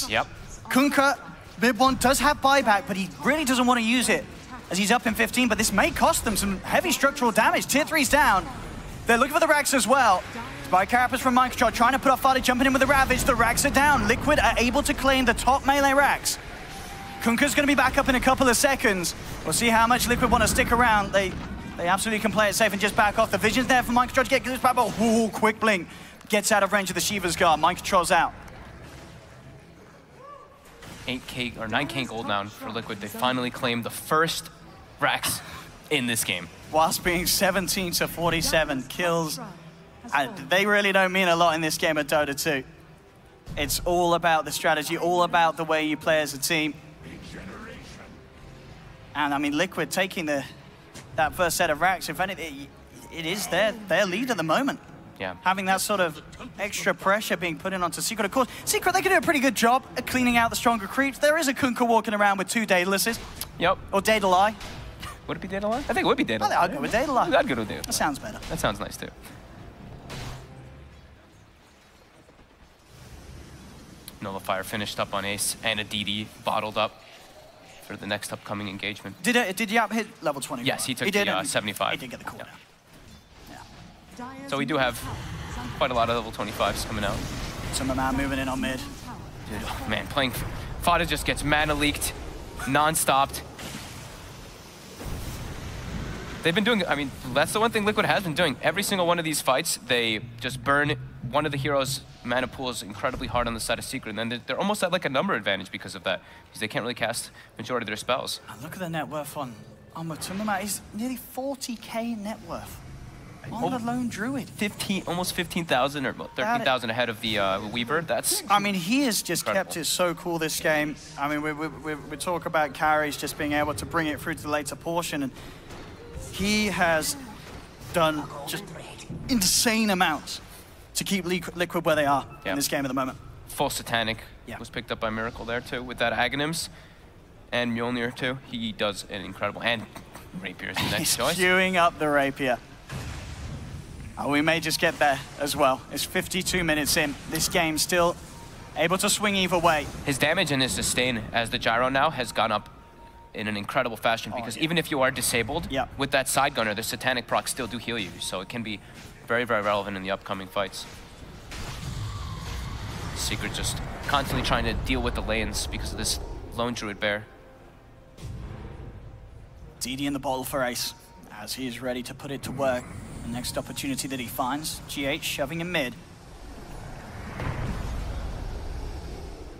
Rax. Yep. Kunkka, mid-1 does have buyback, but he really doesn't want to use it as he's up in 15, but this may cost them some heavy structural damage. Tier 3's down. They're looking for the Rax as well. Spy Carapace from Microtrol trying to put off Fada, jumping in with the Ravage. The Rax are down. Liquid are able to claim the top melee Rax. Kunkka's going to be back up in a couple of seconds. We'll see how much Liquid want to stick around. They absolutely can play it safe and just back off. The vision's there for Microtrol to get this back, but quick blink. Gets out of range of the Shiva's guard. Microtrol's out. 8K or 9K gold now for Liquid. They finally claimed the first Rax in this game. Whilst being 17 to 47 kills, they really don't mean a lot in this game of Dota 2. It's all about the strategy, all about the way you play as a team. And I mean, Liquid taking that first set of Rax, in fact, it is their lead at the moment. Yeah. Having that sort of extra pressure being put in onto Secret, of course. Secret, they can do a pretty good job at cleaning out the stronger creeps. There is a Kunkka walking around with 2 Daedalus. Yep. Or Daedalus. Would it be Daedalus? I think it would be Daedalus. I'll go with Daedalus. I'd go with Daedalus. That sounds better. That sounds nice too. Nullifier finished up on Ace, and a DD bottled up for the next upcoming engagement. Did Yap hit level 20? Yes, he took the 75. He did get the cooldown. Yeah. So we do have quite a lot of level 25s coming out. Some man moving in on mid. Dude, oh man, playing Fada just gets mana leaked, non-stopped. They've been doing, I mean, that's the one thing Liquid has been doing. Every single one of these fights, they just burn one of the heroes' mana pools incredibly hard on the side of Secret, and then they're almost at like a number advantage because of that, because they can't really cast majority of their spells. And look at the net worth on Matumama. He's nearly 40K net worth on the lone Druid. Almost 15,000 or 13,000 ahead of the Weaver. That's I mean, he has just incredible. kept it so cool this game. I mean, we talk about carries just being able to bring it through to the later portion, and he has done just insane amounts to keep Liquid where they are in this game at the moment. Full Satanic was picked up by Miracle there too, with that Aghanims. And Mjolnir too. He does an incredible, and Rapier is the next choice. He's queuing up the Rapier. We may just get there as well. It's 52 minutes in. This game still able to swing either way. His damage and his sustain as the Gyro now has gone up in an incredible fashion, because even if you are disabled, with that side gunner, the Satanic procs still do heal you. So it can be very, very relevant in the upcoming fights. Secret just constantly trying to deal with the lanes because of this lone Druid bear. DD in the bottle for Ace, as he is ready to put it to work. The next opportunity that he finds, GH shoving in mid.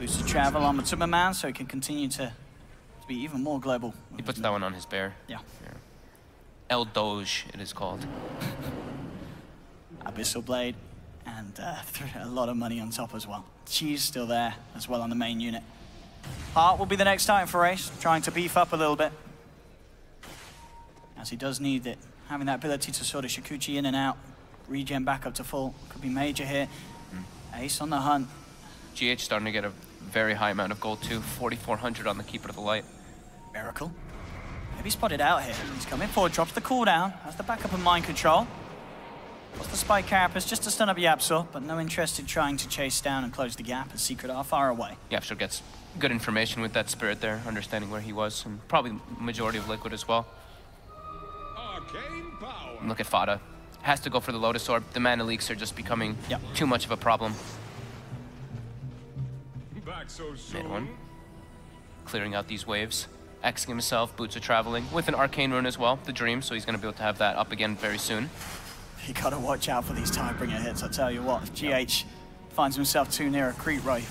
Boosted travel on Matumama, so he can continue to be even more global. He puts that one on his bear. Yeah. El Doge, it is called. Abyssal Blade, and a lot of money on top as well. She's still there as well on the main unit. Heart will be the next item for Ace, trying to beef up a little bit, as he does need it. Having that ability to sort of Shikuchi in and out, regen back up to full, could be major here. Ace on the hunt. GH starting to get a very high amount of gold too, 4,400 on the Keeper of the Light. Miracle. Maybe spotted out here. He's coming forward, drops the cooldown, has the backup of mind control. What's the Spike Carapace just to stun up Yapsor, but no interest in trying to chase down and close the gap as Secret are far away. Yapsor gets good information with that Spirit there, understanding where he was, and probably majority of Liquid as well. Look at Fada. Has to go for the Lotus Orb. The mana leaks are just becoming too much of a problem. Mid one. Clearing out these waves. Xing himself, Boots are traveling, with an Arcane Rune as well, the Dream, so he's going to be able to have that up again very soon. You got to watch out for these Tidebringer hits, I tell you what. If GH finds himself too near a creep right.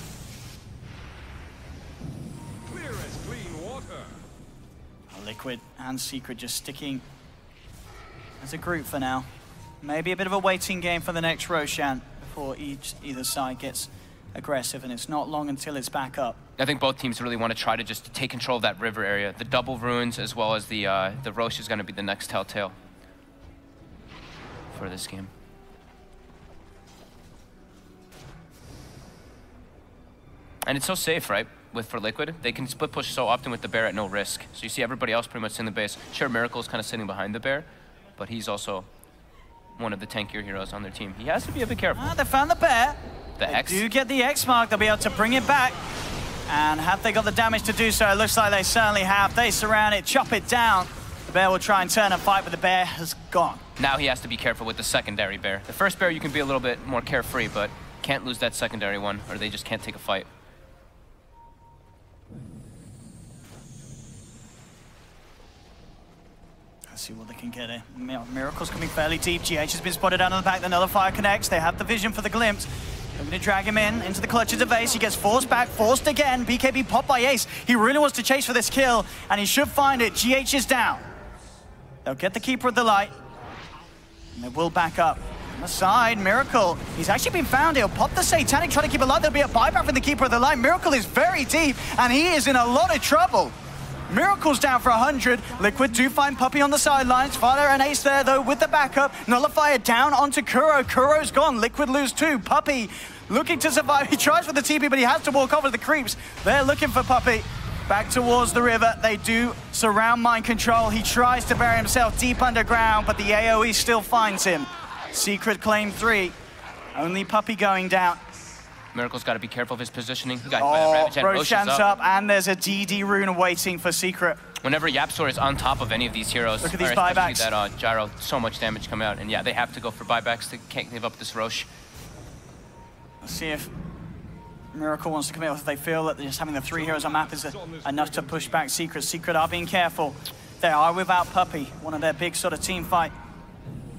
Clear as clean water. Liquid and Secret just sticking as a group for now. Maybe a bit of a waiting game for the next Roshan before either side gets aggressive, and it's not long until it's back up. I think both teams really want to try to just take control of that river area. The double runes as well as the Rosh is going to be the next telltale for this game. And it's so safe, right? For Liquid, they can split push so often with the bear at no risk. So you see everybody else pretty much in the base. Sure, Miracle is kind of sitting behind the bear, but he's also one of the tankier heroes on their team. He has to be a bit careful. They found the bear. The they X. do get the X mark. They'll be able to bring it back. And have they got the damage to do so? It looks like they certainly have. They surround it, chop it down. The bear will try and turn and fight, but the bear has gone. Now he has to be careful with the secondary bear. The first bear you can be a little bit more carefree, but can't lose that secondary one, or they just can't take a fight. Let's see what they can get here. Miracle's coming fairly deep. GH has been spotted out of the back. The nullifier connects. They have the vision for the glimpse. They're going to drag him in into the clutches of Ace. He gets forced back, forced again. BKB popped by Ace. He really wants to chase for this kill, and he should find it. GH is down. They'll get the Keeper of the Light, and they will back up. On the side, Miracle, he's actually been found. He'll pop the Satanic, try to keep alive. There'll be a buyback from the Keeper of the Light. Miracle is very deep, and he is in a lot of trouble. Miracle's down for 100. Liquid do find Puppey on the sidelines. Father and Ace there, though, with the backup. Nullifier down onto Kuro. Kuro's gone. Liquid lose 2. Puppey looking to survive. He tries for the TP, but he has to walk over the creeps. They're looking for Puppey. Back towards the river. They do surround mind control. He tries to bury himself deep underground, but the AoE still finds him. Secret claim 3. Only Puppey going down. Miracle's got to be careful of his positioning. He got Ravage and Roshan's up, and there's a DD rune waiting for Secret. Whenever Yapsor is on top of any of these heroes, look at these buybacks. That Gyro, so much damage coming out, and yeah, they have to go for buybacks. They can't give up this Rosh. Let's see if Miracle wants to come in, or if they feel that just having the 3 heroes on map is enough to push back Secret. Secret are being careful. They are without Puppey, one of their big sort of team fight.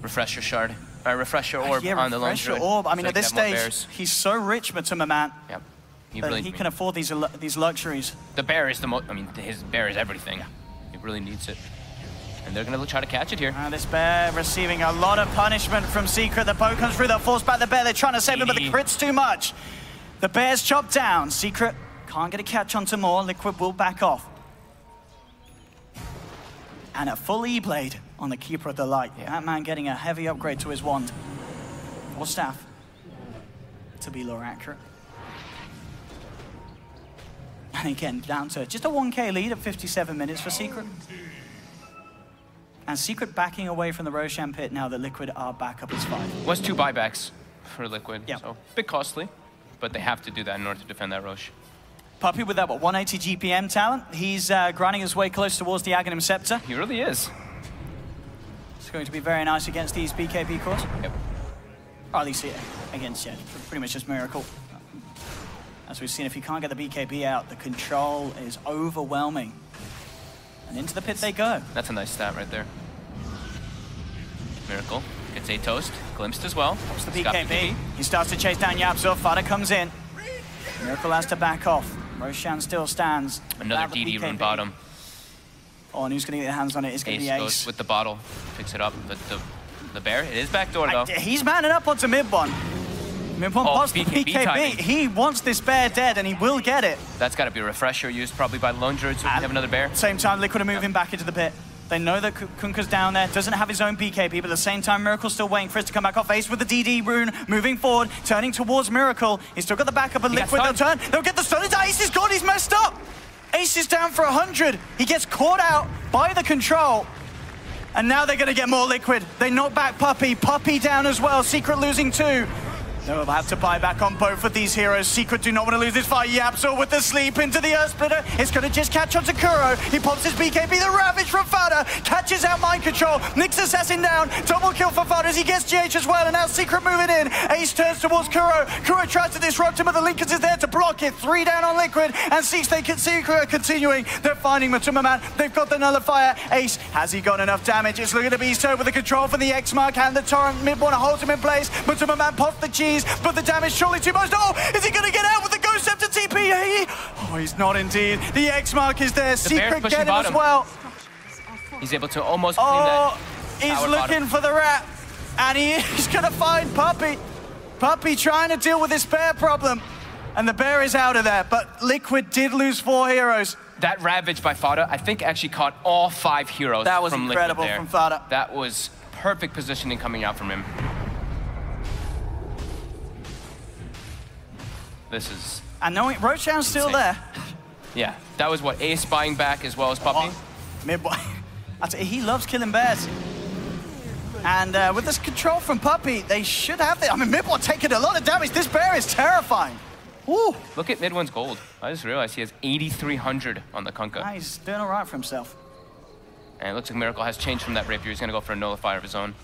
Refresher shard. Refresher orb on the lone druid. Orb. I mean, so at this stage, he's so rich, Matuma man. Yep. He can afford these luxuries. The bear is the most. I mean, his bear is everything. He really needs it, and they're gonna try to catch it here. This bear receiving a lot of punishment from Secret. The bow comes through. They'll force back the bear. They're trying to save him, but the crit's too much. The bear's chopped down. Secret can't get a catch onto more. Liquid will back off. And a full E-blade on the Keeper of the Light. Yeah. That man getting a heavy upgrade to his wand. Or staff, to be more accurate. And again, down to just a 1K lead at 57 minutes for Secret. And Secret backing away from the Roshan pit now that Liquid are back up as 5. Was 2 buybacks for Liquid, yep. So a bit costly, but they have to do that in order to defend that Rosh. Puppey with that, 180 GPM talent. He's grinding his way close towards the Aghanim Scepter. He really is. It's going to be very nice against these BKB cores. Yep. Or at least against, pretty much just Miracle. As we've seen, if he can't get the BKB out, the control is overwhelming. And into the pit they go. That's a nice stat right there. Miracle gets a toast, glimpsed as well. What's the BKB? He starts to chase down Yapsor. Fada comes in. Miracle has to back off. Roshan still stands. Another DD rune bottom. Oh, and who's going to get their hands on it? It's going to be Ace. Goes with the bottle, picks it up. But the bear, it is backdoor though. He's manning up onto mid-one. Mid-one pops the BKB. He wants this bear dead, and he will get it. That's got to be a refresher used probably by the lone druid, so we have another bear. Same time, Liquid are moving back into the pit. They know that Kunkka's down there, doesn't have his own BKB, but at the same time, Miracle's still waiting for it to come back off. Ace with the DD rune, moving forward, turning towards Miracle. He's still got the backup of Liquid. They'll turn, they'll get the stun. Ace is gone, he's messed up. Ace is down for 100. He gets caught out by the control. And now they're gonna get more Liquid. They knock back Puppey. Puppey down as well. Secret losing 2. They'll have to buy back on both of these heroes. Secret do not want to lose this fight. Yapsor with the sleep into the Earth Splitter. It's going to just catch onto Kuro. He pops his BKB. The Ravage from Fada catches out mind control. Nick's assassin down. Double kill for Fada as he gets GH as well. And now Secret moving in. Ace turns towards Kuro. Kuro tries to disrupt him, but the Linkers is there to block it. 3 down on Liquid. And Secret continuing. They're finding Matuma man. They've got the nullifier. Ace, has he got enough damage? It's looking to be Beast with the control from the X-Mark and the Torrent. Mid-one holds him in place. Matuma man pops the cheese. But the damage surely too much. Oh, is he going to get out with the Ghost Scepter TP? Oh, he's not indeed. The X-Mark is there. Secret get him as well. He's able to almost clean that. He's looking for the rat. And he's going to find Puppey. Puppey trying to deal with this bear problem. And the bear is out of there. But Liquid did lose 4 heroes. That Ravage by Fada, I think actually caught all 5 heroes. That was from incredible from Fada. That was perfect positioning coming out from him. This is... And knowing Roshan's still there. Yeah, that was what, Ace buying back as well as Puppey? Mid-boy. He loves killing bears. And with this control from Puppey, they should have it. I mean, Mid-boy taking a lot of damage. This bear is terrifying. Ooh. Look at mid one's gold. I just realized he has 8,300 on the Kunkka. Ah, he's doing all right for himself. And it looks like Miracle has changed from that rapier. He's gonna go for a nullifier of his own.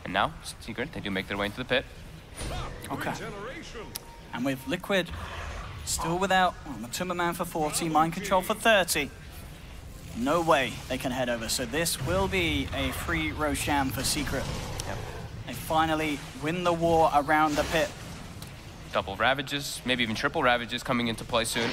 And now, Secret, they do make their way into the pit. Okay. And with Liquid still without Matuma Man for 40, Mind Control for 30, no way they can head over. So this will be a free Roshan for Secret. Yep. They finally win the war around the pit. Double Ravages, maybe even triple Ravages coming into play soon.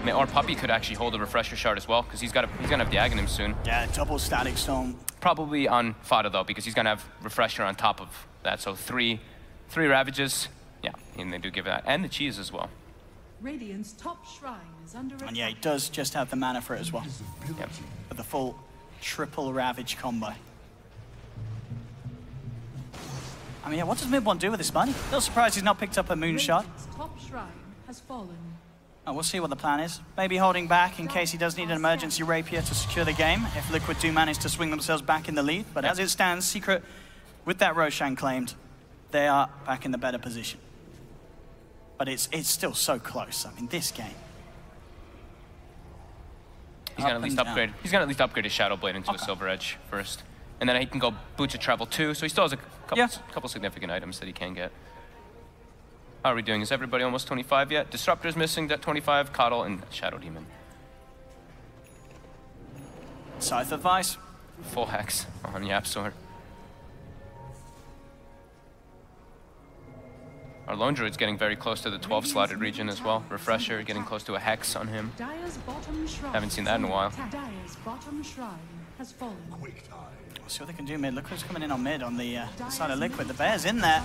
Or Puppy could actually hold a Refresher Shard as well, because he's gonna have the Aghanim soon. Yeah, double Static Storm. Probably on Fada though, because he's gonna have Refresher on top of that. So three Ravages, yeah, and they do give that, and the cheese as well. Radiant's top shrine is under attack. And yeah, he does just have the mana for it as well. Yep. For the full triple Ravage combo. I mean, yeah, what does mid one do with this money? Little surprised he's not picked up a Moonshot. Radiant's top shrine has fallen. Oh, we'll see what the plan is. Maybe holding back in case he does need an emergency rapier to secure the game if Liquid do manage to swing themselves back in the lead. But as it stands, Secret, with that Roshan claimed, they are back in the better position. But it's still so close. I mean, this game. He's gonna at least upgrade. He's gonna at least upgrade his Shadow Blade into a Silver Edge first, and then he can go Boots of Travel 2. So he still has a couple significant items that he can get. How are we doing? Is everybody almost 25 yet? Disruptor's missing at 25, Coddle, and Shadow Demon. Scythe advice. Full hex on Yapsor. Our Lone Druid's getting very close to the 12-slotted region as well. Refresher getting close to a hex on him. Haven't seen that in a while. Dyer's bottom shrine has fallen. We'll see what they can do mid. Liquid's coming in on mid on the side of Liquid. The Bear's in there.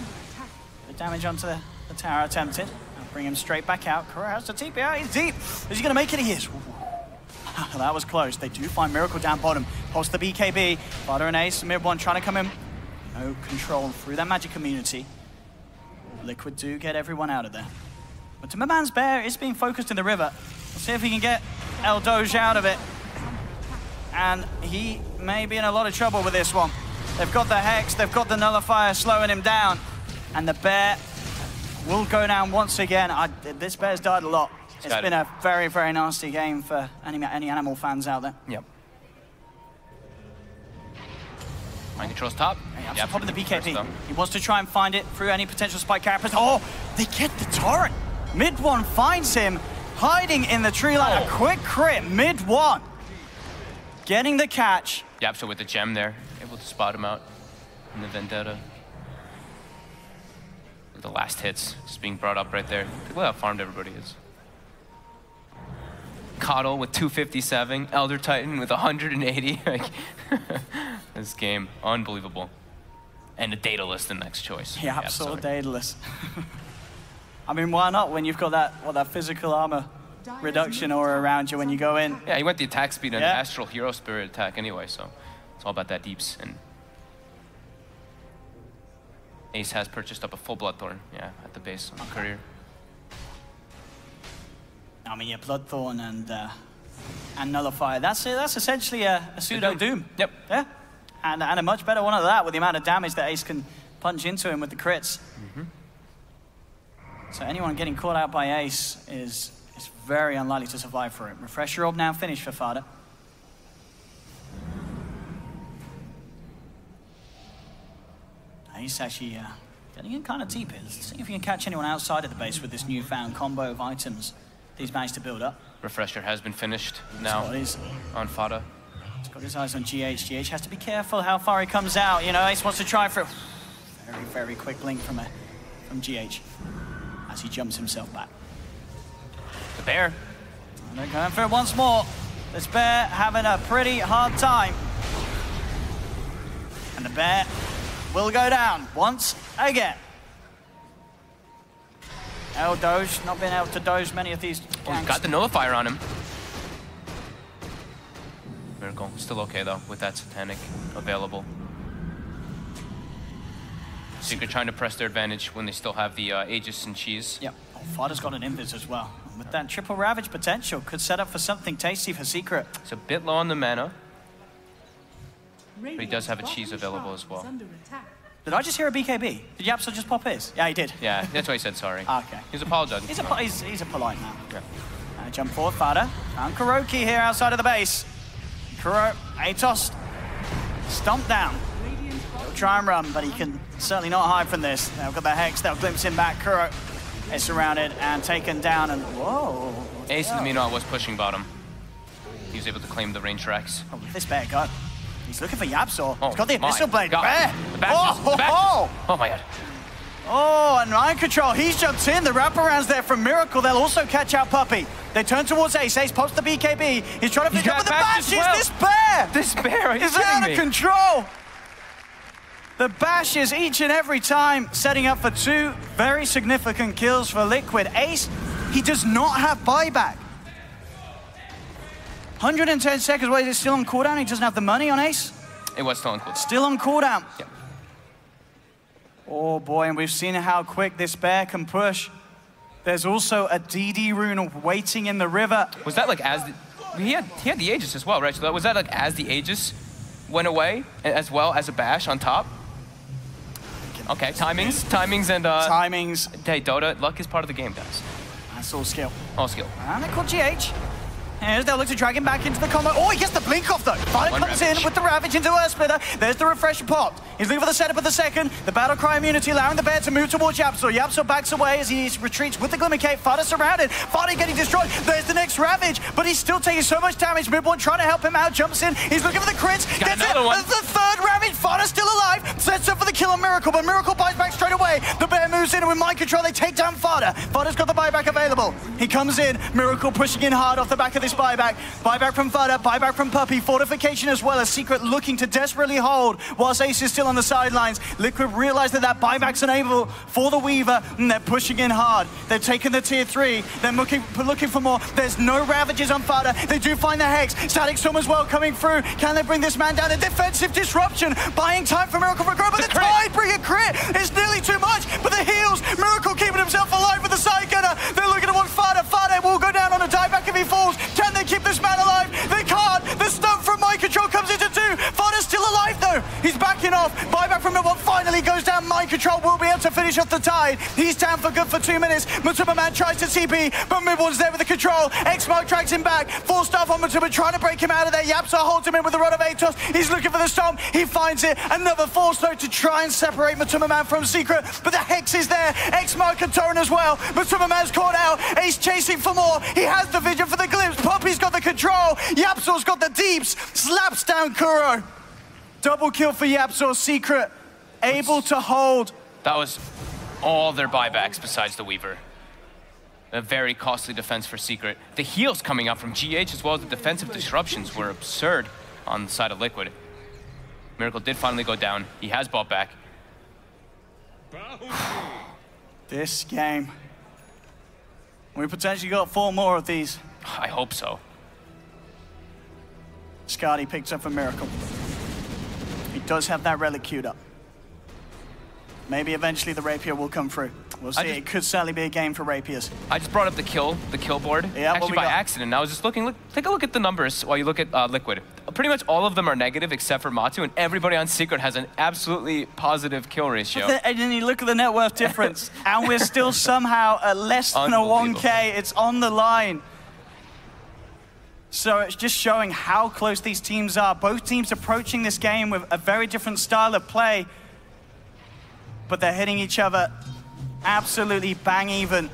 The damage onto the tower attempted. I'll bring him straight back out. Kura has to TP out. He's deep. Is he going to make it? He is. That was close. They do find Miracle down bottom. Pulse the BKB. Fada and Ace. Mid one trying to come in. No control through that magic community. Liquid do get everyone out of there. But to my man's Bear is being focused in the river. We'll see if he can get El Doge out of it. And he may be in a lot of trouble with this one. They've got the Hex. They've got the Nullifier slowing him down. And the Bear will go down once again. This Bear's died a lot. It's been a very, very nasty game for any animal fans out there. Yep. Mind Control's top. Yeah, popping the BKB. He wants to try and find it through any potential spike carapace. Oh, they get the torrent. Mid one finds him hiding in the tree line. A quick crit, mid one. Getting the catch. Yep, so with the gem there, able to spot him out in the Vendetta. The last hits just being brought up right there. Look how farmed everybody is. Coddle with 257, Elder Titan with 180. Like, this game, unbelievable. And a Daedalus, the next choice. Yeah, absolute Daedalus. I mean, why not when you've got that physical armor reduction aura around you when you go in? Yeah, he went the attack speed and Astral Hero Spirit attack anyway, so it's all about that deeps. And Ace has purchased up a full Bloodthorn, at the base on Courier. I mean, yeah, Bloodthorn and Nullifier. That's essentially a pseudo Doom. Yep. Yeah, and a much better one of that with the amount of damage that Ace can punch into him with the crits. So anyone getting caught out by Ace is very unlikely to survive for it. Refresher Orb now finished for Fada. Ace actually getting in kind of deep here. Let's see if he can catch anyone outside of the base with this newfound combo of items that he's managed to build up. Refresher has been finished now on Fada. He's got his eyes on GH. GH has to be careful how far he comes out. You know, Ace wants to try for a very, very quick blink from GH as he jumps himself back. The Bear. And they're going for it once more. This Bear having a pretty hard time. And the Bear will go down once again. El Doge, not being able to doge many of these ganks. Oh, he's got the Nullifier on him. Miracle, still okay though, with that Satanic available. Secret trying to press their advantage when they still have the Aegis and Cheese. Yep, Fada's got an Invis as well. And with that triple Ravage potential, could set up for something tasty for Secret. It's a bit low on the mana, but he does have a Cheese available as well. Did I just hear a BKB? Did Yapso just pop his? Yeah, he did. Yeah, that's why he said sorry. Okay. He's apologizing. He's a polite man. Yeah. Jump forward, Fada. Found Kuroki here outside of the base. Atos stomped down. He'll try and run, but he can certainly not hide from this. They've got the Hex, they'll glimpse him back. Kuro is surrounded and taken down, and whoa. Ace, meanwhile, was pushing bottom. He was able to claim the range tracks. Oh, this bear got. He's looking for Yapso. Oh, he's got the Abyssal Blade. God. Bear. The bashes, oh my god. Oh, and Mind Control, he's jumped in. The wraparound's there from Miracle. They'll also catch out Puppey. They turn towards Ace. Ace pops the BKB. He's trying to pick up with the bashes. Well. This bear is out of control. The bashes each and every time setting up for 2 very significant kills for Liquid. Ace, he does not have buyback. 110 seconds, wait, is it still on cooldown? He doesn't have the money on Ace? It was still on cooldown. Still on cooldown. Yep. Oh boy, and we've seen how quick this bear can push. There's also a DD rune waiting in the river. Was that like as he had the Aegis as well, right? So was that like as the Aegis went away, as well as a bash on top? Okay, timings and timings. Hey, Dota, luck is part of the game, guys. That's all skill. All skill. And they call GH. Here's they'll look to drag him back into the combo. Oh, he gets the blink off though. Fada comes in with the Ravage into Earth Splitter. There's the refresher popped. He's looking for the setup of the second. The Battle Cry immunity allowing the bear to move towards Yapso. Yapso backs away as he retreats with the Glimmer Cape. Fada surrounded. Fada getting destroyed. There's the next Ravage, but he's still taking so much damage. Midborn trying to help him out. Jumps in. He's looking for the crits. Got another one. The third Ravage. Fada's still alive. Sets up for the kill on Miracle, but Miracle buys back straight away. The bear moves in and with Mind Control, they take down Fada. Fada's got the buyback available. He comes in. Miracle pushing in hard off the back of this buyback. Buyback from Fada, buyback from Puppey, fortification as well as Secret looking to desperately hold whilst Ace is still on the sidelines. Liquid realize that buyback's unable for the Weaver and they're pushing in hard. They've taken the tier 3, they're looking for more. There's no Ravages on Fada. They do find the Hex. Static Storm as well coming through. Can they bring this man down? A defensive disruption, buying time for Miracle for a but the Tide bring a crit. It's nearly too much, but the heals. Miracle keeping himself alive with the side gunner. They're looking to want Fada. Fada will go down on a dieback if he falls. Can they keep this man alive? They can't. The stump from Mind Control comes into 2. Fada's still alive though. He's backing off. Buyback from Midborn finally goes down. Mind Control will be able to finish off the Tide. He's down for good for 2 minutes. Matuma Man tries to CP, but Midborn's there with the control. X-Mark drags him back. Full staff on Matuma trying to break him out of there. Yapso holds him in with the Rod of Atos. He's looking for the stomp. He finds it. Another force though to try and separate Matuma Man from Secret, but the Hex is there. X-Mark and Torrent as well. Matuma Man's caught out. Ace chasing for more. He has the vision for the glimpse. Puppey's got the control. Yapso's got the deeps. Slaps down Kuro. Double kill for Yapso. Secret able to hold. That was all their buybacks besides the Weaver. A very costly defense for Secret. The heals coming up from GH as well as the defensive disruptions were absurd on the side of Liquid. Miracle did finally go down. He has bought back. This game. We potentially got 4 more of these. I hope so. Skadi picks up a Miracle. He does have that relic queued up. Maybe eventually the Rapier will come through. We'll see. It could certainly be a game for Rapiers. I just brought up the kill board. Yeah, actually by accident. I was just looking, take a look at the numbers while you look at Liquid. Pretty much all of them are negative except for Matu, and everybody on Secret has an absolutely positive kill ratio. And then you look at the net worth difference, and we're still somehow at less than a 1K. It's on the line. So it's just showing how close these teams are. Both teams approaching this game with a very different style of play, but they're hitting each other absolutely bang even.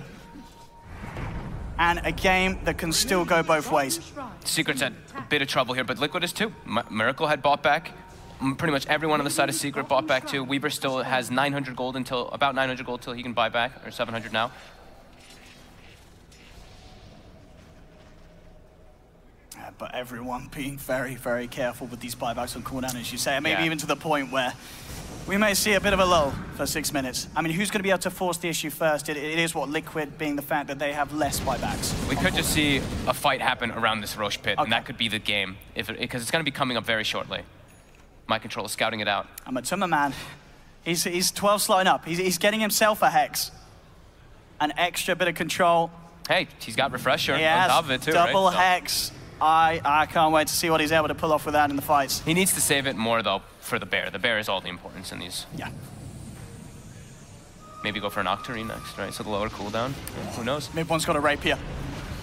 And a game that can still go both ways. Secret's had a bit of trouble here, but Liquid is too. Miracle had bought back. Pretty much everyone on the side of Secret bought back too. Weaver still has 900 gold until, about 900 gold till he can buy back, or 700 now. But everyone being very, very careful with these buybacks on cooldown, as you say. Maybe yeah. even to the point where we may see a bit of a lull for 6 minutes. I mean, who's going to be able to force the issue first? It is what Liquid, being the fact that they have less buybacks. We could just see a fight happen around this Roche pit, and that could be the game, because it's going to be coming up very shortly. My control is scouting it out. And Matuma Man, he's 12 slotting up. He's getting himself a Hex. An extra bit of control. Hey, he's got Refresher on Yes, top of it too, double right? Hex. I can't wait to see what he's able to pull off with that in the fights. He needs to save it more, though, for the Bear. The Bear is all the importance in these. Yeah. maybe go for an Octarine next, right? So the lower cooldown. Yeah, who knows? Mid-one's got a Rapier.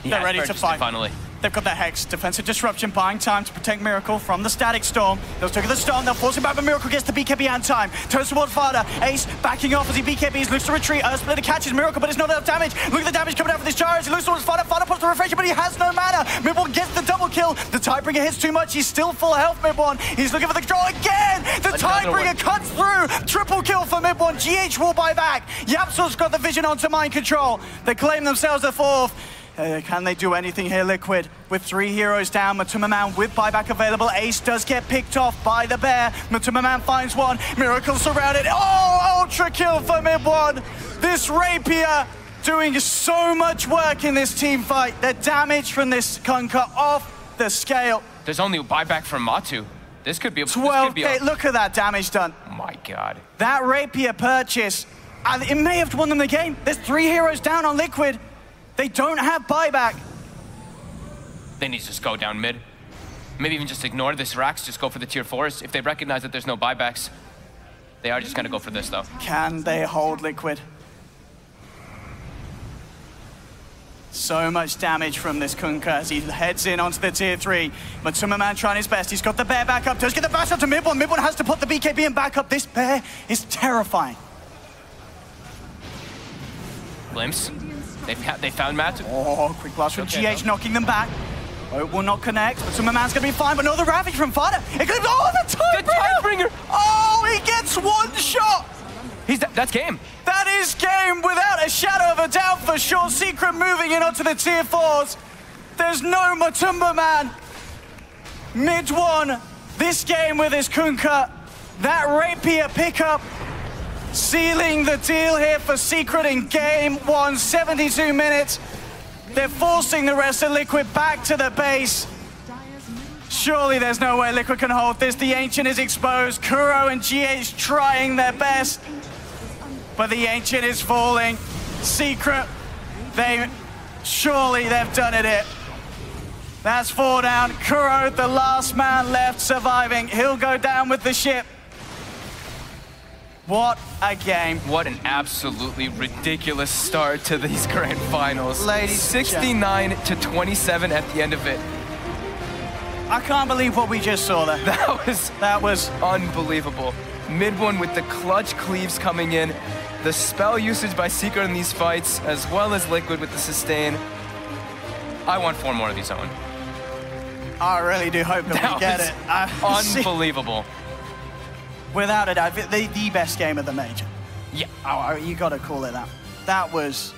Yeah, They're ready to fight. Finally. They've got their Hex, defensive disruption, buying time to protect Miracle from the static storm. They'll take the storm, they'll force him back, but Miracle gets the BKB and time. Turns toward Fada. Ace backing off as he BKBs, looks to retreat. Splitter catches Miracle, but it's not enough damage. Look at the damage coming out for this Gyros. He looks towards Fada. Fada puts the refresher, but he has no mana. Mid-1 gets the double kill. The Tidebringer hits too much. He's still full health, Mid-1. He's looking for the draw again. The Tidebringer cuts through. Triple kill for Mid-1. GH will buy back. Yapsor's got the vision onto mind control. They claim themselves the 4th. Can they do anything here, Liquid? With 3 heroes down, Matuma Man with buyback available. Ace does get picked off by the bear. Matuma Man finds one. Miracle surrounded. Oh, ultra kill for Mid-1. This Rapier doing so much work in this team fight. The damage from this Kunkka off the scale. There's only a buyback from Matu. This could be a 12K. Look at that damage done. My God. That Rapier purchase, and it may have won them the game. There's 3 heroes down on Liquid. They don't have buyback. They need to just go down mid. Maybe even just ignore this Rax, just go for the tier 4s. If they recognize that there's no buybacks, they are just gonna go for this though. Can they hold Liquid? So much damage from this Kunkka as he heads in onto the tier 3. Matuma Man trying his best. He's got the bear back up. Does get the bash up to Mid-1. Mid-1 has to put the BKB in back up. This bear is terrifying. Glimpse. They found Matt. Oh, quick blast from GH knocking them back. Oh, it will not connect. Matuma Man's gonna be fine, but no, the Ravage from Fada. It could. Oh, the Tidebringer! Oh, he gets 1 shot. That's game. That is game without a shadow of a doubt for sure. Secret moving in onto the tier 4s. There's no Matuma Man. Mid-1, this game with his Kunkka. That Rapier pickup sealing the deal here for Secret in game 1, 72 minutes. They're forcing the rest of Liquid back to the base. Surely there's no way Liquid can hold this. The Ancient is exposed. Kuro and GH trying their best, but the Ancient is falling. Secret, surely they've done it here. That's 4 down. Kuro, the last man left surviving. He'll go down with the ship. What a game. What an absolutely ridiculous start to these grand finals. Ladies 69 to 27 at the end of it. I can't believe what we just saw there. That was unbelievable. Mid-1 with the clutch cleaves coming in, the spell usage by Secret in these fights, as well as Liquid with the sustain. I want 4 more of these, Owen. I really do hope that we get it. Unbelievable. Without a doubt, the best game of the major. Yeah. Oh, you got to call it that. That was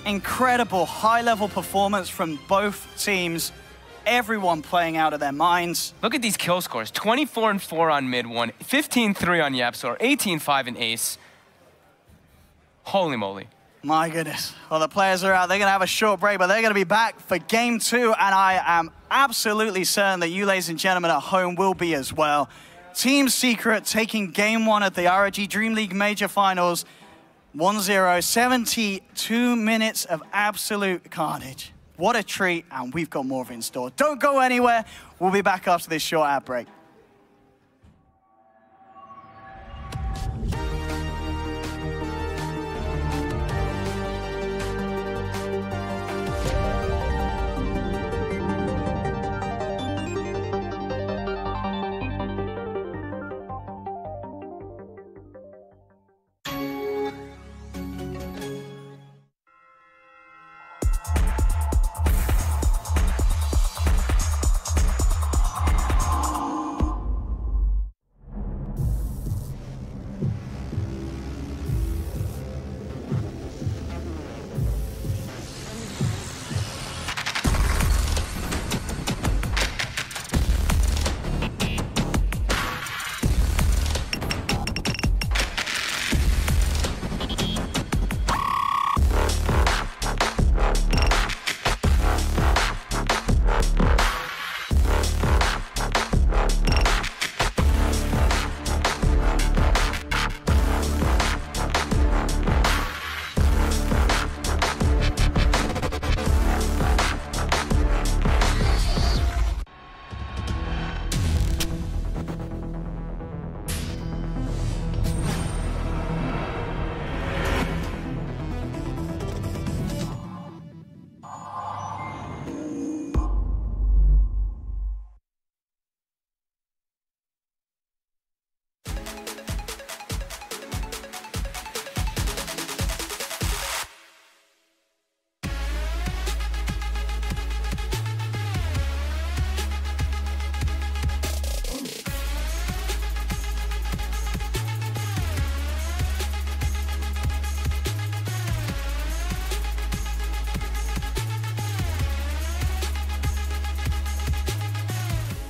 incredible high-level performance from both teams. Everyone playing out of their minds. Look at these kill scores. 24-4 on Mid-1, 15-3 on Yapsor, 18-5 in Ace. Holy moly. My goodness. Well, the players are out. They're going to have a short break, but they're going to be back for game 2, and I am absolutely certain that you, ladies and gentlemen, at home will be as well. Team Secret taking game 1 at the ROG DreamLeague Major Finals. 1-0, 72 minutes of absolute carnage. What a treat, and we've got more of it in store. Don't go anywhere. We'll be back after this short ad break.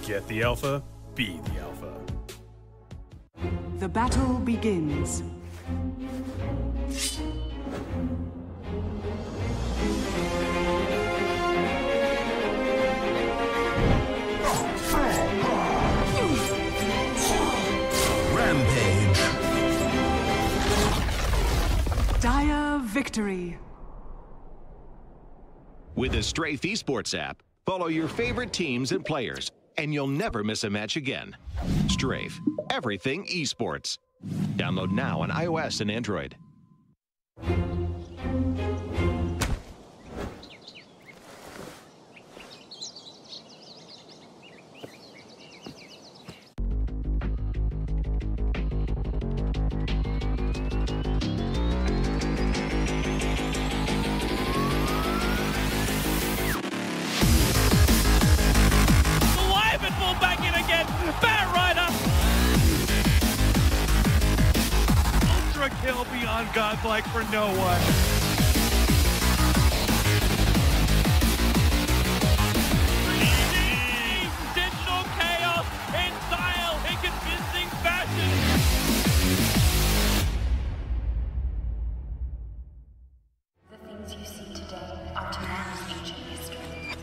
Get the alpha, be the alpha. The battle begins. Rampage. Dire victory. With the Strafe Esports app, follow your favorite teams and players, and you'll never miss a match again. Strafe, everything esports. Download now on iOS and Android. Kill beyond godlike for no one. Digital chaos in style, in convincing fashion. The things you see today are tomorrow's ancient history.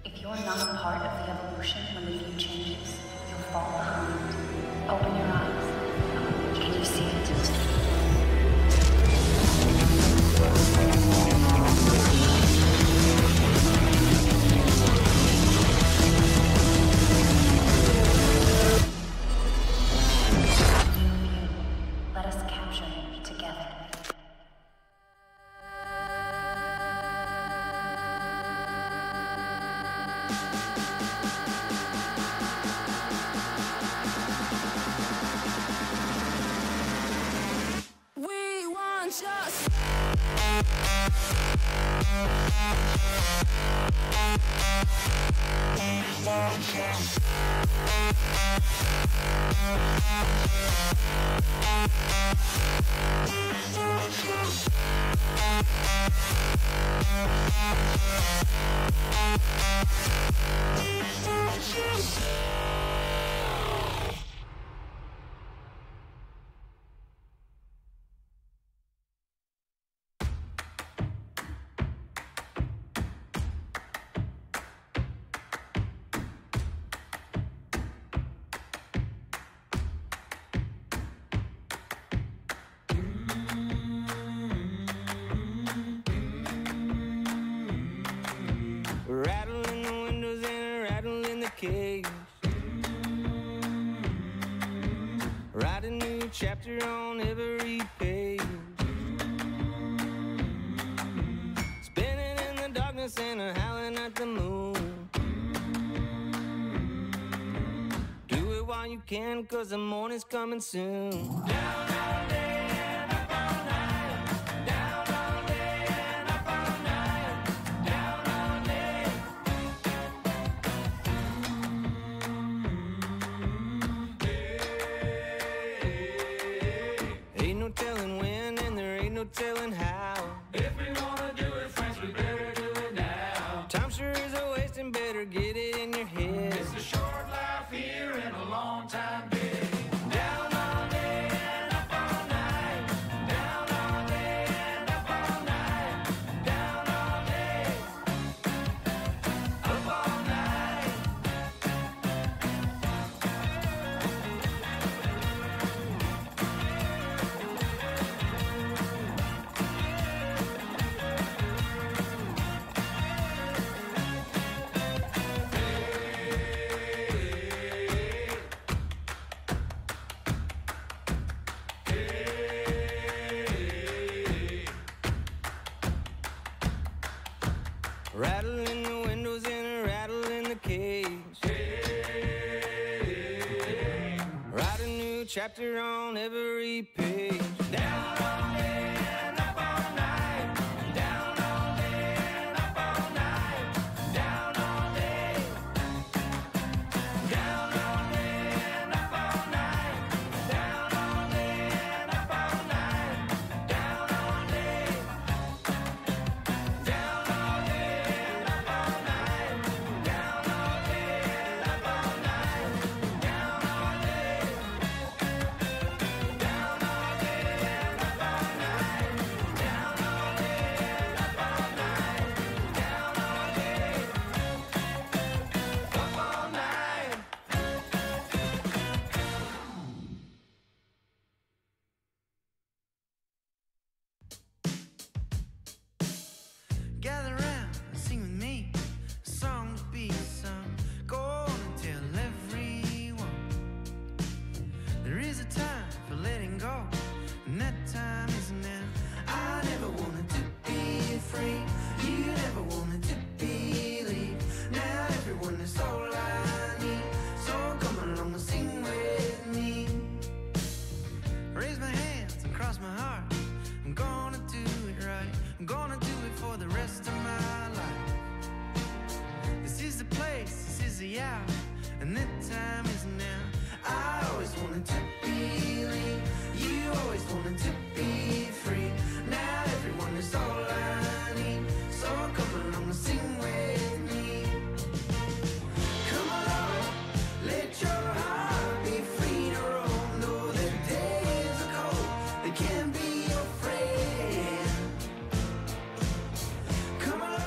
If you're not a part of the evolution when the view changes, you'll fall behind. Open your eyes. Can you see it? Let us capture it together. We want just Rattling the windows and rattling the cage. Write a new chapter on every page. Spinning in the darkness and howling at the moon. Do it while you can, 'cause the morning's coming soon. Down all day and up all night. Down all day and up all night. Down all day. Ain't no telling when and there ain't no telling how. If we wanna do it, friends, we better do it now. Time sure is a wasting, better get it in your head. It's a short life here and a long time dead. Down all day and up all night. Down all day and up all night. Down all day. Up all night. Rattling the windows and a rattle in the cage. Write a new chapter on every page. Down all day and up all night. Down all day and up all night. Down all day. Down all day and up all night. Down all day and up all night. Down all day. Down all day and up all night. Down all day and up all come sing with me. Come along, let your heart be free to roam. Though the days are cold, they can be your friend. Come along.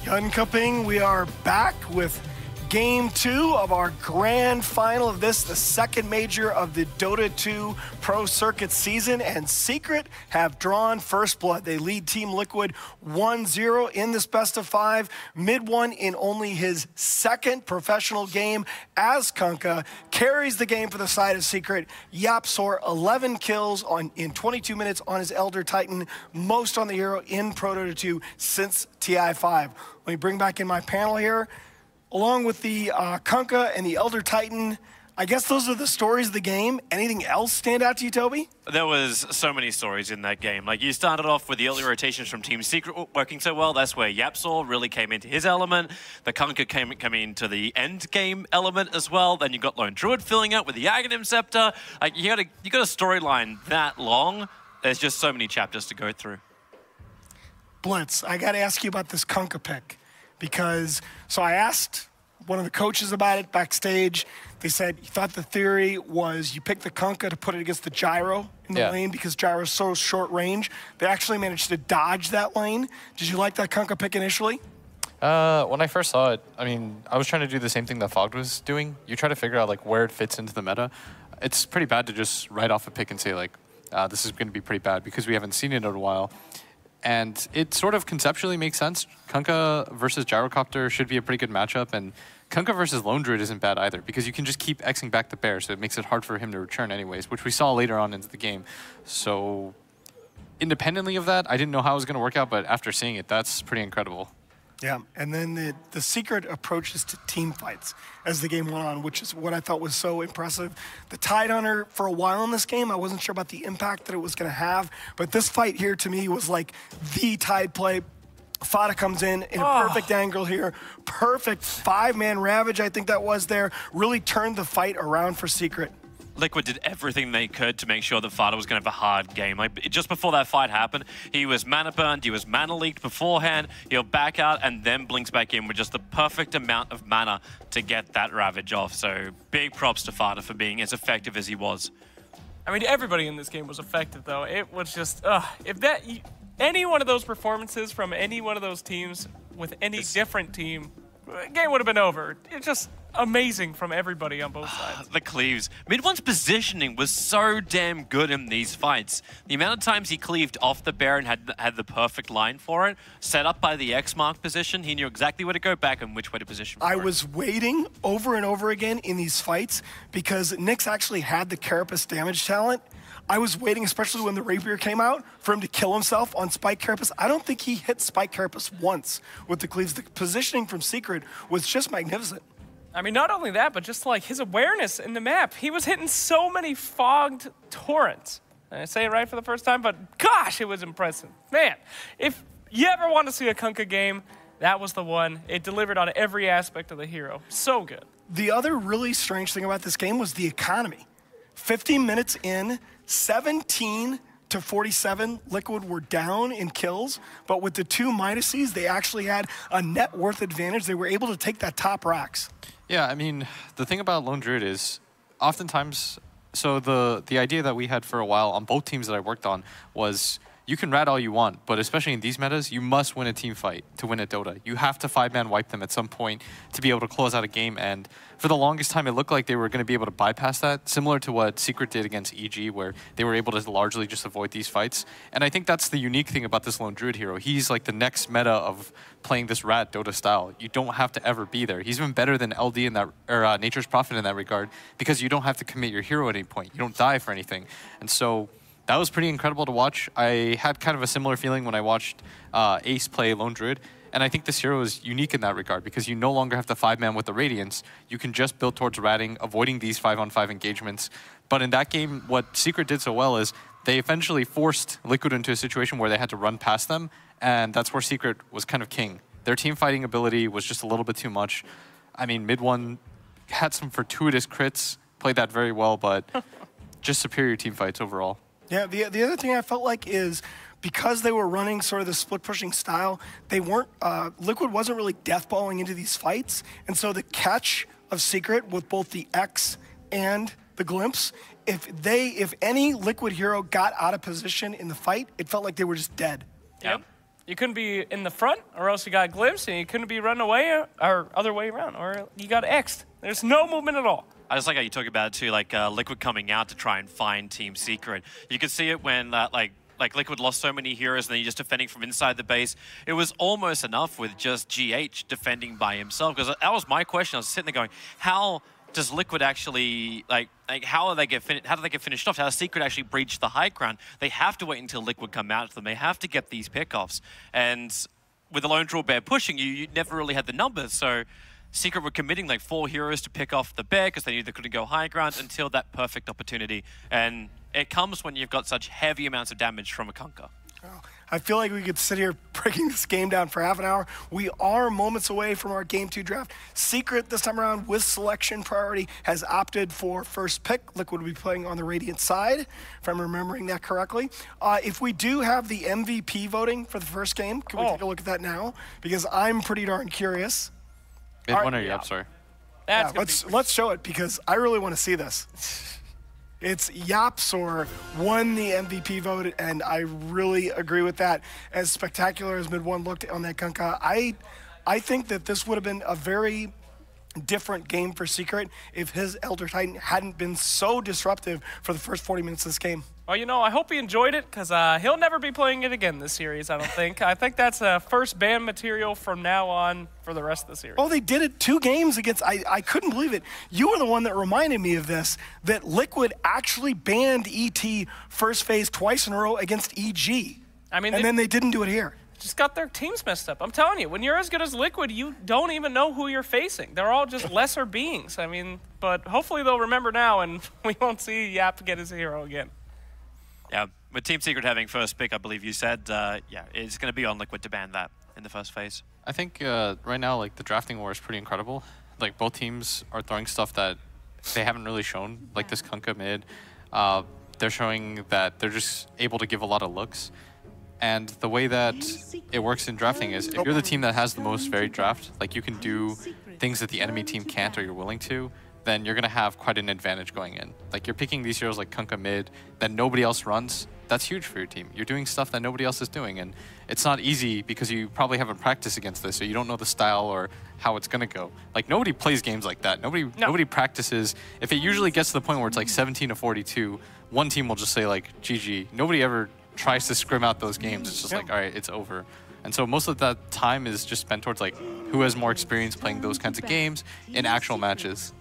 Uncupping, we are back with Game 2 of our grand final of this, the second major of the Dota 2 Pro Circuit season, and Secret have drawn first blood. They lead Team Liquid 1-0 in this best of 5. Mid one in only his second professional game as Kunkka carries the game for the side of Secret. Yapsor 11 kills in 22 minutes on his Elder Titan, most on the hero in Pro Dota 2 since TI5. Let me bring back in my panel here. Along with the Kunkka and the Elder Titan, I guess those are the stories of the game. Anything else stand out to you, Toby? There was so many stories in that game. Like, you started off with the early rotations from Team Secret working so well. That's where Yapsor really came into his element. The Kunkka came into the end game element as well. Then you got Lone Druid filling up with the Aghanim Scepter. Like, you got a storyline that long. There's just so many chapters to go through. Blitz, I got to ask you about this Kunkka pick. Because, so I asked one of the coaches about it backstage. They said, you thought the theory was you pick the Kunkka to put it against the Gyro in the lane because Gyro's so short range. They actually managed to dodge that lane. Did you like that Kunkka pick initially? When I first saw it, I mean, I was trying to do the same thing that Fogged was doing. You try to figure out like where it fits into the meta. It's pretty bad to just write off a pick and say like, this is going to be pretty bad because we haven't seen it in a while. And it sort of conceptually makes sense. Kunkka versus Gyrocopter should be a pretty good matchup, and Kunkka versus Lone Druid isn't bad either, because you can just keep Xing back the bear, so it makes it hard for him to return anyways, which we saw later on into the game. So independently of that, I didn't know how it was going to work out, but after seeing it, that's pretty incredible. Yeah, and then the Secret approaches to team fights as the game went on, which is what I thought was so impressive. The Tide Hunter, for a while in this game, I wasn't sure about the impact that it was going to have, but this fight here to me was like the Tide play. Fada comes in a perfect angle here. Perfect 5-man Ravage, I think that was there. Really turned the fight around for Secret. Liquid did everything they could to make sure that Fada was going to have a hard game. Like, just before that fight happened, he was mana burned, he was mana leaked beforehand, he'll back out and then blinks back in with just the perfect amount of mana to get that Ravage off. So big props to Fada for being as effective as he was. I mean, everybody in this game was effective, though. It was just, any one of those performances from any one of those teams with any different team, the game would have been over. It's just amazing from everybody on both sides. The cleaves. Mid-one's positioning was so damn good in these fights. The amount of times he cleaved off the bear and had the perfect line for it, set up by the X mark position, he knew exactly where to go back and which way to position for I it. was waiting over and over again in these fights because Nyx actually had the Carapace damage talent. I was waiting, especially when the Rapier came out, for him to kill himself on Spike Carapace. I don't think he hit Spike Carapace once with the cleaves. The positioning from Secret was just magnificent. I mean, not only that, but just like his awareness in the map. He was hitting so many fogged torrents. And I say it right for the first time, but gosh, it was impressive. Man, if you ever want to see a Kunkka game, that was the one. It delivered on every aspect of the hero. So good. The other really strange thing about this game was the economy. 15 minutes in, 17 to 47, Liquid were down in kills, but with the 2 minuses, they actually had a net worth advantage. They were able to take that top racks. Yeah, I mean, the thing about Lone Druid is oftentimes, so the idea that we had for a while on both teams that I worked on was you can rat all you want, but especially in these metas, you must win a team fight to win at Dota. You have to 5-man wipe them at some point to be able to close out a game, and for the longest time, it looked like they were going to be able to bypass that, similar to what Secret did against EG, where they were able to largely just avoid these fights. And I think that's the unique thing about this Lone Druid hero. He's like the next meta of playing this rat Dota style. You don't have to ever be there. He's even better than LD in that, or Nature's Prophet in that regard, because you don't have to commit your hero at any point. You don't die for anything. And so that was pretty incredible to watch. I had kind of a similar feeling when I watched Ace play Lone Druid, and I think this hero is unique in that regard because you no longer have to 5-man with the Radiance. You can just build towards ratting, avoiding these 5-on-5 engagements. But in that game, what Secret did so well is they eventually forced Liquid into a situation where they had to run past them, and that's where Secret was kind of king. Their team fighting ability was just a little bit too much. I mean, mid one had some fortuitous crits, played that very well, but just superior team fights overall. Yeah, the other thing I felt like is because they were running sort of the split pushing style, they weren't, Liquid wasn't really deathballing into these fights. And so the catch of Secret with both the X and the Glimpse, if any Liquid hero got out of position in the fight, it felt like they were just dead. Yep. You couldn't be in the front, or else you got glimpsed, and you couldn't be running away, or other way around, or you got X'd. There's no movement at all. I just like how you talk about it too, like Liquid coming out to try and find Team Secret. You could see it when like Liquid lost so many heroes and then you're just defending from inside the base. It was almost enough with just GH defending by himself, because that was my question. I was sitting there going, how does Liquid actually, like how do they get finished off? How does Secret actually breach the high ground? They have to wait until Liquid come out to them. They have to get these pickoffs. And with the Lone Druid Bear pushing you never really had the numbers. So Secret were committing like 4 heroes to pick off the bear because they knew they couldn't go high ground until that perfect opportunity. And it comes when you've got such heavy amounts of damage from a Kunkka. I feel like we could sit here breaking this game down for half an hour. We are moments away from our Game 2 draft. Secret, this time around, with selection priority, has opted for first pick. Liquid will be playing on the Radiant side, if I'm remembering that correctly. If we do have the MVP voting for the first game, can we take a look at that now? Because I'm pretty darn curious. Mid one or you up, sorry? Yeah, let's show it, because I really want to see this. It's Yapsor won the MVP vote, and I really agree with that. As spectacular as mid one looked on that Kunkka, I think that this would have been a very different game for Secret if his Elder Titan hadn't been so disruptive for the first 40 minutes of this game. Well, you know, I hope he enjoyed it, because he'll never be playing it again this series, I don't think. I think that's first ban material from now on for the rest of the series. Oh, they did it 2 games against, I couldn't believe it. You were the one that reminded me of this, that Liquid actually banned ET first phase twice in a row against EG. I mean, and then they didn't do it here. Just got their teams messed up. I'm telling you, when you're as good as Liquid, you don't even know who you're facing. They're all just lesser beings. I mean, but hopefully they'll remember now, and we won't see Yap get his hero again. Yeah, with Team Secret having first pick, I believe you said, yeah, it's going to be on Liquid to ban that in the first phase. I think right now, like, the drafting war is pretty incredible. Like, both teams are throwing stuff that they haven't really shown, like this Kunkka mid. They're showing that they're just able to give a lot of looks. And the way that it works in drafting is, if you're the team that has the most varied draft, like you can do things that the enemy team can't or you're willing to, then you're going to have quite an advantage going in. Like, you're picking these heroes like Kunkka mid that nobody else runs. That's huge for your team. You're doing stuff that nobody else is doing, and it's not easy because you probably haven't practiced against this, so you don't know the style or how it's going to go. Like, nobody plays games like that. Nobody practices. If it usually gets to the point where it's like 17-42, one team will just say like, GG. Nobody ever tries to scrim out those games. It's just like, all right, it's over. And so most of that time is just spent towards like who has more experience playing those kinds of games in actual matches.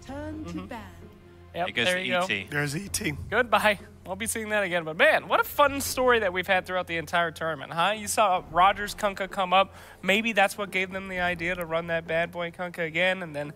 Yep, there you go. There's ET. Goodbye. Won't be seeing that again. But man, what a fun story that we've had throughout the entire tournament, huh? You saw Roger's Kunkka come up. Maybe that's what gave them the idea to run that bad boy Kunkka again, and then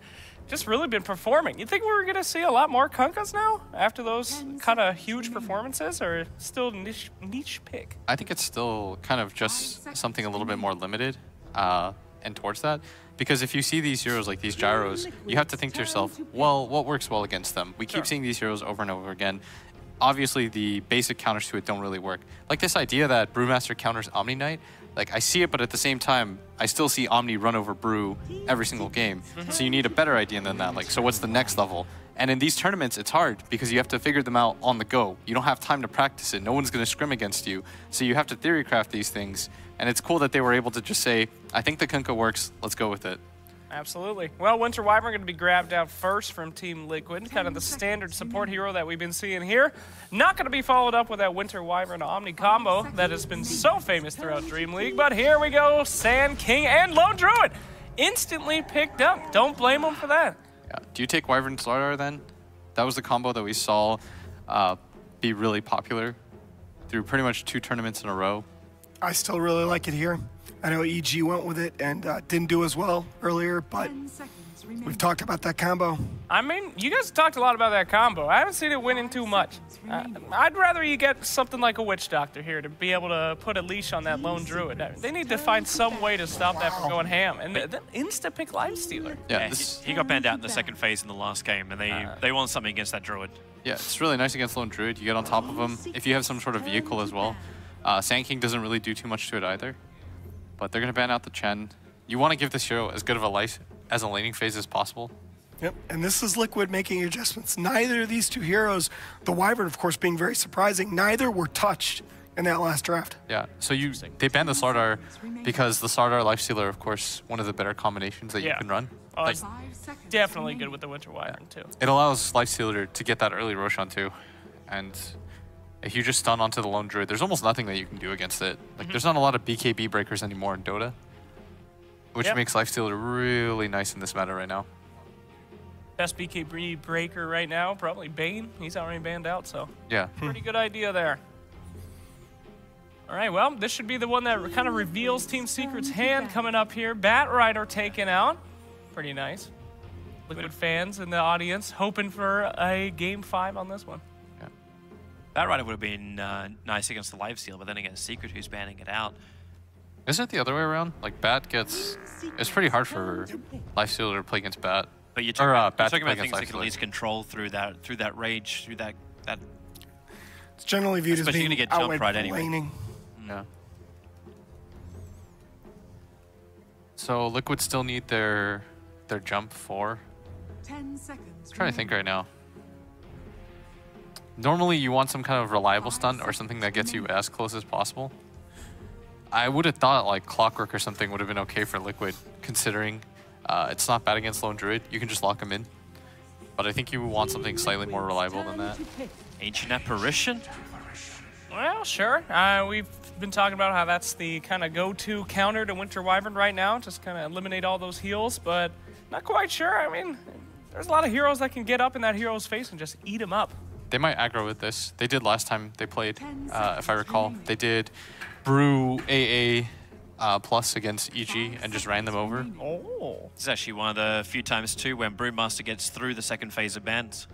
just really been performing. You think we're going to see a lot more Kunkkas now after those kind of huge performances, or still niche pick? I think it's still kind of just something a little bit more limited and towards that. Because if you see these heroes like these gyros, you have to think to yourself, well, what works well against them? We keep seeing these heroes over and over again. Obviously, the basic counters to it don't really work. Like this idea that Brewmaster counters Omni Knight, like I see it, but at the same time, I still see Omni run over Brew every single game. So you need a better idea than that. Like, so what's the next level? And in these tournaments, it's hard because you have to figure them out on the go. You don't have time to practice it. No one's going to scrim against you. So you have to theory craft these things. And it's cool that they were able to just say, I think the Kunkka works. Let's go with it. Absolutely. Well, Winter Wyvern going to be grabbed out first from Team Liquid, kind of the standard support hero that we've been seeing here. Not going to be followed up with that Winter Wyvern Omni combo that has been so famous throughout DreamLeague. But here we go, Sand King and Lone Druid instantly picked up. Don't blame him for that. Yeah. Do you take Wyvern Slardar then? That was the combo that we saw be really popular through pretty much 2 tournaments in a row. I still really like it here. I know EG went with it and didn't do as well earlier, but we've talked about that combo. I mean, you guys talked a lot about that combo. I haven't seen it winning too much. I'd rather you get something like a Witch Doctor here to be able to put a leash on that Lone Druid. They need to find some way to stop that from going ham. And then insta-pick Lifestealer. Yeah, he got banned out in the second phase in the last game, and they want something against that Druid. Yeah, it's really nice against Lone Druid. You get on top of him. If you have some sort of vehicle as well, Sand King doesn't really do too much to it either. But they're going to ban out the Chen. You want to give this hero as good of a life as a laning phase as possible. Yep, and this is Liquid making adjustments. Neither of these 2 heroes, the Wyvern, of course, being very surprising, neither were touched in that last draft. Yeah, so they banned the Slardar because the Slardar Lifestealer, of course, one of the better combinations that you can run. Oh, it's definitely good with the Winter Wyvern, too. It allows Lifestealer to get that early Roshan, too. And if you just stun onto the Lone Druid, there's almost nothing that you can do against it. Like, there's not a lot of BKB breakers anymore in Dota, which makes Lifestealer really nice in this meta right now. Best BKB breaker right now, probably Bane. He's already banned out, so yeah, pretty good idea there. All right, well, this should be the one that kind of reveals Team Secret's hand coming up here. Bat Rider taken out. Pretty nice. Liquid fans in the audience hoping for a Game 5 on this one. Bat Rider would have been nice against the Lifesteal, but then against Secret, who's banning it out. Isn't it the other way around? Like, Bat gets... It's pretty hard for Lifestealer to play against Bat. But you're talking about things that can at least control through that rage, through that... It's generally viewed as being going to get jumped right anyway. Laning. Yeah. So Liquid still need their jump 4. 10 seconds. I'm trying to think right now. Normally, you want some kind of reliable stun or something that gets you as close as possible. I would have thought like Clockwork or something would have been okay for Liquid, considering it's not bad against Lone Druid. You can just lock him in. But I think you want something slightly more reliable than that. Ancient Apparition? Well, sure. We've been talking about how that's the kind of go-to counter to Winter Wyvern right now. Just kind of eliminate all those heals, but not quite sure. I mean, there's a lot of heroes that can get up in that hero's face and just eat him up. They might aggro with this. They did last time they played, if I recall. They did Brew AA plus against EG and just ran them over. Oh. This is actually one of the few times, too, when Brewmaster gets through the second phase of bans.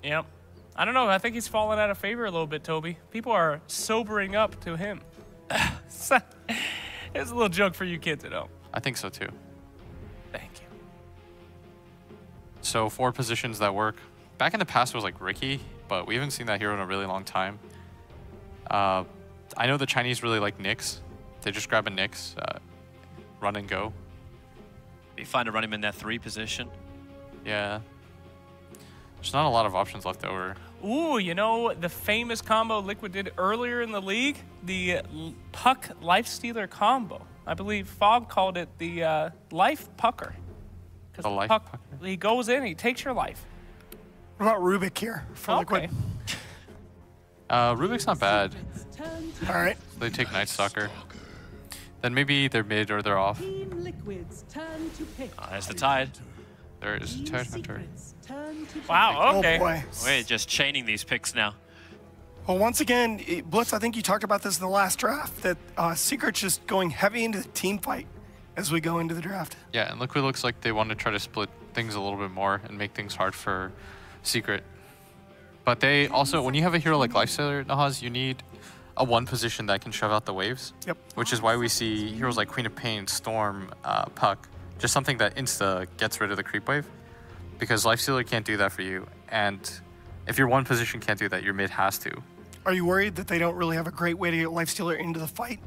Yep. I don't know. I think he's fallen out of favor a little bit, Toby. People are sobering up to him. It's a little joke for you kids, you know. I think so, too. Thank you. So 4 positions that work. Back in the past, it was like Ricky, but we haven't seen that hero in a really long time. I know the Chinese really like Nyx. They just grab a Nyx, run and go. Be fine to run him in that 3 position. Yeah. There's not a lot of options left over. Ooh, you know the famous combo Liquid did earlier in the league? The Puck Lifestealer combo. I believe Fog called it the Life Pucker. The Life Pucker? He goes in, he takes your life. What about Rubik here for Liquid? Rubik's not bad. All right. They take Night Stalker. Then maybe they're mid or they're off. There's the Tide. There is Tide Hunter. Wow, okay. Oh boy. We're just chaining these picks now. Well, once again, Blitz, I think you talked about this in the last draft, that Secret's just going heavy into the team fight as we go into the draft. Yeah, and Liquid looks like they want to try to split things a little bit more and make things hard for Secret. But they also, when you have a hero like Lifestealer, Nahaz, you need a 1 position that can shove out the waves. Yep. Which is why we see heroes like Queen of Pain, Storm, Puck, just something that insta gets rid of the creep wave. Because Lifestealer can't do that for you. And if your 1 position can't do that, your mid has to. Are you worried that they don't really have a great way to get Lifestealer into the fight?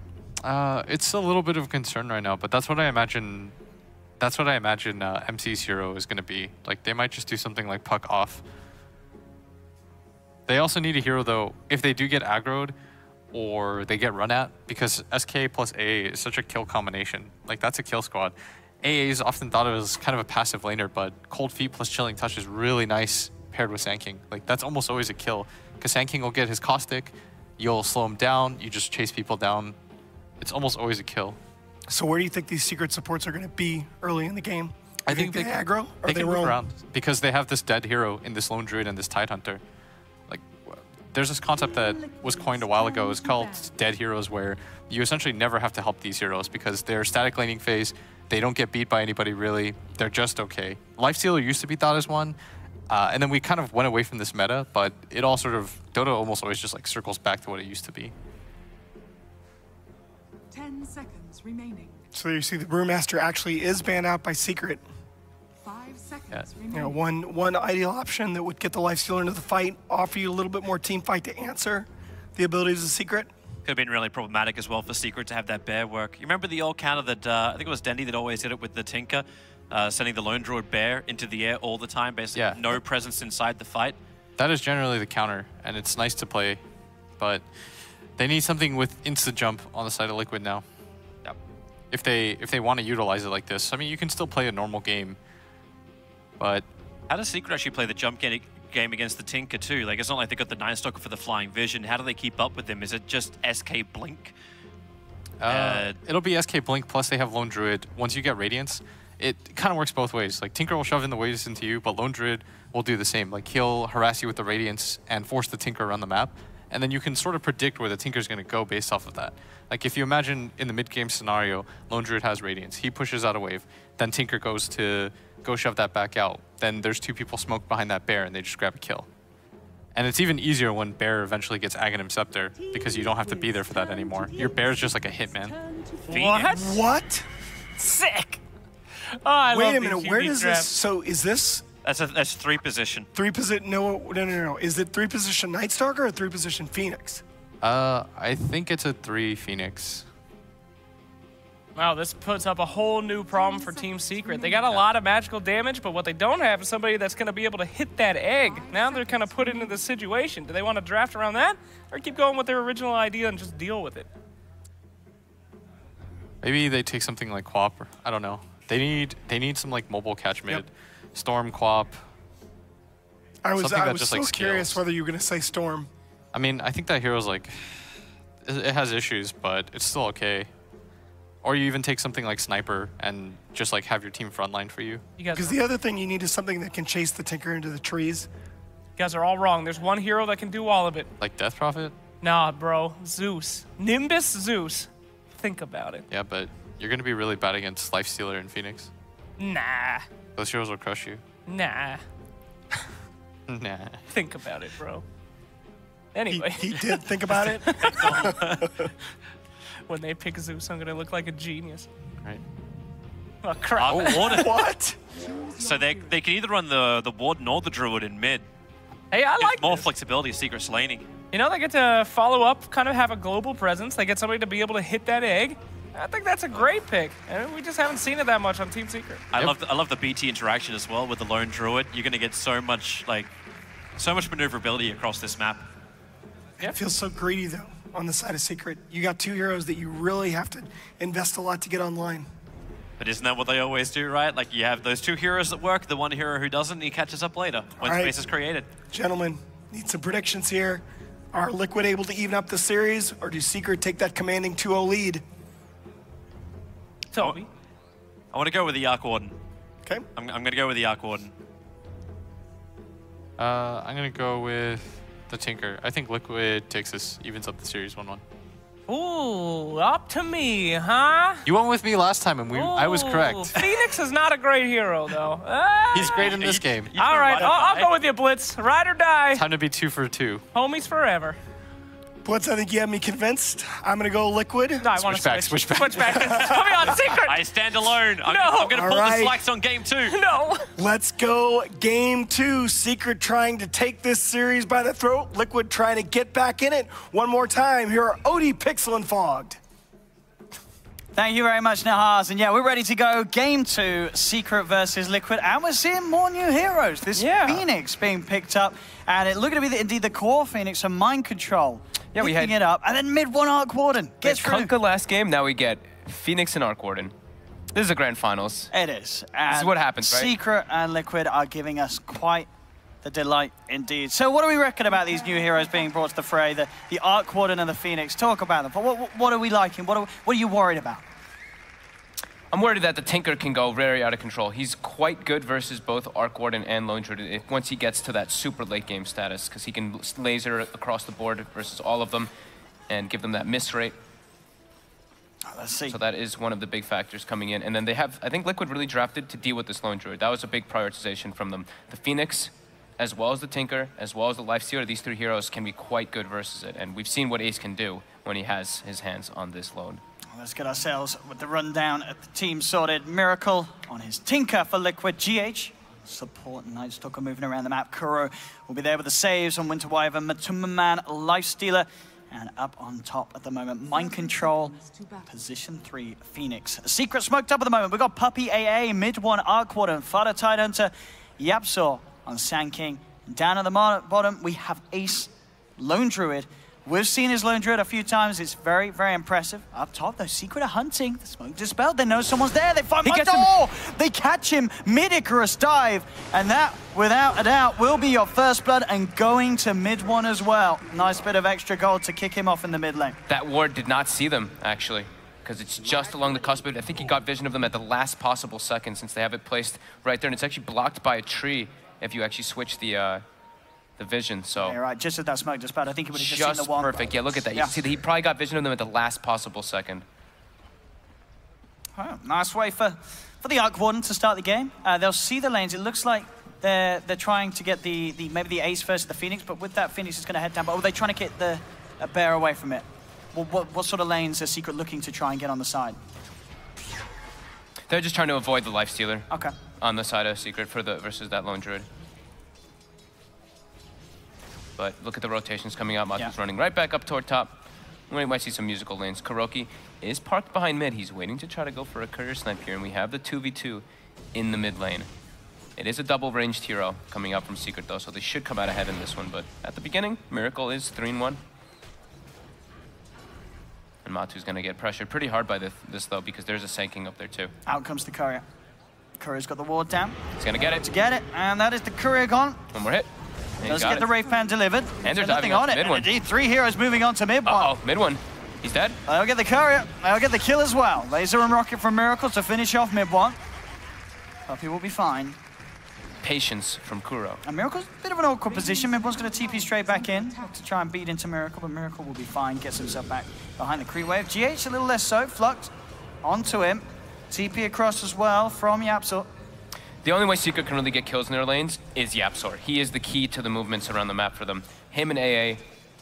It's a little bit of a concern right now, but that's what I imagine That's what I imagine MC's hero is going to be. Like, they might just do something like puck off. They also need a hero, though, if they do get aggroed or they get run at, because SK plus AA is such a kill combination. Like, that's a kill squad. AA is often thought of as kind of a passive laner, but Cold Feet plus Chilling Touch is really nice paired with Sand King. Like, that's almost always a kill, because Sand King will get his Caustic, you'll slow him down, you just chase people down. It's almost always a kill. So where do you think these secret supports are going to be early in the game? I think they aggro, or they can move around, because they have this dead hero in this Lone Druid and this Tide Hunter. Like, there's this concept that was coined a while ago. It's called dead heroes, where you essentially never have to help these heroes because they're static laning phase. They don't get beat by anybody, really. They're just okay. Lifestealer used to be thought as one, and then we kind of went away from this meta, but it all sort of, Dota almost always just like circles back to what it used to be. 10 seconds remaining. So you see the Brewmaster actually is banned out by Secret. 5 seconds remaining. You know, one ideal option that would get the Lifestealer into the fight, offer you a little bit more team fight to answer the abilities of Secret. Could have been really problematic as well for Secret to have that bear work. You remember the old counter that, I think it was Dendy that always did it with the Tinker, sending the Lone Druid bear into the air all the time, basically no presence inside the fight. That is generally the counter, and it's nice to play, but they need something with insta jump on the side of Liquid now. Yep. If they want to utilize it like this, I mean, you can still play a normal game, but how does Secret actually play the jump game against the Tinker too? Like, it's not like they got the 9-stalker for the Flying Vision. How do they keep up with them? Is it just SK Blink? It'll be SK Blink, plus they have Lone Druid. Once you get Radiance, it kind of works both ways. Like, Tinker will shove in the waves into you, but Lone Druid will do the same. Like, he'll harass you with the Radiance and force the Tinker around the map, and then you can sort of predict where the Tinker's going to go based off of that. Like, if you imagine in the mid-game scenario, Lone Druid has Radiance. He pushes out a wave. Then Tinker goes to go shove that back out. Then there's two people smoked behind that bear, and they just grab a kill. And it's even easier when bear eventually gets Aghanim Scepter, because you don't have to be there for that anymore. Your bear's just like a hitman. What? Sick! Oh, I Wait love a minute, these where unique does drafts. this, so is this? That's 3 position. 3 position, no. Is it 3 position Night Stalker or 3 position Phoenix? I think it's a 3 Phoenix. Wow, this puts up a whole new problem for Team Secret. They got a lot of magical damage, but what they don't have is somebody that's going to be able to hit that egg. Now they're kind of put into this situation. Do they want to draft around that, or keep going with their original idea and just deal with it? Maybe they take something like Quap. I don't know. They need some like mobile catch mid. Yep. Storm, Quap. I was just, so like, curious whether you were going to say Storm. I mean, I think that hero's like, it has issues, but it's still okay. Or you even take something like Sniper and just like have your team frontline for you. Because the other thing you need is something that can chase the Tinker into the trees. You guys are all wrong. There's one hero that can do all of it. Like Death Prophet? Nah, bro. Zeus. Nimbus Zeus. Think about it. Yeah, but you're going to be really bad against Lifestealer and Phoenix. Nah. Those heroes will crush you. Nah. Nah. Think about it, bro. Anyway. He did think about it? When they pick Zeus, I'm going to look like a genius. Right. Oh, crap. Oh, Warden. What? So they can either run the Warden or the Druid in mid. Hey, I like more this. flexibility of Secret's laning. You know, they get to follow up, kind of have a global presence. They get somebody to be able to hit that egg. I think that's a great pick. And we just haven't seen it that much on Team Secret. I love the BT interaction as well with the Lone Druid. You're going to get so much maneuverability across this map. Yep. It feels so greedy though on the side of Secret. You got 2 heroes that you really have to invest a lot to get online. But isn't that what they always do, right? Like, you have those 2 heroes that work, the one hero who doesn't, he catches up later when space is created. Gentlemen, need some predictions here. Are Liquid able to even up the series, or do Secret take that commanding 2-0 lead? Toby. I want to go with the Arc Warden. Okay. I'm going to go with the Arc Warden. I'm going to go with the Tinker. I think Liquid takes this, evens up the series 1-1. Ooh, up to me, huh? You went with me last time, and I was correct. Phoenix is not a great hero, though. He's great in this game. All right, I'll go with you, Blitz. Ride or die. Time to be 2 for 2. Homies forever. Blitz, I think you have me convinced. I'm going to go Liquid. No, I want to switch back. Switch back. Put me on Secret. I stand alone. I'm going to pull the slacks on game 2. No. Let's go game 2. Secret trying to take this series by the throat. Liquid trying to get back in it. One more time. Here are OD, Pixel, and Fogged. Thank you very much, Nahaz. And yeah, we're ready to go. Game 2, Secret versus Liquid. And we're seeing more new heroes. This Phoenix being picked up. And it looked to be indeed the core Phoenix, so Mind Control. Yeah, we had it up. And then mid 1 Arc Warden. Gets Kunkka last game, now we get Phoenix and Arc Warden. This is the grand finals. It is. And this is what happens, right? Secret and Liquid are giving us quite the delight indeed. So what do we reckon about these new heroes being brought to the fray? The Arc Warden and the Phoenix. Talk about them. What are we liking? What are you worried about? I'm worried that the Tinker can go very out of control. He's quite good versus both Arc Warden and Lone Druid once he gets to that super late game status, because he can laser across the board versus all of them and give them that miss rate. Let's see. So that is one of the big factors coming in. And then they have, I think Liquid really drafted to deal with this Lone Druid. That was a big prioritization from them. The Phoenix, as well as the Tinker, as well as the Lifestealer, these 3 heroes can be quite good versus it. And we've seen what Ace can do when he has his hands on this Lone. Let's get ourselves with the rundown at the team sorted. Miracle on his Tinker for Liquid. GH, support and Night Stalker moving around the map. Kuro will be there with the saves on Winter Wyvern. Matuma Man, Lifestealer. And up on top at the moment, Mind Control, position 3, Phoenix. Secret smoked up at the moment. We've got Puppey AA, mid 1 Arc Warden, Fada Tidehunter, Yapsaw on Sand King. Down at the bottom, we have Ace, Lone Druid. We've seen his Lone Druid a few times. It's very, very impressive. Up top, though, Secret are hunting. The smoke dispelled. They know someone's there. They find my door. They catch him mid-Icarus dive. And that, without a doubt, will be your first blood and going to mid 1 as well. Nice bit of extra gold to kick him off in the mid lane. That ward did not see them, actually, because it's just along the cusp. I think he got vision of them at the last possible second, since they have it placed right there. And it's actually blocked by a tree if you actually switch the vision, so... Yeah, right, just as that smoke dispelled, I think he would have just seen the one. Perfect, yeah, look at that. You can see that he probably got vision of them at the last possible second. Oh, nice way for the Arc Warden to start the game. They'll see the lanes. It looks like they're trying to get maybe the Ace versus the Phoenix, but with that, Phoenix is going to head down. But are they trying to get the Bear away from it? What sort of lanes is Secret looking to try and get on the side? They're just trying to avoid the Lifestealer. Okay. On the side of Secret versus that Lone Druid. But look at the rotations coming out. Matu's running right back up toward top. We might see some musical lanes. Kuroki is parked behind mid. He's waiting to try to go for a courier snipe here, and we have the 2v2 in the mid lane. It is a double-ranged hero coming out from Secret, though, so they should come out ahead in this one. But at the beginning, Miracle is 3-1. And Matu's going to get pressured pretty hard by this, though, because there's a sinking up there, too. Out comes the courier. Courier's got the ward down. He's going to get it. To get it, and that is the courier gone. One more hit. Does get the Wraith Fan delivered. And they're diving on it. Mid 1. Indeed, 3 heroes moving on to mid 1. Uh-oh, mid 1. He's dead. They'll get the courier. They'll get the kill as well. Laser and rocket from Miracle to finish off mid 1. Puppey will be fine. Patience from Kuro. And Miracle's a bit of an awkward position. Mid 1's going to TP straight back in to try and beat into Miracle, but Miracle will be fine. Gets himself back behind the Kree wave. GH a little less so. Flux onto him. TP across as well from Yapsaw. The only way Secret can really get kills in their lanes is Yapsaw. He is the key to the movements around the map for them. Him and AA,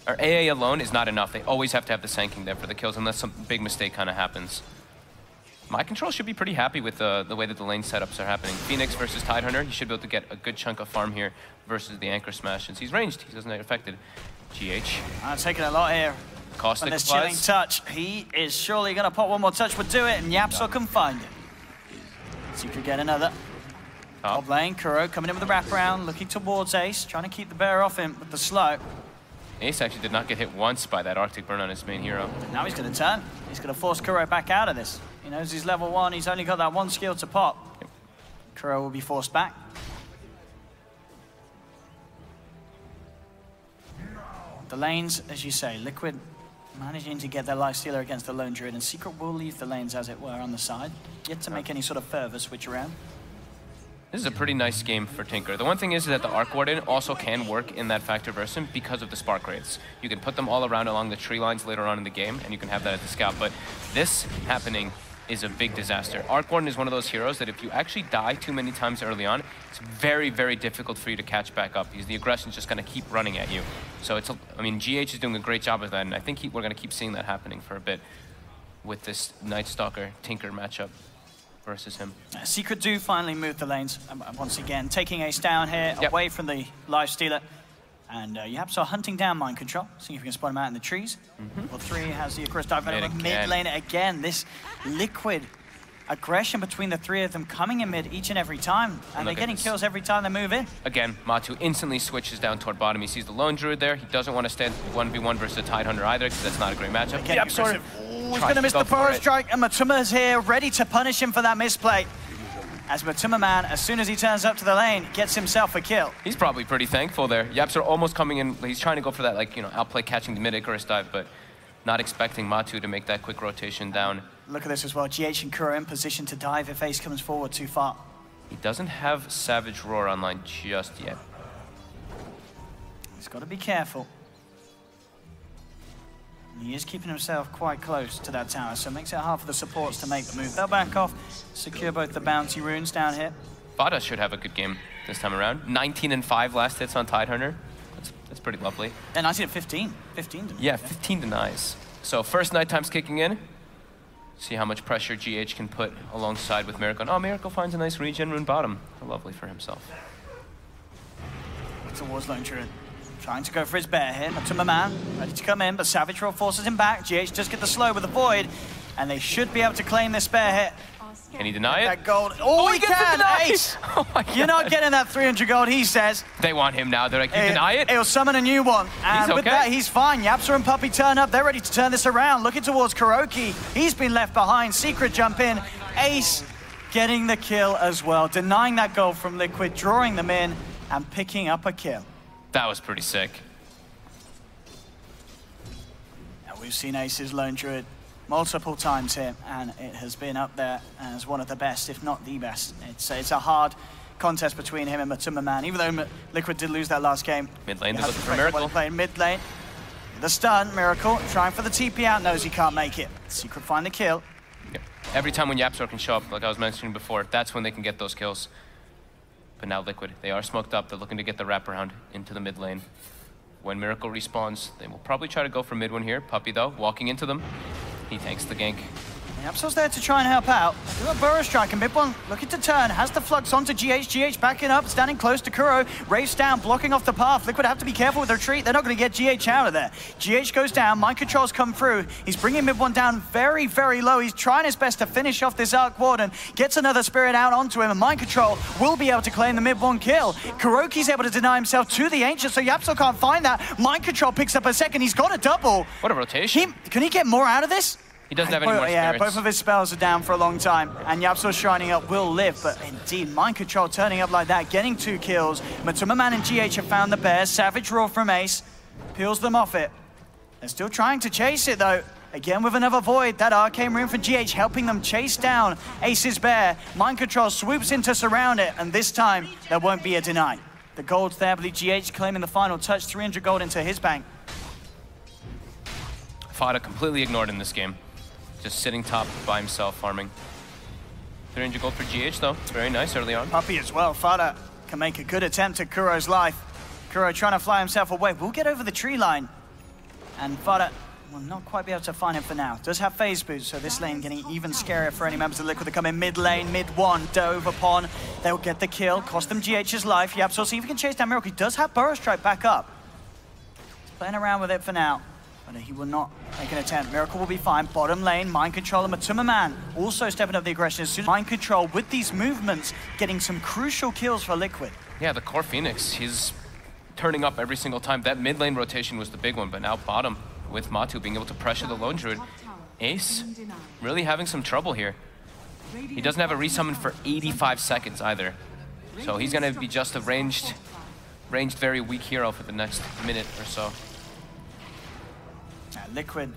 or AA alone is not enough. They always have to have the Sanking there for the kills, unless some big mistake kind of happens. Mind Control should be pretty happy with the way that the lane setups are happening. Phoenix versus Tidehunter, he should be able to get a good chunk of farm here versus the Anchor Smash. Since he's ranged, he doesn't get affected. GH. I'm taking a lot here. Caustic this chilling touch. He is surely going to pop one more touch, would do it, and Yapsaw can find it. Secret get another. Top lane, Kuro coming in with the wraparound, looking towards Ace, trying to keep the bear off him with the slow. Ace actually did not get hit once by that Arctic Burn on his main hero. Now he's going to turn. He's going to force Kuro back out of this. He knows he's level 1. He's only got that 1 skill to pop. Yep. Kuro will be forced back. The lanes, as you say, Liquid managing to get their Lifestealer against the Lone Druid, and Secret will leave the lanes, as it were, on the side. Yet to make any sort of further switch around. This is a pretty nice game for Tinker. The one thing is that the Arc Warden also can work in that factor versus him because of the Spark Wraiths. You can put them all around along the tree lines later on in the game, and you can have that as a scout. But this happening is a big disaster. Arc Warden is one of those heroes that if you actually die too many times early on, it's very, very difficult for you to catch back up because the aggression's just going to keep running at you. So it's, I mean, GH is doing a great job of that, and I think we're going to keep seeing that happening for a bit with this Night Stalker Tinker matchup versus him. Secret do finally move the lanes once again, taking Ace down here, away from the Lifestealer. And Yapso hunting down Mind Control, seeing if we can spot him out in the trees. Well, 3 has the Icarus dive over mid lane again. This Liquid aggression between the 3 of them coming in mid each and every time. And they're getting kills every time they move in. Again, Matu instantly switches down toward bottom. He sees the lone druid there. He doesn't want to stand 1v1 versus a Tidehunter either, because that's not a great matchup. Yapso, he's going to miss the power strike, and Matuma's here, ready to punish him for that misplay. As Matuma Man, as soon as he turns up to the lane, gets himself a kill. He's probably pretty thankful there. Yapso almost coming in. He's trying to go for that, like, you know, outplay catching the mid Icarus dive, but not expecting Matu to make that quick rotation down. Look at this as well. GH and Kuro in position to dive if Ace comes forward too far. He doesn't have Savage Roar online just yet. He's got to be careful. He is keeping himself quite close to that tower, so it makes it hard for the supports to make the move. They'll back off, secure both the bounty runes down here. Fada should have a good game this time around. 19 and 5 last hits on Tidehunter. That's pretty lovely. And 19 and 15. 15 denies. Yeah, 15 denies. So first Nighttime's kicking in. See how much pressure GH can put alongside with Miracle. Oh, Miracle finds a nice regen rune bottom. Lovely for himself. Towards Lone Druid. Trying to go for his bear here. Matuma Man ready to come in, but Savage Roar forces him back. GH just get the slow with the Void, and they should be able to claim this bear hit. Can he deny it? That gold. Oh, he can! Ace! Oh my God. You're not getting that 300 gold, he says. They want him now. They're like, you deny it? He'll summon a new one. And with that, he's fine. Yapsa and Puppey turn up. They're ready to turn this around. Looking towards Kuroki. He's been left behind. Secret jump in. Ace getting the kill as well. Denying that gold from Liquid, drawing them in, and picking up a kill. That was pretty sick. We've seen Ace's Lone Druid multiple times here, and it has been up there as one of the best, if not the best. It's a hard contest between him and Matuma Man, even though Liquid did lose that last game. Mid lane, they're looking for Miracle. Playing mid lane. The stun, Miracle, trying for the TP out, knows he can't make it. Secret find the kill. Yeah. Every time when Yapsor can show up, like I was mentioning before, that's when they can get those kills. But now Liquid, they are smoked up. They're looking to get the wraparound into the mid lane. When Miracle respawns, they will probably try to go for mid one here. Puppey, though, walking into them. He tanks the gank. Yapso's there to try and help out. Do a burrow strike, and mid one looking to turn. Has the flux onto GH. GH backing up, standing close to Kuro. Raves down, blocking off the path. Liquid have to be careful with the retreat. They're not going to get GH out of there. GH goes down. Mind Control's come through. He's bringing mid one down very, very low. He's trying his best to finish off this Arc Warden. Gets another Spirit out onto him, and Mind Control will be able to claim the mid one kill. Kuroki's able to deny himself to the Ancient, so Yapso can't find that. Mind Control picks up a second. He's got a double. What a rotation. Can he get more out of this? He doesn't have any more spirits. Yeah, both of his spells are down for a long time, and Yapso shining up will live, but indeed, Mind Control turning up like that, getting 2 kills. Matuma Man and GH have found the bear. Savage Roar from Ace peels them off it. They're still trying to chase it, though. Again with another Void. That Arcane Rune for GH helping them chase down Ace's bear. Mind Control swoops in to surround it, and this time, there won't be a deny. The gold's there, I believe GH claiming the final touch, 300 gold into his bank. Fada completely ignored in this game. Just sitting top by himself, farming. 300 gold for GH, though. Very nice early on. Puppey as well. Fada can make a good attempt at Kuro's life. Kuro trying to fly himself away. We'll get over the tree line. And Fada will not quite be able to find him for now. Does have phase boost, so this lane getting even scarier for any members of Liquid that come in mid lane, mid one, dove upon. They'll get the kill, cost them GH's life. Yapso, see if he can chase down Miracle. He does have Burrow Strike back up. He's playing around with it for now. But he will not make an attempt. Miracle will be fine. Bottom lane, Mind Control and Matuma Man also stepping up the aggression. As soon as Mind Control with these movements, getting some crucial kills for Liquid. Yeah, the core Phoenix, he's turning up every single time. That mid lane rotation was the big one, but now bottom with Matu being able to pressure the Lone Druid. Ace really having some trouble here. He doesn't have a resummon for 85 seconds either. So he's going to be just a ranged, very weak hero for the next minute or so. Liquid,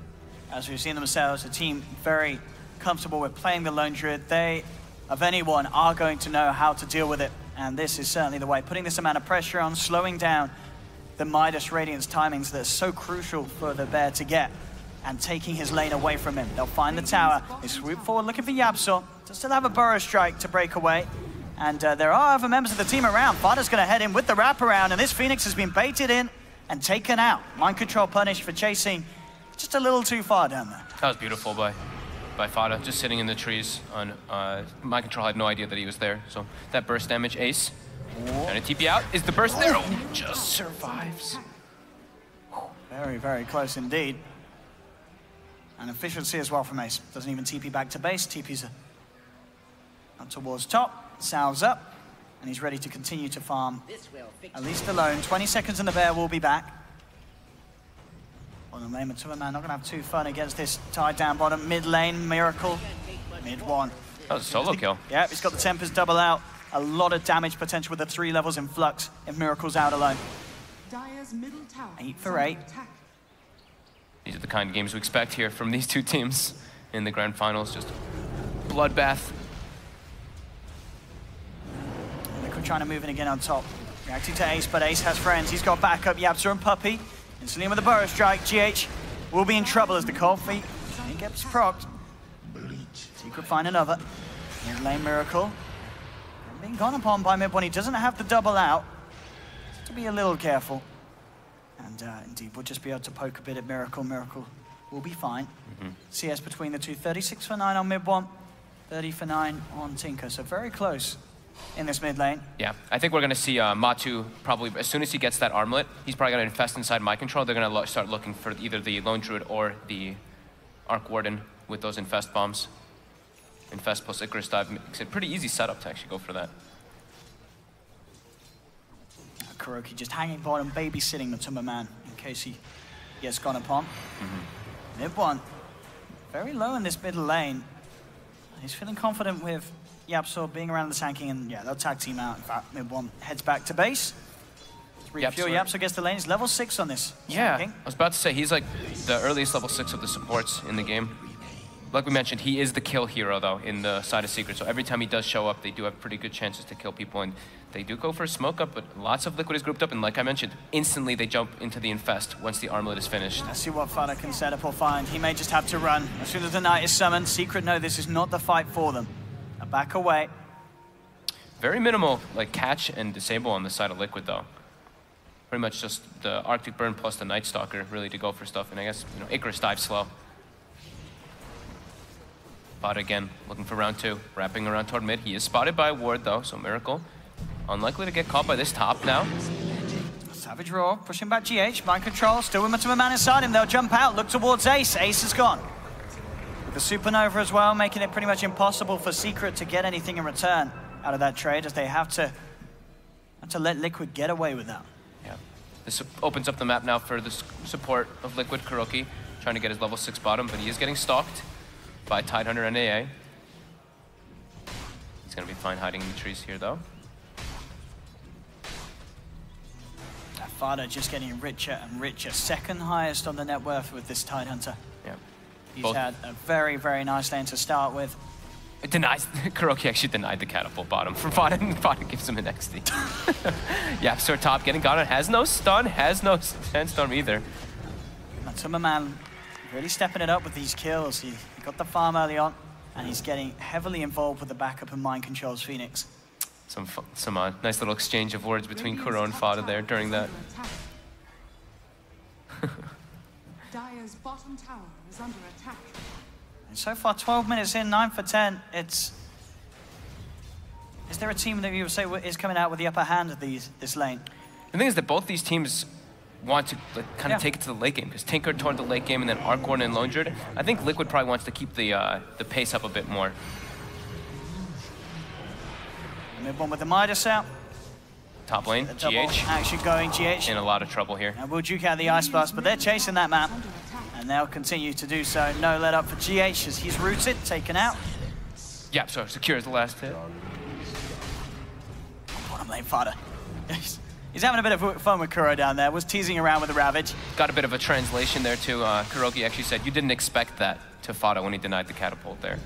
as we've seen themselves, a team very comfortable with playing the Lone Druid. They, of anyone, are going to know how to deal with it. And this is certainly the way. Putting this amount of pressure on, slowing down the Midas Radiance timings that are so crucial for the bear to get, and taking his lane away from him. They'll find the tower. They swoop forward looking for Yapso to still have a Burrow Strike to break away. And there are other members of the team around. Fada's going to head in with the wraparound, and this Phoenix has been baited in and taken out. Mind Control punished for chasing just a little too far down there. That was beautiful by Fada, just sitting in the trees on Mind Control had no idea that he was there. So that burst damage, Ace And a TP out. Is the burst there? Oh, just survives. Very, very close indeed. And efficiency as well from Ace. Doesn't even TP back to base. TP's up towards top. Salves up. And he's ready to continue to farm. At least alone. 20 seconds and the bear will be back. Bottom lane, Matuma Man not going to have too fun against this tied down bottom. Mid lane, Miracle. Mid one. That was a solo kill. Yeah, he's got the Tempest double out. A lot of damage potential with the 3 levels in flux if Miracle's out alone. Dire's middle tower 8 for 8. These are the kind of games we expect here from these two teams in the grand finals. Just bloodbath. Liquid trying to move in again on top. Reacting to Ace, but Ace has friends. He's got backup. Yapsa and Puppy. Instantly with the Burrow Strike. GH will be in trouble as the cold feet. He gets procced. Secret find another. Mid lane Miracle. Being gone upon by mid one. He doesn't have the double out. To be a little careful. And indeed, we'll just be able to poke a bit at Miracle. Miracle will be fine. CS between the two. 36 for 9 on mid one. 30 for 9 on Tinker. So very close in this mid lane. Yeah, I think we're going to see Matu probably, as soon as he gets that armlet, he's probably going to infest inside my control. They're going to start looking for either the Lone Druid or the Arc Warden with those infest bombs. Infest plus Icarus Dive makes it a pretty easy setup to actually go for that. Kuroki just hanging bottom, babysitting Matuma Man in case he gets gone upon. Mid one, very low in this middle lane. He's feeling confident with Yapsor being around the tanking, and yeah, they'll tag team out. In fact, mid one heads back to base. Refuel. Yapsor gets the lane. He's level 6 on this. Yeah, I was about to say, he's like the earliest level 6 of the supports in the game. Like we mentioned, he is the kill hero, though, in the side of Secret. So every time he does show up, they do have pretty good chances to kill people. And they do go for a smoke up, but lots of Liquid is grouped up. And like I mentioned, instantly they jump into the infest once the armlet is finished. Let's see what Fada can set up or find. He may just have to run. As soon as the Knight is summoned, Secret know this is not the fight for them. A back away. Very minimal like catch and disable on the side of Liquid, though. Pretty much just the Arctic Burn plus the Night Stalker really to go for stuff. And I guess, you know, Icarus dive slow. Fada again, looking for round 2, wrapping around toward mid. He is spotted by a ward though, so Miracle unlikely to get caught by this top now. Savage Roar, pushing back GH, mind control, still with Matuma Man inside him. They'll jump out, look towards Ace. Ace is gone. With the Supernova as well, making it pretty much impossible for Secret to get anything in return out of that trade, as they have to let Liquid get away with that. Yeah, this opens up the map now for the support of Liquid. Kuroki trying to get his level 6 bottom, but he is getting stalked by Tidehunter and AA. He's gonna be fine hiding in the trees here though. Fada just getting richer and richer. Second highest on the net worth with this Tidehunter. Yeah. He's had a very, very nice lane to start with. It denies, Kuroki actually denied the catapult bottom from Fada, and Fada gives him an XD. Yeah, so top getting got on, has no stun, has no sandstorm either. Matuma Man really stepping it up with these kills. He got the farm early on, and he's getting heavily involved with the backup and mind controls Phoenix. Some nice little exchange of words between Kuro and Fada there during that. Dire's bottom tower is under attack. And so far, 12 minutes in, 9 for 10. Is there a team that you would say is coming out with the upper hand of this lane? The thing is that both these teams want to kind of take it to the late game, because Tinker toward the late game and then Arc Warden and Lone Druid. I think Liquid probably wants to keep the pace up a bit more. Mid one with the Midas out. Top lane, GH. Action going, GH. In a lot of trouble here. Now we'll juke out the Ice Blast, but they're chasing that map. And they'll continue to do so. No let up for GH as he's rooted, taken out. Yeah, so secures the last hit. Bottom lane Fada. He's having a bit of fun with Kuro down there. Was teasing around with the Ravage. Got a bit of a translation there too. Kuroki actually said, you didn't expect that to Fada when he denied the catapult there.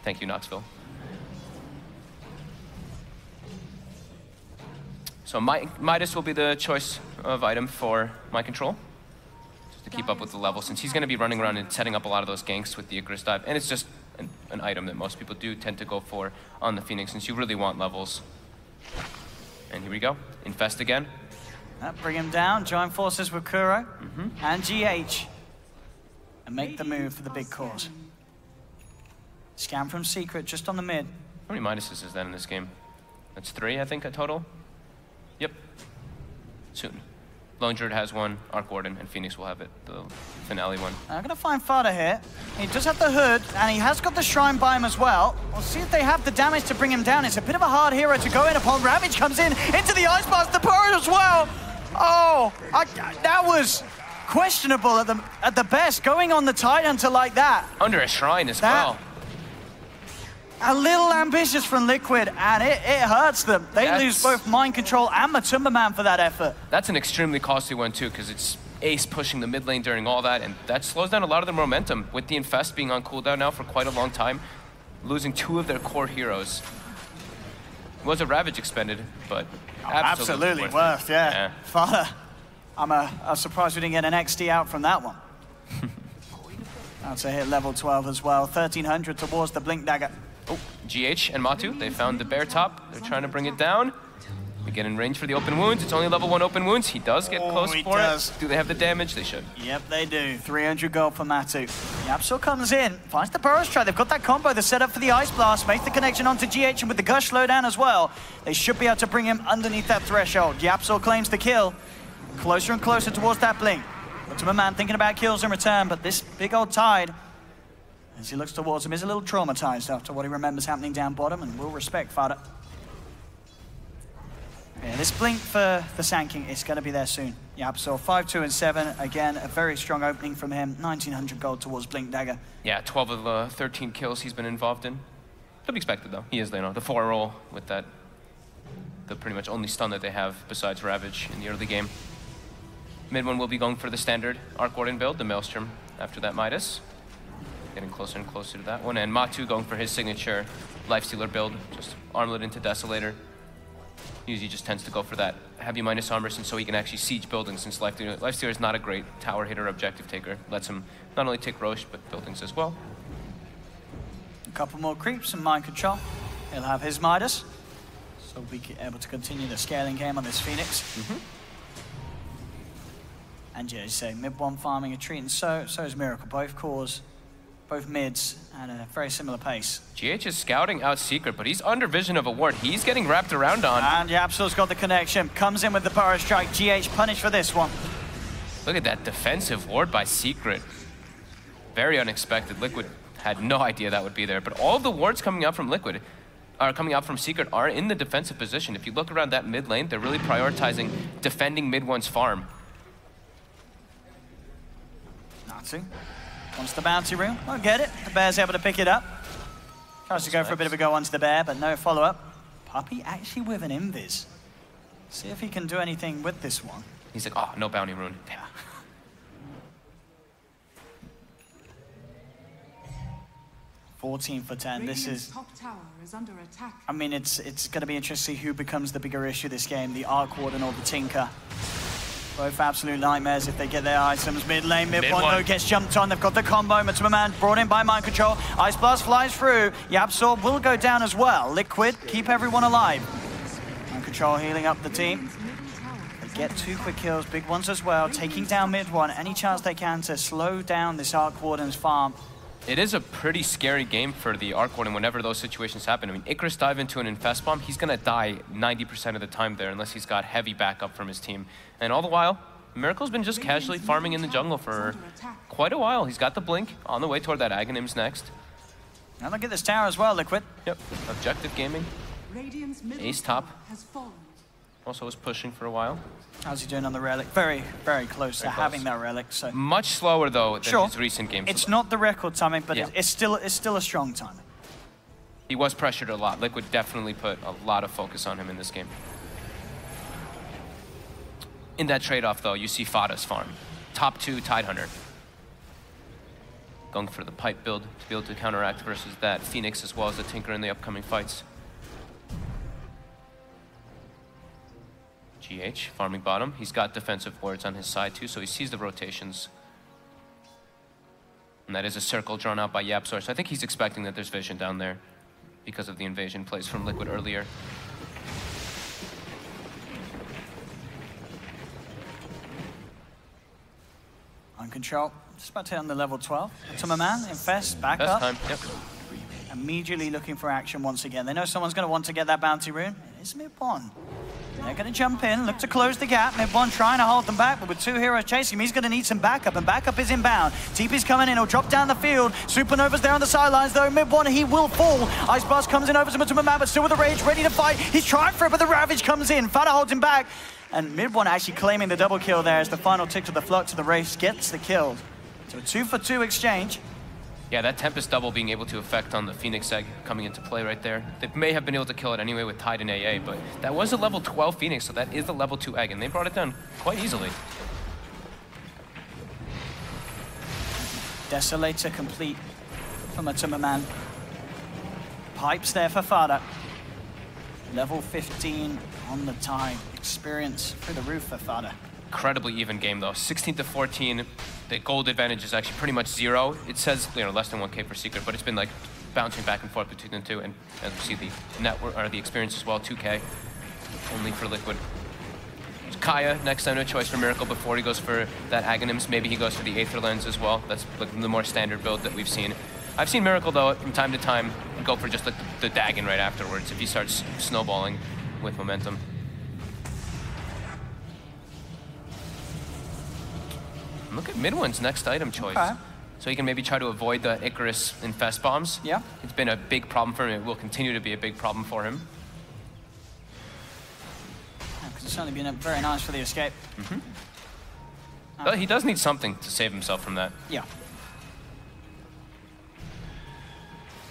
Thank you, Knoxville. So Midas will be the choice of item for my control, just to keep up with the level, since he's going to be running around and setting up a lot of those ganks with the Icarus Dive, and it's just an item that most people do tend to go for on the Phoenix, since you really want levels. And here we go, Infest again. Bring him down, join forces with Kuro and GH, and make the move for the big cause. Scan from Secret, just on the mid. How many Midases is that in this game? That's 3, I think, a total. soon. Lone Druid has one, Arc Warden, and Phoenix will have it, the finale one. I'm going to find Fada here. He does have the hood, and he has got the shrine by him as well. We'll see if they have the damage to bring him down. It's a bit of a hard hero to go in upon. Ravage comes in into the Ice Blast, the Purge as well. Oh, that was questionable at the best, going on the Tidehunter like that. Under a shrine as well. A little ambitious from Liquid, and it hurts them. They lose both Mind Control and Matumba Man for that effort. That's an extremely costly one too, because it's Ace pushing the mid lane during all that, and that slows down a lot of their momentum. With the Infest being on cooldown now for quite a long time, losing 2 of their core heroes. It was a Ravage expended, but absolutely worth, yeah. Fada, I'm surprised we didn't get an XD out from that one. That's a hit level 12 as well. 1300 towards the Blink Dagger. Oh, GH and Matu, they found the bear top. They're trying to bring it down. We get in range for the open wounds. It's only level 1 open wounds. He does get close for it. Do they have the damage? They should. Yep, they do. 300 gold for Matu. Yapso comes in, finds the Burrow Strike. They've got that combo. They're set up for the Ice Blast. Makes the connection onto GH, and with the Gush slowdown as well, they should be able to bring him underneath that threshold. Yapso claims the kill. Closer and closer towards that Blink. Ultimate Man thinking about kills in return, but this big old Tide, as he looks towards him, is a little traumatized after what he remembers happening down bottom, and will respect Fada. Yeah, this Blink for the Sand King is going to be there soon. Yep, so 5, 2, and 7. Again, a very strong opening from him. 1900 gold towards Blink Dagger. Yeah, 12 of the 13 kills he's been involved in. To be expected, though. He is, you know, the 4 roll with that, the pretty much only stun that they have besides Ravage in the early game. Mid one will be going for the standard Arc Warden build, the Maelstrom after that Midas. Getting closer and closer to that one. And Matu going for his signature Lifestealer build, just armlet into Desolator. Usually just tends to go for that heavy minus armor since so he can actually siege buildings, since Lifestealer is not a great tower hitter objective taker. Lets him not only take Roche, but buildings as well. A couple more creeps and Mind Control. He'll have his Midas. So we'll be able to continue the scaling game on this Phoenix. And yeah, as you say, mid one farming a treat, and so is Miracle. Both cores, both mids at a very similar pace. GH is scouting out Secret, but he's under vision of a ward. He's getting wrapped around on. And Yapso's got the connection. Comes in with the Burrow Strike. GH punished for this one. Look at that defensive ward by Secret. Very unexpected. Liquid had no idea that would be there, but all of the wards coming out from Liquid are coming out from Secret are in the defensive position. If you look around that mid lane, they're really prioritizing defending mid one's farm. Natsu wants the bounty room. I'll get it. The bear's able to pick it up. Tries to go for a bit of a go onto the bear, but no follow-up. Puppey actually with an invis. See if he can do anything with this one. He's like, oh, no bounty rune. Damn. 14 for 10. This is... top tower is under attack. I mean, it's going to be interesting to see who becomes the bigger issue this game, the Arc Warden or the Tinker. Both absolute nightmares if they get their items. Mid lane, mid one though gets jumped on. They've got the combo. Matumba Man brought in by Mind Control. Ice Blast flies through. Yapso will go down as well. Liquid, keep everyone alive. Mind Control healing up the team. They get 2 quick kills, big ones as well. Taking down mid one. Any chance they can to slow down this Arc Warden's farm. It is a pretty scary game for the Arc Warden whenever those situations happen. I mean, Icarus dive into an Infest Bomb, he's gonna die 90% of the time there unless he's got heavy backup from his team. And all the while, Miracle's been just casually farming in the jungle for quite a while. He's got the Blink on the way toward that Aghanims next. Now look at this tower as well, Liquid. Yep, objective gaming. Ace top. Also was pushing for a while. How's he doing on the relic? Very, very close to having that relic. So much slower though than his recent games. It's not the record timing, but it's still a strong timing. He was pressured a lot. Liquid definitely put a lot of focus on him in this game. In that trade-off though, you see Fada's farm. Top 2 Tidehunter. Going for the pipe build to be able to counteract versus that Phoenix as well as the Tinker in the upcoming fights. GH, farming bottom. He's got defensive wards on his side too, so he sees the rotations. And that is a circle drawn out by Yapsor, so I think he's expecting that there's vision down there because of the invasion plays from Liquid earlier. On control, just about to hit on the level 12. Matumba Man, Infest, back up. Time. Yep. Immediately looking for action once again. They know someone's going to want to get that bounty rune. It's mid one. They're going to jump in, look to close the gap. Mid-1 trying to hold them back, but with 2 heroes chasing him, he's going to need some backup, and backup is inbound. TP's coming in, he'll drop down the field. Supernova's there on the sidelines, though. Mid-1, he will fall. Ice Blast comes in over to Man, but still with the rage, ready to fight. He's trying for it, but the Ravage comes in. Fada holds him back, and Mid-1 actually claiming the double kill there as the final tick to the Flux to the Wraiths gets the kill. So a 2-for-2 exchange. Yeah, that Tempest double being able to affect on the Phoenix egg coming into play right there. They may have been able to kill it anyway with Tide and AA, but that was a level 12 Phoenix, so that is the level 2 egg, and they brought it down quite easily. Desolator complete from a Man. Pipes there for Fada. Level 15 on the Tide. Experience through the roof for Fada. Incredibly even game though, 16-14. The gold advantage is actually pretty much 0. It says less than 1K for Secret, but it's been like bouncing back and forth between the two. And as we see the network or the experience as well, 2K only for Liquid. Kaya next time, no choice for Miracle before he goes for that Aghanims. Maybe he goes for the Aether Lens as well. That's like the more standard build that we've seen. I've seen Miracle though from time to time go for just like the Dagon right afterwards if he starts snowballing with momentum. Look at Mid-1's next item choice. Okay. So he can maybe try to avoid the Icarus Infest bombs. Yeah. It's been a big problem for him. It will continue to be a big problem for him. Yeah, because it's certainly been very nice for the escape. But he does need something to save himself from that. Yeah.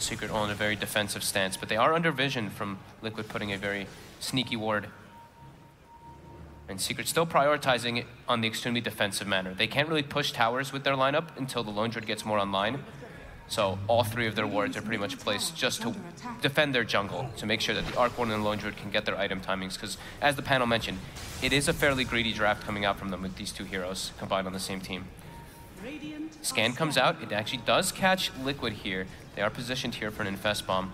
Secret all in a very defensive stance, but they are under vision from Liquid putting a very sneaky ward. And Secret still prioritizing it on the extremely defensive manner. They can't really push towers with their lineup until the Lone Druid gets more online. So all 3 of their wards are pretty much placed just to defend their jungle, to make sure that the Arc Warden and the Lone Druid can get their item timings. Because as the panel mentioned, it is a fairly greedy draft coming out from them with these 2 heroes combined on the same team. Scan comes out. It actually does catch Liquid here. They are positioned here for an Infest Bomb.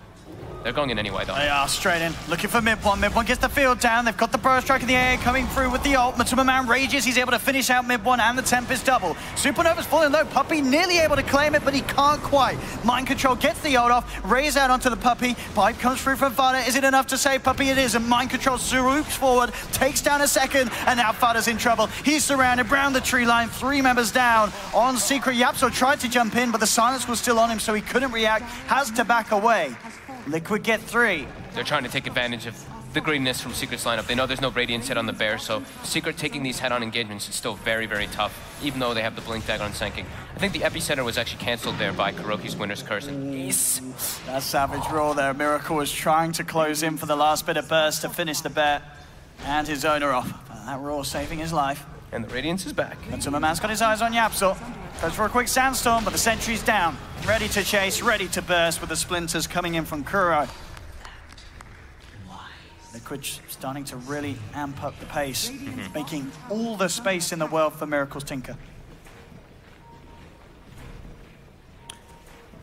They're going in anyway, though. They are straight in, looking for Mid-1. Mid-1 gets the field down. They've got the Burrow Strike in the air coming through with the ult. Man rages. He's able to finish out Mid-1 and the Tempest double. Supernova's falling low. Puppey nearly able to claim it, but he can't quite. Mind Control gets the ult off. Rays out onto the Puppey. Pipe comes through from Fada. Is it enough to save Puppey? It is. And Mind Control swoops forward, takes down a second, and now Fada's in trouble. He's surrounded around the tree line. 3 members down on Secret. Yapso tried to jump in, but the silence was still on him, so he couldn't react. Has to back away. Liquid get 3. They're trying to take advantage of the greediness from Secret's lineup. They know there's no Radiance hit on the Bear, so Secret taking these head-on engagements is still very, very tough, even though they have the Blink Dagger on Senking. I think the Epicenter was actually cancelled there by Kuroki's Winter's Curse. And ace. That savage roll there. Miracle was trying to close in for the last bit of burst to finish the bet, and his owner off. But that roll saving his life. And the Radiance is back. And Man's got his eyes on Yapso. Goes for a quick sandstorm, but the sentry's down. Ready to chase, ready to burst with the splinters coming in from Kuro. Liquid starting to really amp up the pace, making all the space in the world for Miracle's Tinker.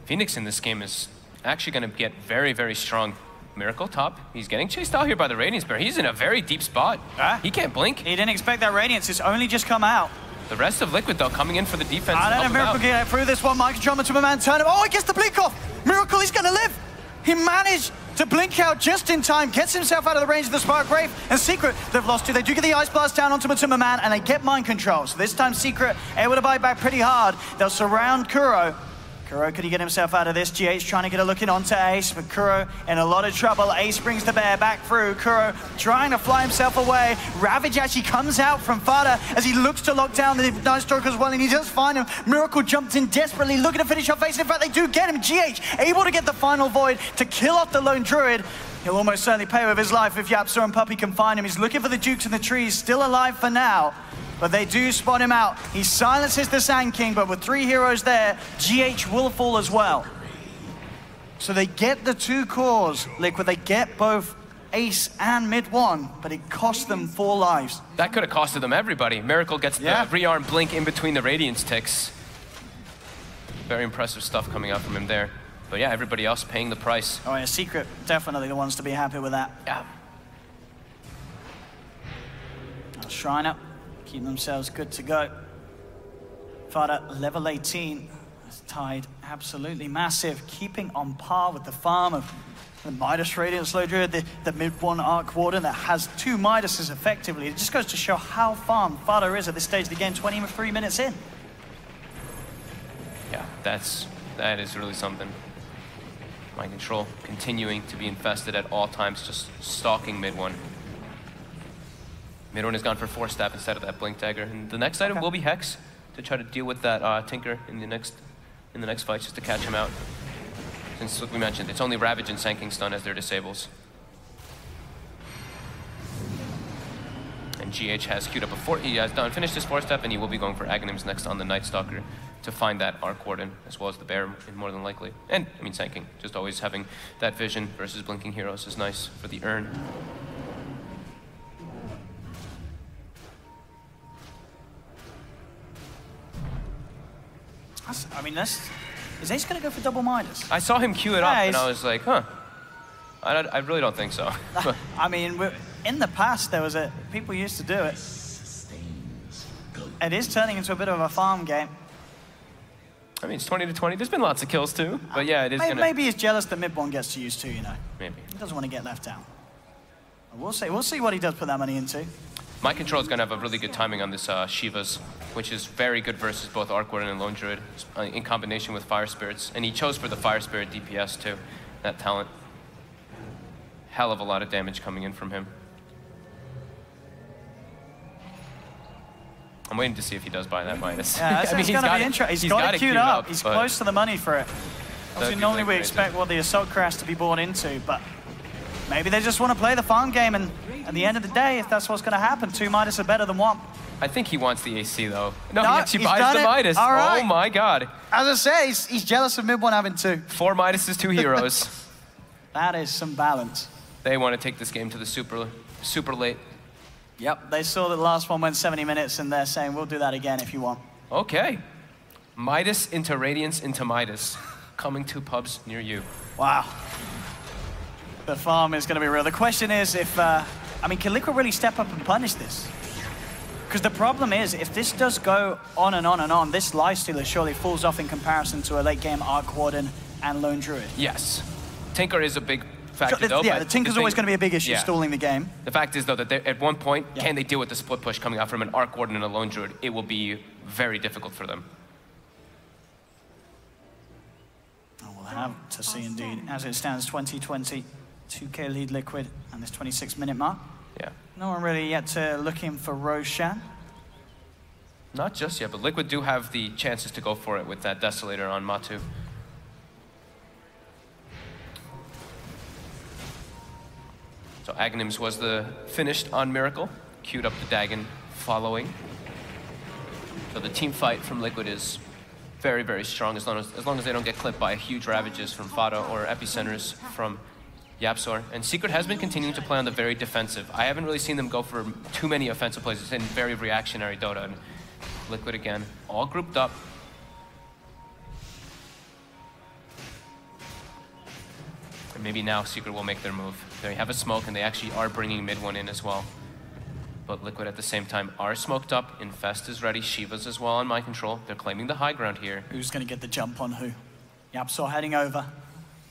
Phoenix in this game is actually going to get very, very strong. Miracle top. He's getting chased out here by the Radiance Bear. He's in a very deep spot. He can't blink. He didn't expect that Radiance. It's only just come out. The rest of Liquid, though, coming in for the defense. I don't know if Miracle can get through this one. Mind Control to Man turn him. Oh, he gets the blink off. Miracle, he's going to live. He managed to blink out just in time, gets himself out of the range of the Spark Grave, and Secret, they've lost 2. They do get the Ice Blast down onto Man, and they get Mind Control. So this time Secret able to bite back pretty hard. They'll surround Kuro. Kuro, could he get himself out of this? GH trying to get a look in onto Ace, but Kuro in a lot of trouble. Ace brings the bear back through. Kuro trying to fly himself away. Ravage actually comes out from Fada as he looks to lock down the Night Stalker as well, and he does find him. Miracle jumps in desperately, looking to finish off Ace. In fact, they do get him. GH able to get the final Void to kill off the Lone Druid. He'll almost certainly pay with his life if Yapso and Puppey can find him. He's looking for the Dukes in the trees, still alive for now. But they do spot him out. He silences the Sand King, but with 3 heroes there, GH will fall as well. So they get the 2 cores, Liquid. They get both Ace and Mid-1, but it cost them 4 lives. That could have costed them everybody. Miracle gets the rearm blink in between the Radiance ticks. Very impressive stuff coming out from him there. But yeah, everybody else paying the price. Oh yeah, Secret, definitely the ones to be happy with that. Yeah. Shrine up. Keep themselves good to go. Fada, level 18. Tide absolutely massive, keeping on par with the farm of The Midas Radiant Slow Druid, the mid-1 Arc Warden that has 2 Midases effectively. It just goes to show how farm Fado is at this stage of the game, 23 minutes in. Yeah, that is really something. Mind Control continuing to be infested at all times, just stalking mid-1. Mid-1 has gone for 4-step instead of that Blink Dagger. And the next item will be Hex to try to deal with that Tinker in the next fight, just to catch him out. Since, like we mentioned, it's only Ravage and Sanking Stun as their disables. And GH has queued up he has finished his 4-step, and he will be going for Aghanims next on the Night Stalker to find that Arc Warden, as well as the Bear, more than likely. And, I mean, Sanking, just always having that vision versus blinking heroes is nice for the urn. I mean, is Ace going to go for double Midas? I saw him queue it up, and I was like, huh. I really don't think so. I mean, in the past, people used to do it. It is turning into a bit of a farm game. I mean, it's 20 to 20. There's been lots of kills too, but yeah, it is maybe he's jealous that mid-1 gets to use 2, you know. Maybe. He doesn't want to get left out. We'll see. We'll see what he does put that money into. Mind Control is going to have a really good timing on this Shiva's, which is very good versus both Arc Warden and Lone Druid in combination with Fire Spirits. And he chose for the Fire Spirit DPS too, that talent. Hell of a lot of damage coming in from him. I'm waiting to see if he does buy that Midas. Yeah, I mean, he's going to be interesting. He's got it queued up. He's close to the money for it. Obviously, normally we expect the Assault Crash to be bought into, but maybe they just want to play the farm game, and at the end of the day, if that's what's going to happen, 2 Midas are better than 1. I think he wants the AC, though. No, he actually buys the Midas. All right. Oh, my God. As I say, he's jealous of mid-1 having 2. 4 Midases, 2 heroes. That is some balance. They want to take this game to the super late. Yep, they saw that the last one went 70 minutes, and they're saying, we'll do that again if you want. Okay. Midas into Radiance into Midas. Coming to pubs near you. Wow. The farm is going to be real. The question is if, I mean, can Liquid really step up and punish this? Because the problem is, if this does go on and on and on, this Lifestealer surely falls off in comparison to a late game Arc Warden and Lone Druid. Yes. Tinker is a big factor, though. Yeah, the Tinker's always going to be a big issue, stalling the game. The fact is, though, that at one point, can they deal with the split push coming out from an Arc Warden and a Lone Druid? It will be very difficult for them. We'll have to see indeed. As it stands, 2020, 2K lead Liquid, and this 26-minute mark. Yeah. No one really yet looking for Roshan. Not just yet, but Liquid do have the chances to go for it with that Desolator on Matu. So Aghanims was the finished on Miracle, queued up the Dagon following. So the team fight from Liquid is very, very strong as long as they don't get clipped by huge Ravages from Fado or Epicenters from Yapzor. And Secret has been continuing to play on the very defensive. I haven't really seen them go for too many offensive plays. It's in very reactionary Dota. And Liquid again, all grouped up. And maybe now Secret will make their move. They have a smoke, and they actually are bringing mid-1 in as well. But Liquid at the same time are smoked up. Infest is ready. Shiva's as well on Mind Control. They're claiming the high ground here. Who's going to get the jump on who? Yapzor heading over.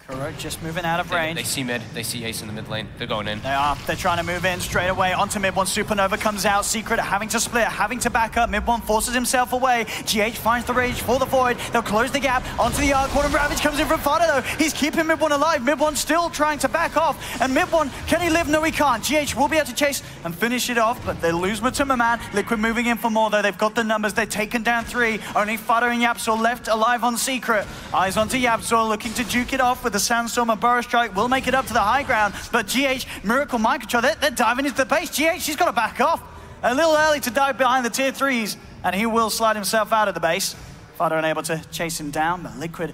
Kuro just moving out of range. They see mid. They see Ace in the mid lane. They're going in. They are. They're trying to move in straight away onto mid-1. Supernova comes out. Secret having to split, having to back up. Mid-1 forces himself away. GH finds the rage for the void. They'll close the gap onto the Arc Warden. Ravage comes in from Fado though. He's keeping mid-1 alive. Mid-1 still trying to back off. And mid-1, can he live? No, he can't. GH will be able to chase and finish it off, but they lose Matuma Man. Liquid moving in for more though. They've got the numbers. They've taken down 3. Only Fado and Yapzor left alive on Secret. Eyes onto Yapzor, looking to juke it off with the Sandstorm and Burrow Strike. Will make it up to the high ground, but GH, Miracle, Mind Control, they're diving into the base. GH, she's got to back off. A little early to dive behind the tier 3s, and he will slide himself out of the base. Fado unable to chase him down, but Liquid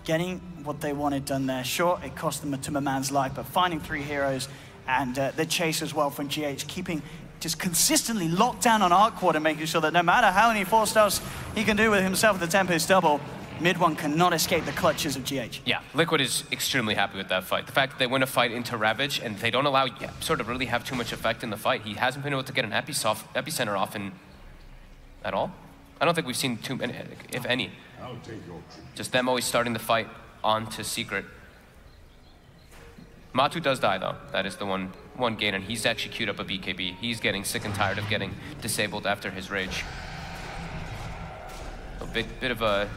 getting what they wanted done there. Sure, it cost them Matuma Man's life, but finding 3 heroes and the chase as well from GH, keeping just consistently locked down on Arc Warden, making sure that no matter how many 4-stars he can do with himself with the Tempest double, mid-1 cannot escape the clutches of GH. Yeah, Liquid is extremely happy with that fight. The fact that they win a fight into Ravage and they don't allow sort of really have too much effect in the fight. He hasn't been able to get an epicenter off at all. I don't think we've seen too many, if any. Just them always starting the fight onto Secret. Matu does die though. That is the one gain, and he's actually queued up a BKB. He's getting sick and tired of getting disabled after his rage. A bit of a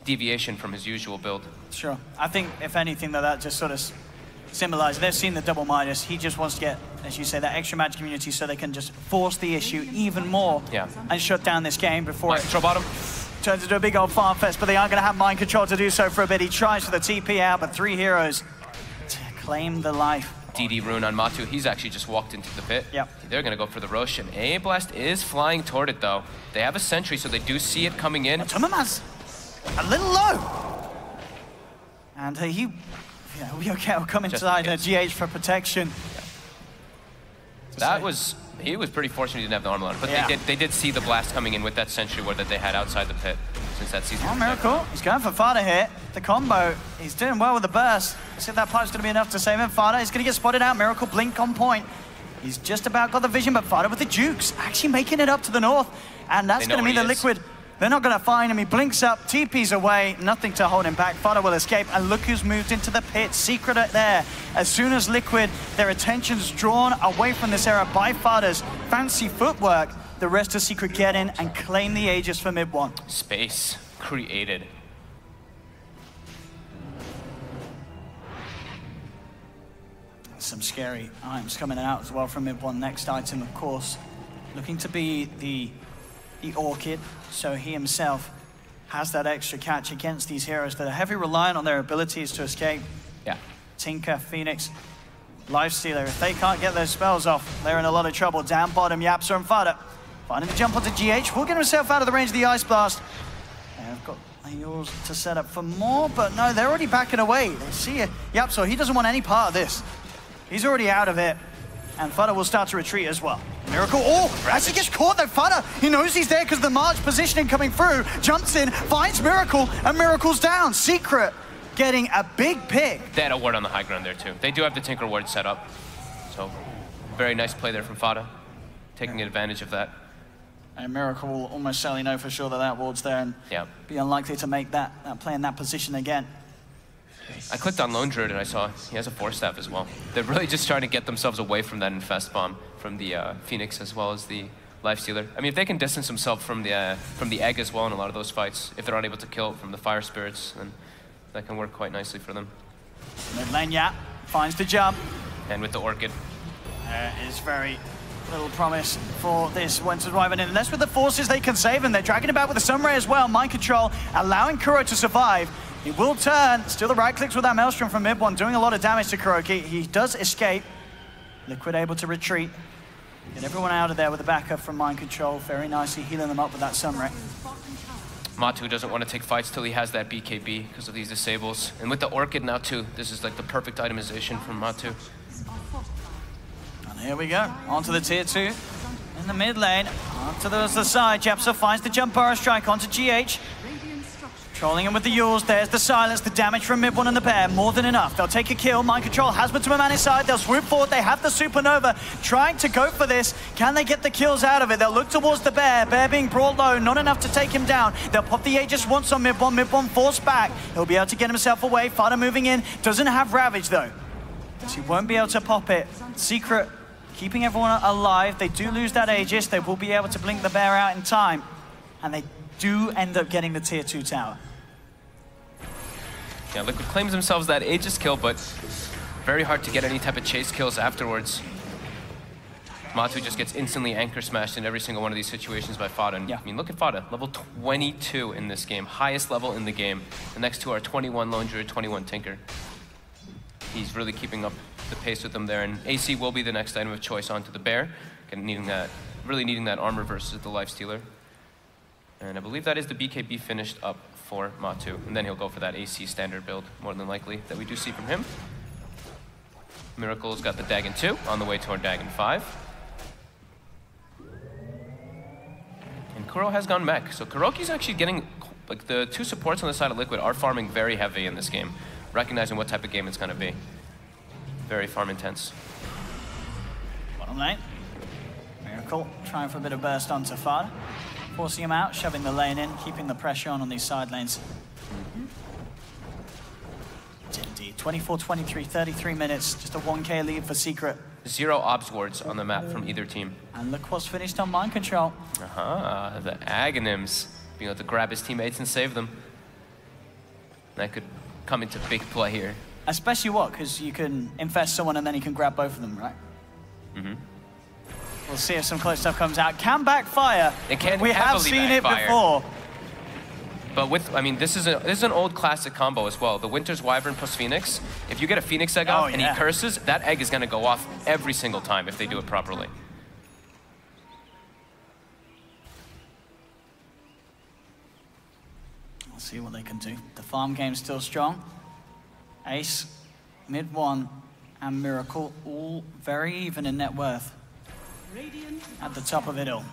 deviation from his usual build. Sure. I think, if anything, that just sort of symbolizes, they've seen the double minus. He just wants to get, as you say, that extra match community so they can just force the issue even more and shut down this game before it bottom turns into a big old farm fest, but they aren't going to have mind control to do so for a bit. He tries for the TP out, but 3 heroes to claim the life. DD rune on Matu. He's actually just walked into the pit. Yep. They're going to go for the Rosh, and A Blast is flying toward it, though. They have a sentry, so they do see it coming in. Tumama's a little low. And he'll be okay. We'll come inside GH for protection. He was pretty fortunate he didn't have the armor on, but they did see the blast coming in with that sentry ward that they had outside the pit since that season. Oh, Miracle. He's going for Fada here. The combo. He's doing well with the burst. Let's see if that pipe's going to be enough to save him. Fada is going to get spotted out. Miracle blink on point. He's just about got the vision, but Fada with the jukes, actually making it up to the north. And that's going to mean the Liquid, they're not going to find him. He blinks up, TP's away, nothing to hold him back. Fada will escape, and look who's moved into the pit. Secret there. As soon as Liquid, their attention's drawn away from this era by Fada's fancy footwork, the rest of Secret get in and claim the Aegis for mid one. Space created. Some scary items coming out as well from mid one. Next item, of course, looking to be the Orchid, so he himself has that extra catch against these heroes that are heavily reliant on their abilities to escape. Yeah. Tinker, Phoenix, Lifestealer, if they can't get those spells off, they're in a lot of trouble. Down bottom, Yapsa and Fada finding the jump onto GH, will get himself out of the range of the Ice Blast. They've got yours to set up for more, but no, they're already backing away. They see Yapsa, he doesn't want any part of this. He's already out of it, and Fada will start to retreat as well. Miracle, as he gets caught though, Fada, he knows he's there because the March positioning coming through, jumps in, finds Miracle, and Miracle's down. Secret getting a big pick. They had a ward on the high ground there too. They do have the Tinker ward set up, so very nice play there from Fada, taking advantage of that. And Miracle will almost certainly know for sure that ward's there and be unlikely to make that play in that position again. I clicked on Lone Druid and I saw he has a Force Staff as well. They're really just trying to get themselves away from that Infest Bomb from the Phoenix as well as the Lifestealer. I mean, if they can distance themselves from the Egg as well in a lot of those fights, if they're unable to kill it from the Fire Spirits, then that can work quite nicely for them. Mid lane, finds the jump. And with the Orchid. There is very little promise for this Winter's Wyvern, unless with the forces they can save him. They're dragging him back with the Sunray as well. Mind control, allowing Kuro to survive. He will turn, still the right clicks with that Maelstrom from mid one, doing a lot of damage to Kuroki. He does escape. Liquid able to retreat. Get everyone out of there with the backup from Mind Control. Very nicely healing them up with that Sunray. Matu doesn't want to take fights till he has that BKB because of these disables. And with the Orchid now too, this is like the perfect itemization from Matu. And here we go, onto the tier 2. In the mid lane, onto the side. Japsa finds the jump burrow strike onto GH. Trolling him with the Yules, there's the silence, the damage from mid one and the bear, more than enough. They'll take a kill, Mind Control has man inside, they'll swoop forward, they have the Supernova, trying to go for this. Can they get the kills out of it? They'll look towards the bear being brought low, not enough to take him down. They'll pop the Aegis once on mid one forced back. He'll be able to get himself away, Fada moving in, doesn't have Ravage though. So he won't be able to pop it. Secret keeping everyone alive, they do lose that Aegis, they will be able to blink the bear out in time. And they do end up getting the tier 2 tower. Yeah, Liquid claims themselves that Aegis kill, but very hard to get any type of chase kills afterwards. Matu just gets instantly anchor smashed in every single one of these situations by Fada. And, I mean, look at Fada, level 22 in this game, highest level in the game. The next two are 21 Lone Druid, 21 Tinker. He's really keeping up the pace with them there, and AC will be the next item of choice onto the bear, and really needing that armor versus the Lifestealer. And I believe that is the BKB finished up for Matu, and then he'll go for that AC standard build, more than likely, that we do see from him. Miracle's got the Dagon 2 on the way to our Dagon 5. And Kuro has gone mech, so Kuroki's actually getting, like the two supports on the side of Liquid are farming very heavy in this game, recognizing what type of game it's going to be. Very farm intense. Bottom lane. Miracle trying for a bit of burst onto Fada. Forcing him out, shoving the lane in, keeping the pressure on these side lanes. see, 24, 23, 33 minutes, just a 1K lead for Secret. 0 obs wards on the map from either team. And look what's finished on mind control. The Aghanims being able to grab his teammates and save them. That could come into big play here. Especially what? Because you can infest someone and then you can grab both of them, right? Mm-hmm. We'll see if some close stuff comes out. Can backfire. It can we have seen it before. But with, I mean, this is an old classic combo as well. The Winter's Wyvern plus Phoenix. If you get a Phoenix egg off and he curses, that egg is going to go off every single time if they do it properly. We'll see what they can do. The farm game's still strong. Ace, mid one, and Miracle, all very even in net worth. At the top of it all.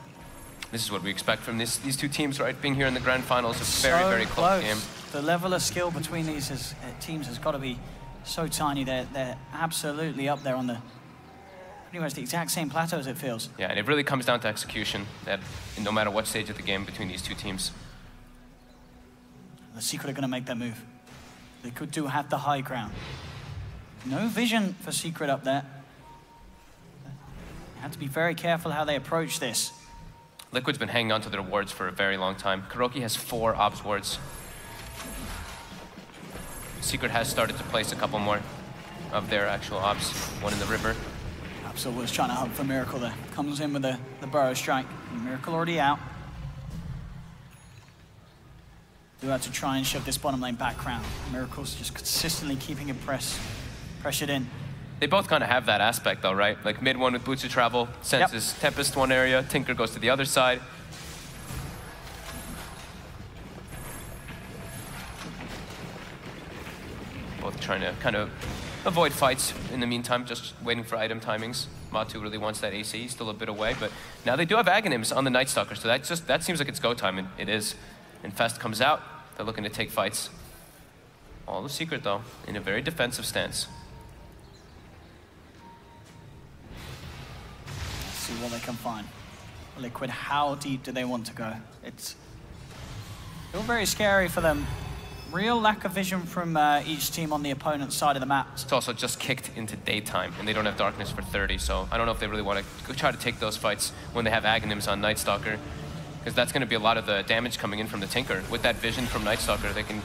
This is what we expect from these two teams, right? Being here in the grand finals, a very, very close game. The level of skill between these teams has got to be so tiny. They're absolutely up there on the pretty much the exact same plateaus, it feels. Yeah, and it really comes down to execution. That no matter what stage of the game between these two teams. The Secret are going to make their move. They could have the high ground. No vision for Secret up there. They have to be very careful how they approach this. Liquid's been hanging on to their wards for a very long time. KuroKy has 4 obs wards. Secret has started to place a couple more of their actual obs. One in the river. Absol was trying to hunt for Miracle there. Comes in with the burrow strike. Miracle already out. Do have to try and shove this bottom lane background. Miracle's just consistently keeping it pressured in. They both kind of have that aspect though, right? Like mid one with Boots of Travel, senses Tempest one area, Tinker goes to the other side. Both trying to kind of avoid fights in the meantime, just waiting for item timings. Matu really wants that AC, still a bit away, but now they do have Aghanims on the Night Stalker, so that seems like it's go time, and it is. Infest comes out, they're looking to take fights. All the Secret though, in a very defensive stance. See what they can find. Liquid, how deep do they want to go? It's still very scary for them. Real lack of vision from each team on the opponent's side of the map. It's also just kicked into daytime, and they don't have darkness for 30, so I don't know if they really want to try to take those fights when they have Aghanims on Night Stalker, because that's going to be a lot of the damage coming in from the Tinker. With that vision from Night Stalker, they can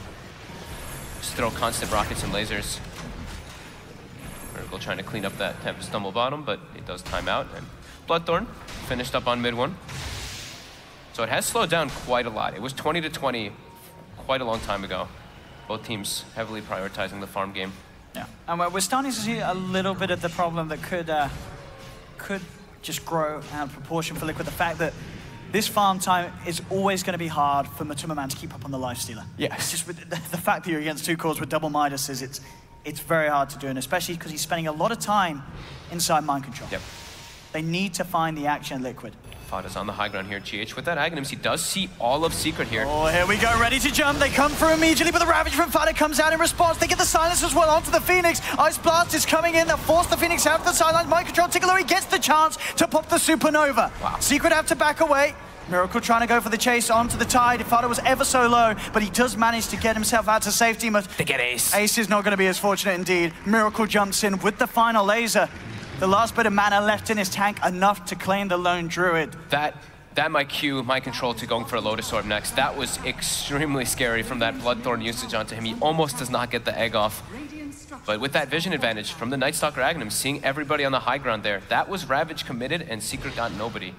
just throw constant rockets and lasers. Miracle trying to clean up that Tempest Stumble bottom, but it does time out, and Bloodthorn finished up on mid one. So it has slowed down quite a lot. It was 20 to 20 quite a long time ago. Both teams heavily prioritizing the farm game. Yeah, and we're starting to see a little bit of the problem that could just grow out of proportion for Liquid. The fact that this farm time is always going to be hard for Matuma to keep up on the Lifestealer. Yes. It's just with the fact that you're against 2 cores with double Midases, it's very hard to do, and especially because he's spending a lot of time inside mind control. Yep. They need to find the action, Liquid. Fada's on the high ground here. GH with that Aghanims, he does see all of Secret here. Oh, here we go, ready to jump. They come through immediately, but the Ravage from Fada comes out in response. They get the silence as well onto the Phoenix. Ice Blast is coming in. They'll force the Phoenix out of the sidelines. Mind control, Tiggaluri gets the chance to pop the Supernova. Wow. Secret have to back away. Miracle trying to go for the chase onto the Tide. Fada was ever so low, but he does manage to get himself out to safety. But they get Ace. Ace is not going to be as fortunate indeed. Miracle jumps in with the final laser. The last bit of mana left in his tank, enough to claim the lone Druid. That might cue my control to going for a Lotus Orb next. That was extremely scary from that Bloodthorn usage onto him. He almost does not get the egg off. But with that vision advantage from the Night Stalker Aghanim, seeing everybody on the high ground there, that was Ravage committed and Secret got nobody.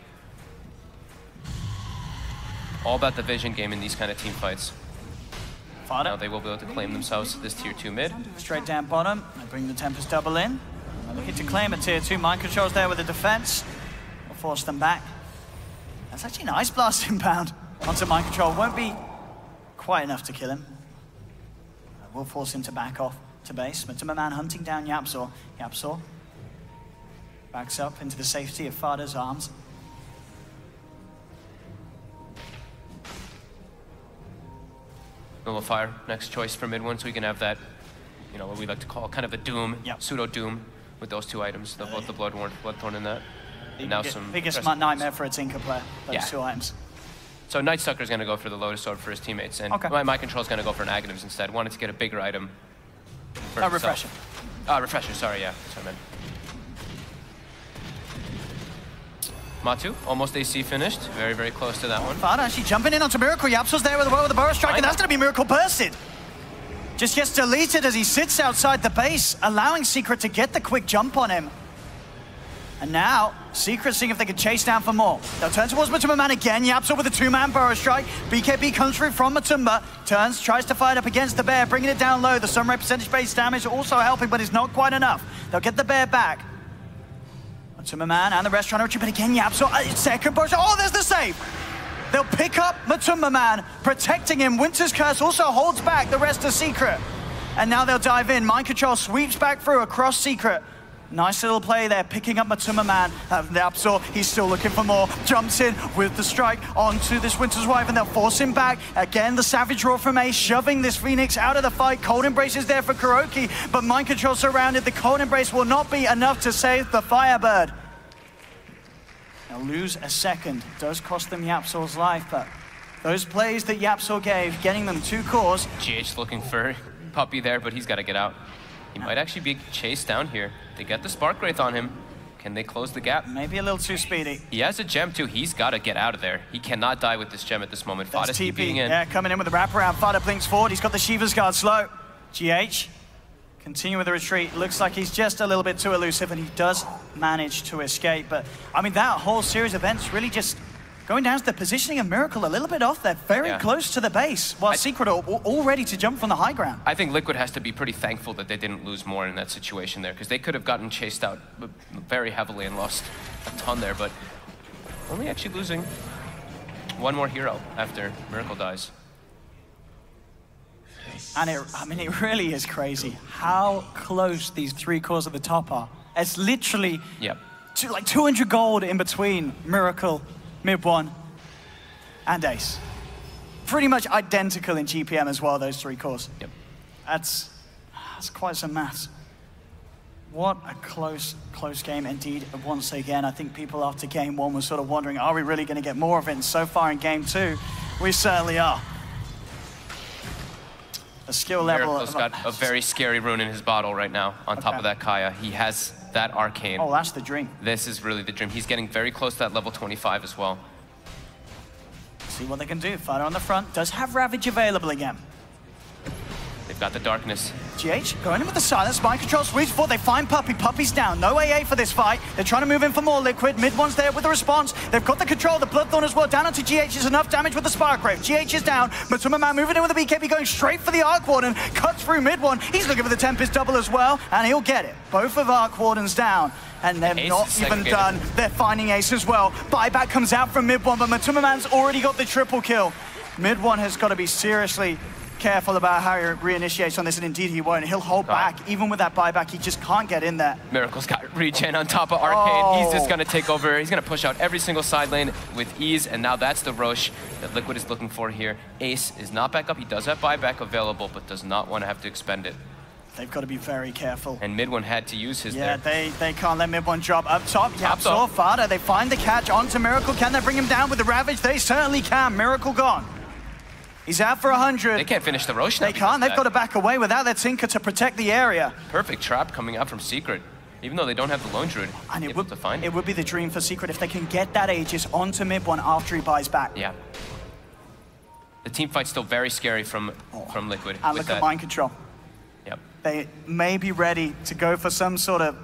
All about the vision game in these kind of team fights. Fada. Now they will be able to claim themselves this tier 2 mid. Straight down bottom, they bring the Tempest double in. They're looking to claim a tier 2. Mind control's there with the defense. Will force them back. That's actually an Ice Blast inbound onto mind control. Won't be quite enough to kill him. Will force him to back off to base. Matuma hunting down Yapzor. Yapzor backs up into the safety of Fada's arms. Little Fire, next choice for mid one, so we can have that, you know, what we like to call kind of a Doom, pseudo Doom, with those 2 items, both the Bloodthorn and that. And now some biggest nightmare for a Tinker player, those 2 items. So Night Stalker's going to go for the Lotus Orb for his teammates, and my control's going to go for an Aghanims instead. Wanted to get a bigger item for refresher. Refresher, sorry, yeah. Sorry, man. Matu, almost AC finished. Very, very close to that one. Fada actually jumping in onto Miracle. Yapso's there with the Burrow Strike, and that's going to be Miracle bursted. Just gets deleted as he sits outside the base, allowing Secret to get the quick jump on him. And now, Secret seeing if they can chase down for more. They'll turn towards Matumba Man again. Yapso with a 2-man Burrow Strike. BKB comes through from Matumba. Turns, tries to fight up against the bear, bringing it down low. The Sunray percentage-based damage also helping, but it's not quite enough. They'll get the bear back. Matumba Man and the rest trying to retreat, but again, Yapso, second Burrow Strike. Oh, there's the save! They'll pick up Matumba Man, protecting him. Winter's Curse also holds back the rest of Secret. And now they'll dive in. Mind Control sweeps back through across Secret. Nice little play there, picking up Matumba Man. Yapso, he's still looking for more. Jumps in with the strike onto this Winter's Wife, and they'll force him back. Again, the Savage Roar from Ace, shoving this Phoenix out of the fight. Cold Embrace is there for Kuroki, but Mind Control surrounded. The Cold Embrace will not be enough to save the Firebird. They'll lose a second. It does cost them Yapso's life, but those plays that Yapso gave, getting them 2 cores. GH looking for Puppy there, but he's got to get out. He might actually be chased down here. They get the Spark Wraith on him. Can they close the gap? Maybe a little too speedy. He has a gem too. He's got to get out of there. He cannot die with this gem at this moment. Fada's keeping in. Yeah, coming in with the wraparound. Fada blinks forward. He's got the Shiva's Guard slow. GH, continue with the retreat. Looks like he's just a little bit too elusive, and he does manage to escape. But, I mean, that whole series of events really just going down to the positioning of Miracle a little bit off there, very close to the base, while Secret are all ready to jump from the high ground. I think Liquid has to be pretty thankful that they didn't lose more in that situation there, because they could have gotten chased out very heavily and lost a ton there, but only actually losing 1 more hero after Miracle dies. And it really is crazy how close these 3 cores at the top are. It's literally like 200 gold in between Miracle, Mid One, and Ace. Pretty much identical in GPM as well, those 3 cores. Yep. That's quite some maths. What a close game indeed. Once again, I think people after game 1 were sort of wondering, are we really going to get more of it? And so far in game 2, we certainly are. A skill level. Miracle's got a very scary rune in his bottle right now, on top of that Kaya. He has that Arcane. Oh, that's the dream. This is really the dream. He's getting very close to that level 25 as well. See what they can do. Fighter on the front. Does have Ravage available again. They've got the darkness. GH going in with the silence. Mind Control sweeps forward. They find Puppy. Puppy's down. No AA for this fight. They're trying to move in for more Liquid. Mid One's there with the response. They've got the control. The Bloodthorn as well. Down onto GH is enough damage with the Spark Wraith. GH is down. Matumba Man moving in with the BKB, going straight for the Arc Warden. Cuts through Mid One. He's looking for the Tempest double as well, and he'll get it. Both of Arc Wardens down. And they're not even done. They're finding Ace as well. Buyback comes out from Mid One, but Matumba Man's already got the triple kill. Mid One has got to be seriously careful about how he reinitiates on this, and indeed he won't. He'll hold back. Even with that buyback, he just can't get in there. Miracle's got regen on top of Arcane. He's just going to take over. He's going to push out every single side lane with ease, and now that's the Roche that Liquid is looking for here. Ace is not back up. He does have buyback available, but does not want to have to expend it. They've got to be very careful. And Mid One had to use his there. They can't let Mid One drop up top. Yapso, Fada, they find the catch onto Miracle. Can they bring him down with the Ravage? They certainly can. Miracle gone. He's out for 100. They can't finish the Roche now. They can't. They've got to back away without their Tinker to protect the area. Perfect trap coming out from Secret. Even though they don't have the Lone Druid, and it would be the dream for Secret if they can get that Aegis onto Mid One after he buys back. Yeah. The team fight's still very scary from Liquid. And look at Mind Control. Yep. They may be ready to go for some sort of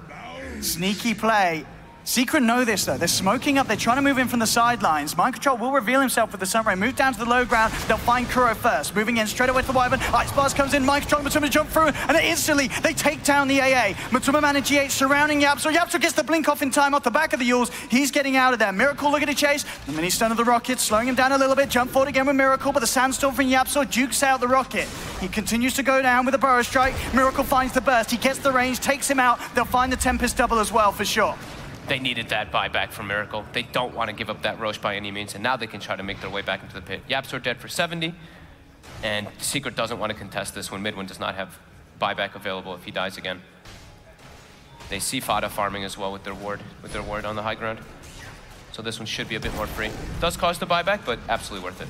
sneaky play. Secret know this though. They're smoking up. They're trying to move in from the sidelines. Mind Control will reveal himself with the Sunray. Move down to the low ground. They'll find Kuro first. Moving in straight away to the Wyvern. Ice Blast comes in. Mind Control and Matumba jump through. And instantly they take down the AA. Matumba Man and GH surrounding Yapso. Yapso gets the blink off in time off the back of the Yules. He's getting out of there. Miracle looking to chase. The mini stun of the Rocket slowing him down a little bit. Jump forward again with Miracle. But the Sandstorm from Yapso jukes out the Rocket. He continues to go down with a Burrow Strike. Miracle finds the burst. He gets the range. Takes him out. They'll find the Tempest double as well for sure. They needed that buyback from Miracle. They don't want to give up that Roche by any means, and now they can try to make their way back into the pit. Yapso dead for 70, and Secret doesn't want to contest this when Mid One does not have buyback available if he dies again. They see Fada farming as well with their ward on the high ground. So this one should be a bit more free. Does cost a buyback, but absolutely worth it.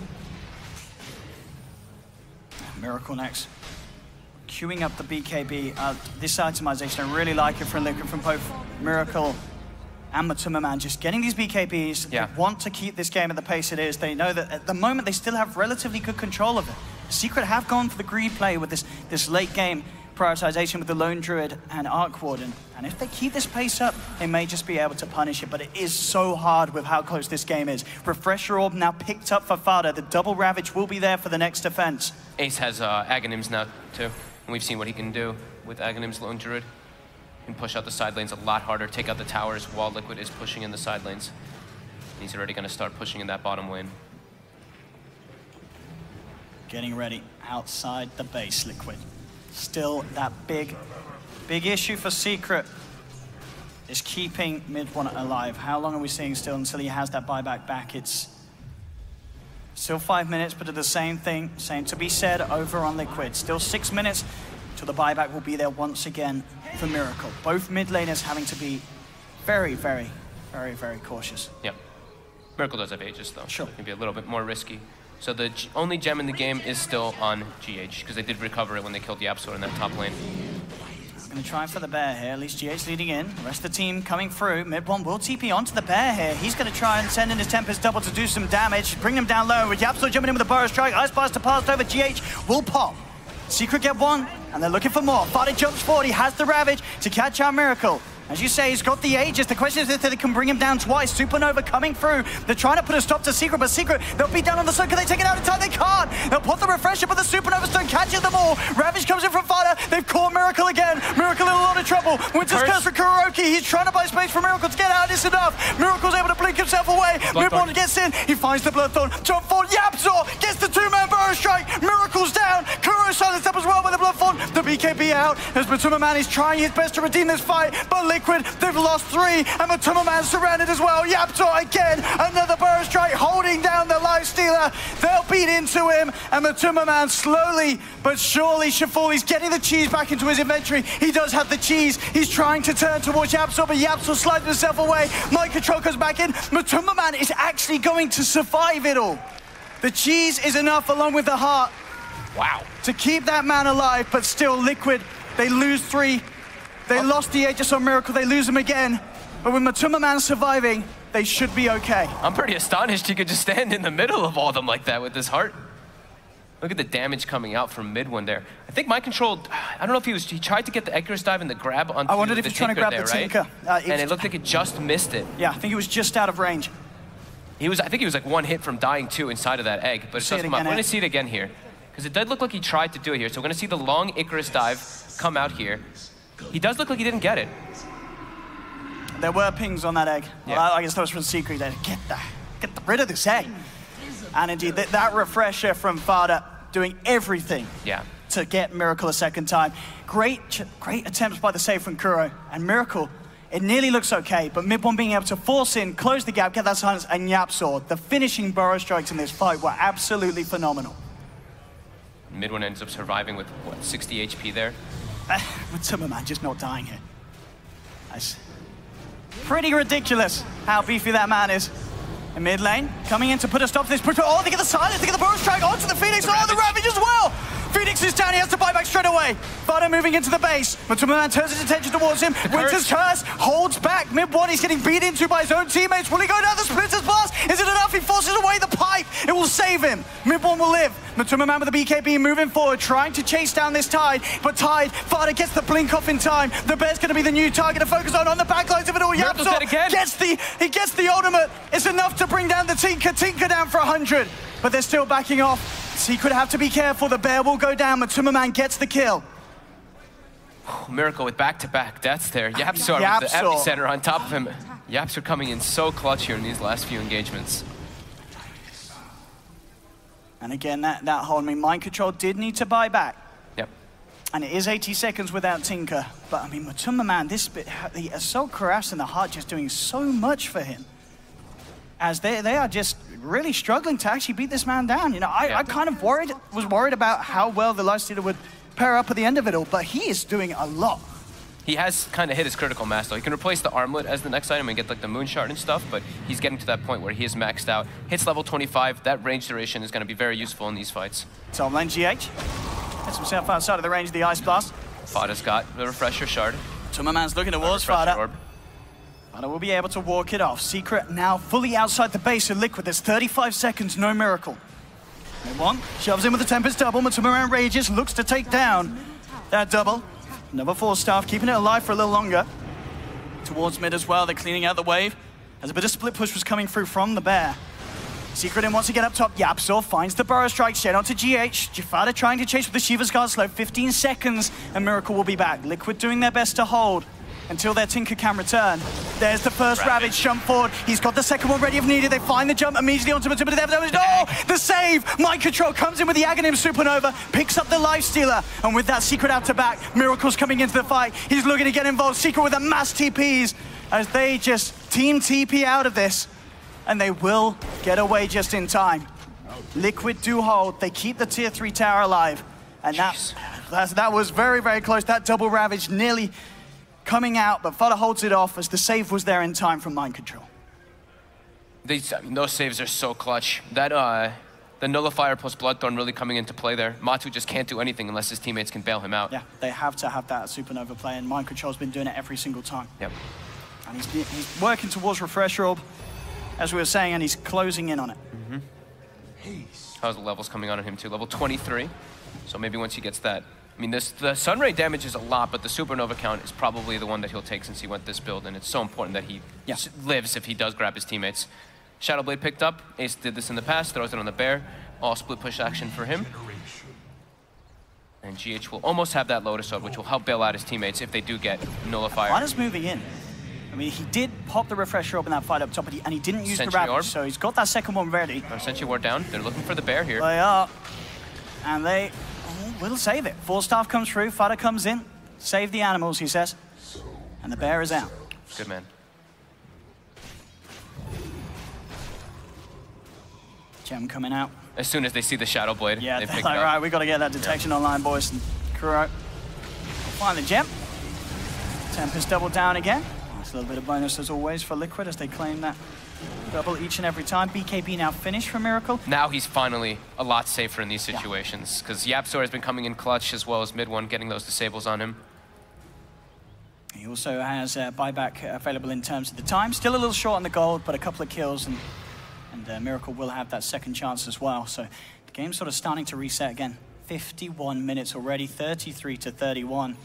Miracle next. queuing up the BKB. This itemization, I really like it from Liquid, from both Miracle and Matuma Man. Just getting these BKBs, they want to keep this game at the pace it is. They know that at the moment they still have relatively good control of it. Secret have gone for the greed play with this late game prioritization with the Lone Druid and Arc Warden. And if they keep this pace up, they may just be able to punish it, but it is so hard with how close this game is. Refresher Orb now picked up for Fada. The double Ravage will be there for the next defense. Ace has Aghanims now, too. And we've seen what he can do with Aghanims Lone Druid. He can push out the side lanes a lot harder, take out the towers while Liquid is pushing in the side lanes. And he's already going to start pushing in that bottom lane. Getting ready outside the base, Liquid. Still that big issue for Secret is keeping mid one alive. How long are we seeing still until he has that buyback back? It's still 5 minutes, but the same to be said over on Liquid. Still 6 minutes till the buyback will be there once again for Miracle. Both mid laners having to be very, very, very, very cautious. Yep. Miracle does have Aegis though. Sure. It can be a little bit more risky. So the only gem in the game is still on GH, because they did recover it when they killed the Absol in that top lane. Gonna try for the bear here, at least GH leading in. The rest of the team coming through. Mid one will TP onto the bear here. He's gonna try and send in his Tempest double to do some damage, bring them down low. With Yapso jumping in with a Burrow Strike, Ice Blast passed over, GH will pop. Secret get one, and they're looking for more. Fada jumps forward, he has the Ravage to catch out Miracle. As you say, he's got the Aegis. The question is if they can bring him down twice. Supernova coming through. They're trying to put a stop to Secret, but Secret, they'll be down on the sun. Can they take it out in time? They can't. They'll put the Refresher, but the Supernova Stone catches them all. Ravage comes in from Fada. They've caught Miracle again. Miracle in a lot of trouble. Winter's Curse for Kuroki. He's trying to buy space for Miracle to get out. It's enough. Miracle's able to blink himself away. Midborn gets in. He finds the Bloodthorn. Jump forward. Yapzor gets the two-man Burrow Strike. Miracle's down. Kuro silenced up as well by the Bloodthorn. The BKB out. As Matuma Man is trying his best to redeem this fight, but Liquid, they've lost 3, and Matuma Man surrounded as well. Yapzor again, another Burrow Strike holding down the Lifestealer. They'll beat into him, and Matuma Man slowly but surely should fall. He's getting the cheese back into his inventory. He does have the cheese. He's trying to turn towards Yapzor, but Yapzor slides himself away. Mind control comes back in. Matuma Man is actually going to survive it all. The cheese is enough along with the heart. Wow. To keep that man alive, but still Liquid, they lose 3. They lost the Aegis on Miracle, they lose him again. But with Matuma Man surviving, they should be okay. I'm pretty astonished he could just stand in the middle of all of them like that with his heart. Look at the damage coming out from mid one there. I think Mind Control, I don't know if he tried to get the Icarus dive and the grab onto the I wondered if he's trying to grab there, the Tinker. Right? And it looked like it just missed it. Yeah, I think it was just out of range. I think he was like 1 hit from dying too inside of that egg, but it doesn't come up. We're gonna see it again here. Because it did look like he tried to do it here. So we're gonna see the long Icarus dive come out here. He does look like he didn't get it. There were pings on that egg. Yeah. Well, I guess that was from Secret. Get rid of this egg. And indeed, that Refresher from Fada doing everything to get Miracle a second time. Great attempts by the save from Kuro. And Miracle, it nearly looks okay, but Midborn being able to force in, close the gap, get that silence, and Yapzor, the finishing Burrow Strikes in this fight were absolutely phenomenal. Midborn ends up surviving with, what, 60 HP there? Matuma Man just not dying here. That's pretty ridiculous how beefy that man is. In mid lane, coming in to put a stop to this. Oh, they get the silence, they get the Burrow Strike onto the Phoenix. Oh, the Ravage as well! Phoenix is down, he has to buy back straight away. Fada moving into the base. Matuma Man turns his attention towards him. Winter's Curse holds back. Mid-1, he's getting beat into by his own teammates. Will he go down the Splinter's Blast? Is it enough? He forces away the pipe. It will save him. Mid-1 will live. Matuma Man with the BKB moving forward, trying to chase down this Tide. But Tide, Fada gets the blink off in time. The Bear's going to be the new target to focus on the backlines of it all. Yapzor gets the ultimate. It's enough to bring down the Tinker. Tinker down for 100. But they're still backing off. Secret have to be careful. The Bear will go down. Matuma Man gets the kill. Miracle with back-to-back deaths there. Yapzor with the epicenter on top of him. Yapzor coming in so clutch here in these last few engagements. And again, that hold, Mind Control did need to buy back. Yep. And it is 80 seconds without Tinker. But I mean, Matuma Man, the Assault Cuirass and the Heart just doing so much for him. As they are just really struggling to actually beat this man down. You know, I kind of was worried about how well the Lifestealer would pair up at the end of it all, but he is doing a lot. He has kind of hit his critical mass though. He can replace the armlet as the next item and get like the moon shard and stuff, but he's getting to that point where he is maxed out. Hits level 25, that range duration is going to be very useful in these fights. Top lane GH. Gets himself outside of the range of the Ice Blast. Fada's got the Refresher Shard. Tummerman's looking towards Fada. Fada will be able to walk it off. Secret now fully outside the base of Liquid. There's 35 seconds, no Miracle. One shoves in with the Tempest double. Tummerman rages, looks to take down that double. Another 4-staff, keeping it alive for a little longer. Towards mid as well, they're cleaning out the wave. As a bit of split push was coming through from the Bear. Secret in wants to get up top. Yapsor finds the Burrow Strike, shed onto GH. Jafada trying to chase with the Shiva's Guard slow. 15 seconds, and Miracle will be back. Liquid doing their best to hold until their Tinker can return. There's the first Ravage jump forward. He's got the second one ready if needed. They find the jump immediately onto the oh, the save! Mind Control comes in with the Aghanim Supernova, picks up the Lifestealer, and with that Secret out to back, Miracle's coming into the fight. He's looking to get involved. Secret with a mass TPs as they just team TP out of this, and they will get away just in time. Liquid do hold. They keep the tier 3 tower alive, and that was very, very close. That double Ravage nearly coming out, but Fada holds it off as the save was there in time from Mind Control. Those saves are so clutch. That the Nullifier plus Bloodthorn really coming into play there. Matu just can't do anything unless his teammates can bail him out. Yeah, they have to have that Supernova play, and Mind Control's been doing it every single time. Yep. And he's working towards Refresh Orb, as we were saying, and he's closing in on it. How's the levels coming on him too? Level 23. So maybe once he gets that. I mean, the Sunray damage is a lot, but the Supernova count is probably the one that he'll take since he went this build, and it's so important that he lives if he does grab his teammates. Shadowblade picked up. Ace did this in the past, throws it on the Bear. All split push action for him. And GH will almost have that Lotus Orb, which will help bail out his teammates if they do get Nullifier. Fada's moving in. I mean, he did pop the Refresher Orb in that fight up top, and he didn't use the Ravage, so he's got that second one ready. Sentry Ward down. They're looking for the Bear here. They are. And they will save it. 4-staff comes through, Fada comes in. Save the animals, he says. And the Bear is out. Good man. Gem coming out. As soon as they see the Shadow Blade, yeah, they they're pick like, it up. right, we got to get that detection online, boys. And Kuro find the Gem. Tempest double down again. Nice little bit of bonus as always for Liquid as they claim that double each and every time. BKB now finished for Miracle. Now he's finally a lot safer in these situations because Yapsor has been coming in clutch as well as mid one, getting those disables on him. He also has buyback available in terms of the time. Still a little short on the gold, but a couple of kills, and Miracle will have that second chance as well. So the game's sort of starting to reset again. 51 minutes already, 33 to 31.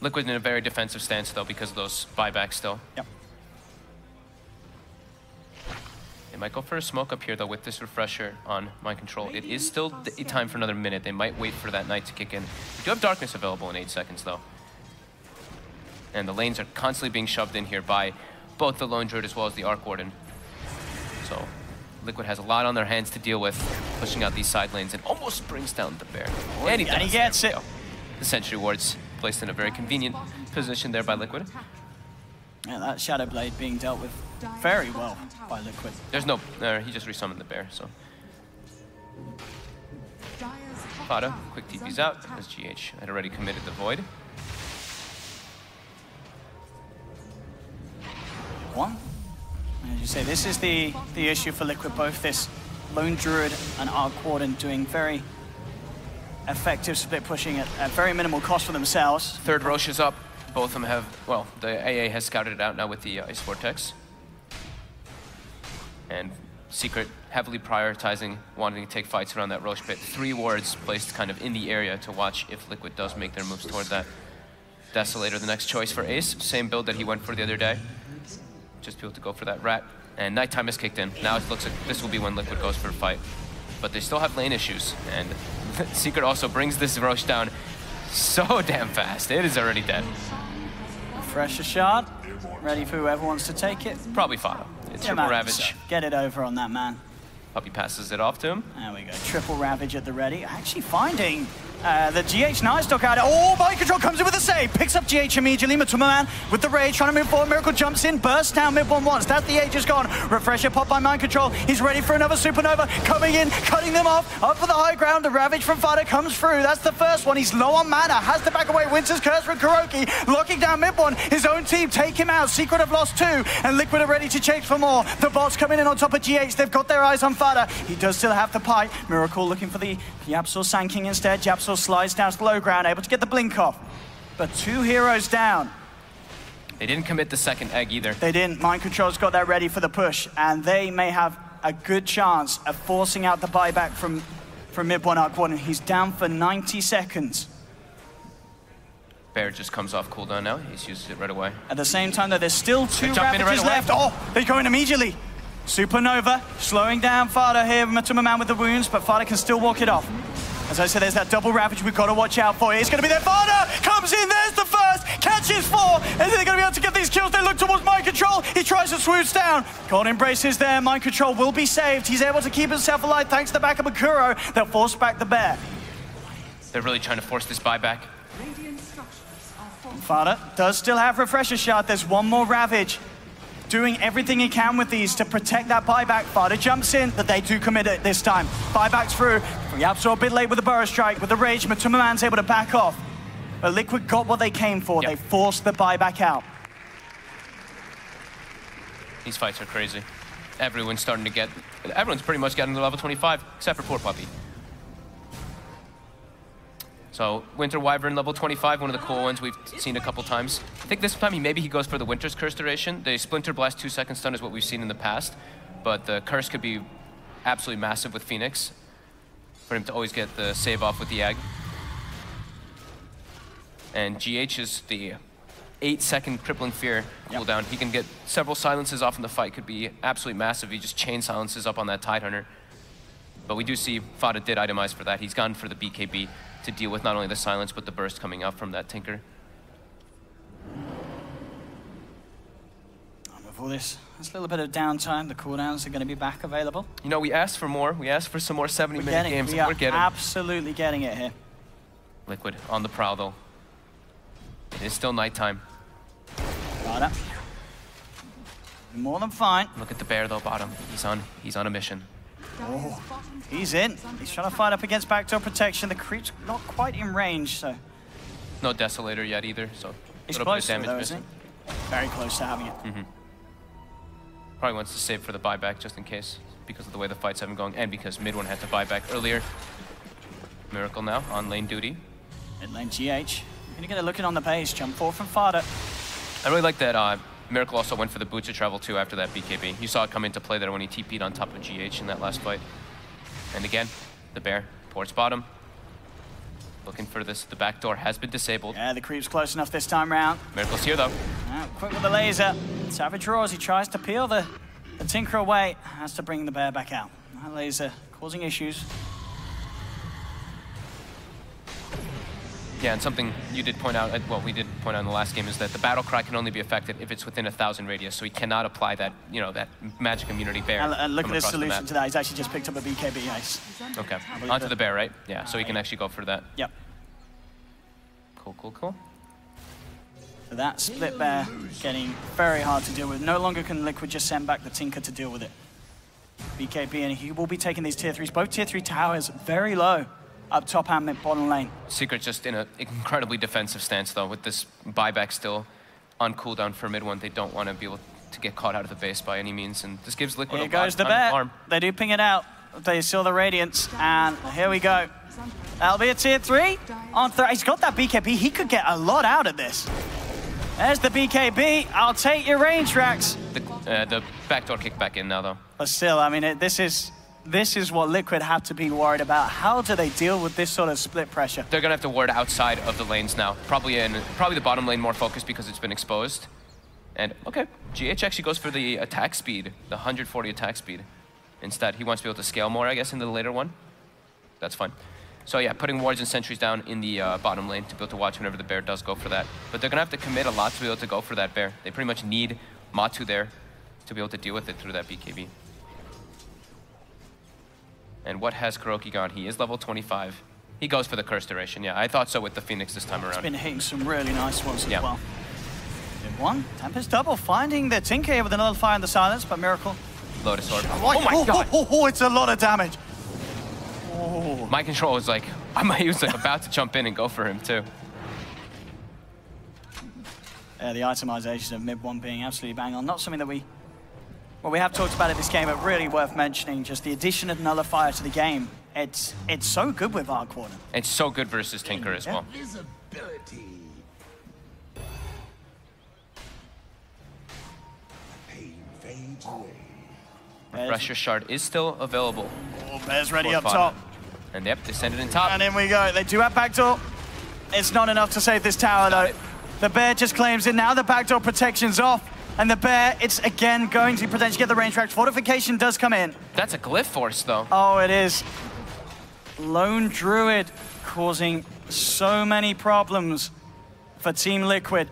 Liquid in a very defensive stance though because of those buybacks still. Yep. They might go for a smoke up here though with this Refresher on Mind Control. It is still time for another minute. They might wait for that Knight to kick in. We do have Darkness available in 8 seconds though. And the lanes are constantly being shoved in here by both the Lone Druid as well as the Arc Warden. So Liquid has a lot on their hands to deal with, pushing out these side lanes and almost brings down the Bear. And he gets it. The Sentry Ward's placed in a very convenient position there by Liquid. Yeah, that Shadow Blade being dealt with very well by Liquid. There's no, he just resummoned the Bear, so. Fada, quick TP's out, as GH had already committed the Void. One. As you say, this is the issue for Liquid, both this Lone Druid and Arc Warden doing very effective split pushing at very minimal cost for themselves. Third Roche is up. Both of them have, well, the AA has scouted it out now with the Ice Vortex. And Secret heavily prioritizing wanting to take fights around that Roche pit. 3 wards placed kind of in the area to watch if Liquid does make their moves toward that. Desolator, the next choice for Ace. Same build that he went for the other day. Just be able to go for that Rat. And Nighttime is kicked in. Now it looks like this will be when Liquid goes for a fight. But they still have lane issues. And Secret also brings this Roche down so damn fast. It is already dead. Refresher Shard. Ready for whoever wants to take it. Probably Fada. It's Triple Ravage. So get it over on that man. Puppy passes it off to him. There we go. Triple Ravage at the ready. Actually finding the GH Nice Dog out. Oh, Mind Control comes in with a save. Picks up GH immediately. Matumaman with the rage, trying to move forward. Miracle jumps in, bursts down mid one once. That's the age is gone. Refresher pop by Mind Control. He's ready for another Supernova. Coming in, cutting them off. Up for the high ground. The Ravage from Fada comes through. That's the first one. He's low on mana. Has to back away. Winter's Curse from Kuroki. Locking down mid one. His own team take him out. Secret have lost 2. And Liquid are ready to chase for more. The bots coming in on top of GH. They've got their eyes on Fada. He does still have the pipe. Miracle looking for the Yapsor Sand King instead. Yapsor Yapzor slides down to the low ground, able to get the blink off. But 2 heroes down. They didn't commit the second egg either. They didn't. Mind Control's got that ready for the push, and they may have a good chance of forcing out the buyback from mid one Arc 1. He's down for 90 seconds. Bear just comes off cooldown now. He's used it right away. At the same time, though, there's still 2 jump in Ravages right left. Oh, they go in immediately. Supernova slowing down Fada here. Matuma Man with the wounds, but Fada can still walk it off. As I said, there's that double Ravage we've got to watch out for. It's going to be there. Fada comes in. There's the first. Catches 4. And they're going to be able to get these kills. They look towards Mind Control. He tries to swoosh down. Cold Embrace is there. Mind Control will be saved. He's able to keep himself alive thanks to the back of Bakuro. They'll force back the bear. They're really trying to force this buyback. Fada does still have Refresher Shard. There's one more Ravage. Doing everything he can with these to protect that buyback. Fada jumps in, but they do commit it this time. Buyback's through. Yapzor a bit late with the Burrow Strike. With the Rage, Matuma Man's able to back off. But Liquid got what they came for. They forced the buyback out. These fights are crazy. Everyone's pretty much getting to level 25, except for Poor Puppy. So Winter Wyvern level 25, one of the cool ones we've seen a couple times. I think this time maybe he goes for the Winter's Curse duration. The Splinter Blast 2-second stun is what we've seen in the past, but the Curse could be absolutely massive with Phoenix for him to always get the save off with the Egg. And GH is the 8-second Crippling Fear cooldown. He can get several silences off in the fight. Could be absolutely massive. He just chain silences up on that Tidehunter. But we do see Fada did itemize for that. He's gone for the BKB to deal with not only the silence, but the burst coming out from that Tinker. Before this, there's a little bit of downtime. The cooldowns are going to be back available. You know, we asked for more. We asked for some more 70-minute games. We're getting absolutely getting it here. Liquid on the prowl, though. It is still nighttime. Got it. More than fine. Look at the bear, though, bottom. He's on a mission. Oh, he's in. He's trying to fight up against backdoor protection. The creep's not quite in range, so. No Desolator yet either, so a He's little bit close of damage though, missing. isn't he? Very close to having it. Probably wants to save for the buyback just in case, because of the way the fights have been going, and because mid one had to buy back earlier. Miracle now on lane duty. Mid lane GH. You're gonna get a look in on the base. Jump forward from Fada. I really like that Miracle also went for the Boots of Travel too after that BKB. You saw it come into play there when he TP'd on top of GH in that last fight. And again, the bear, ports bottom. Looking for this, the back door has been disabled. Yeah, the creep's close enough this time round. Miracle's here though. Quick with the laser. Savage roars, he tries to peel the Tinker away. Has to bring the bear back out. That laser causing issues. Yeah, and something you did point out, well, we did point out in the last game, is that the battle cry can only be affected if it's within 1,000 radius, so he cannot apply that, you know, that magic immunity bear. And look at his solution to that. He's actually just picked up a BKB ace. Okay, onto the bear, right? Yeah, so he can actually go for that. Yep. Cool. So that split bear getting very hard to deal with. No longer can Liquid just send back the Tinker to deal with it. BKB, and he will be taking these tier 3s. Both tier 3 towers very low. Up top and mid bottom lane. Secret just in an incredibly defensive stance though, with this buyback still on cooldown for mid one. They don't want to be able to get caught out of the base by any means, and this gives Liquid here a goes the lot of time to bear. farm. They do ping it out. They seal the Radiance, and here we go. That'll be a tier 3. He's got that BKB. He could get a lot out of this. There's the BKB. I'll take your range, Rax. The backdoor kick back in now though. But still, I mean, this is what Liquid have to be worried about. How do they deal with this sort of split pressure? They're gonna have to ward outside of the lanes now. Probably the bottom lane more focused because it's been exposed. And okay, GH actually goes for the attack speed, the 140 attack speed. Instead, he wants to be able to scale more, I guess, into the later one. That's fine. So yeah, putting wards and sentries down in the bottom lane to be able to watch whenever the bear does go for that. But they're gonna have to commit a lot to be able to go for that bear. They pretty much need Matu there to be able to deal with it through that BKB. And what has Kuroki gone? He is level 25. He goes for the curse duration. Yeah, I thought so with the Phoenix this time around. He's been hitting some really nice ones as well. In one, Tempest double, finding the Tinker here with another fire in the silence, but Miracle. Lotus Orb. Oh my god! It's a lot of damage. Oh. My control was like, he was like about to jump in and go for him too. Yeah, the itemization of mid one being absolutely bang on. Not something that we have talked about in this game, but really worth mentioning. Just the addition of Nullifier to the game It's so good with Arc Warden. It's so good versus Tinker as well. Refresher Shard is still available. Oh, Bear's ready up top. And yep, they send it in top. And in we go. They do have backdoor. It's not enough to save this tower, though. The Bear just claims it. Now the backdoor protection's off. And the Bear, it's again going to potentially get the range track. Fortification does come in. That's a glyph force, though. Oh, it is. Lone Druid causing so many problems for Team Liquid.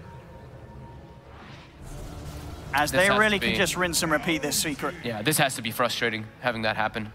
As they really can just rinse and repeat this secret. Yeah, this has to be frustrating, having that happen.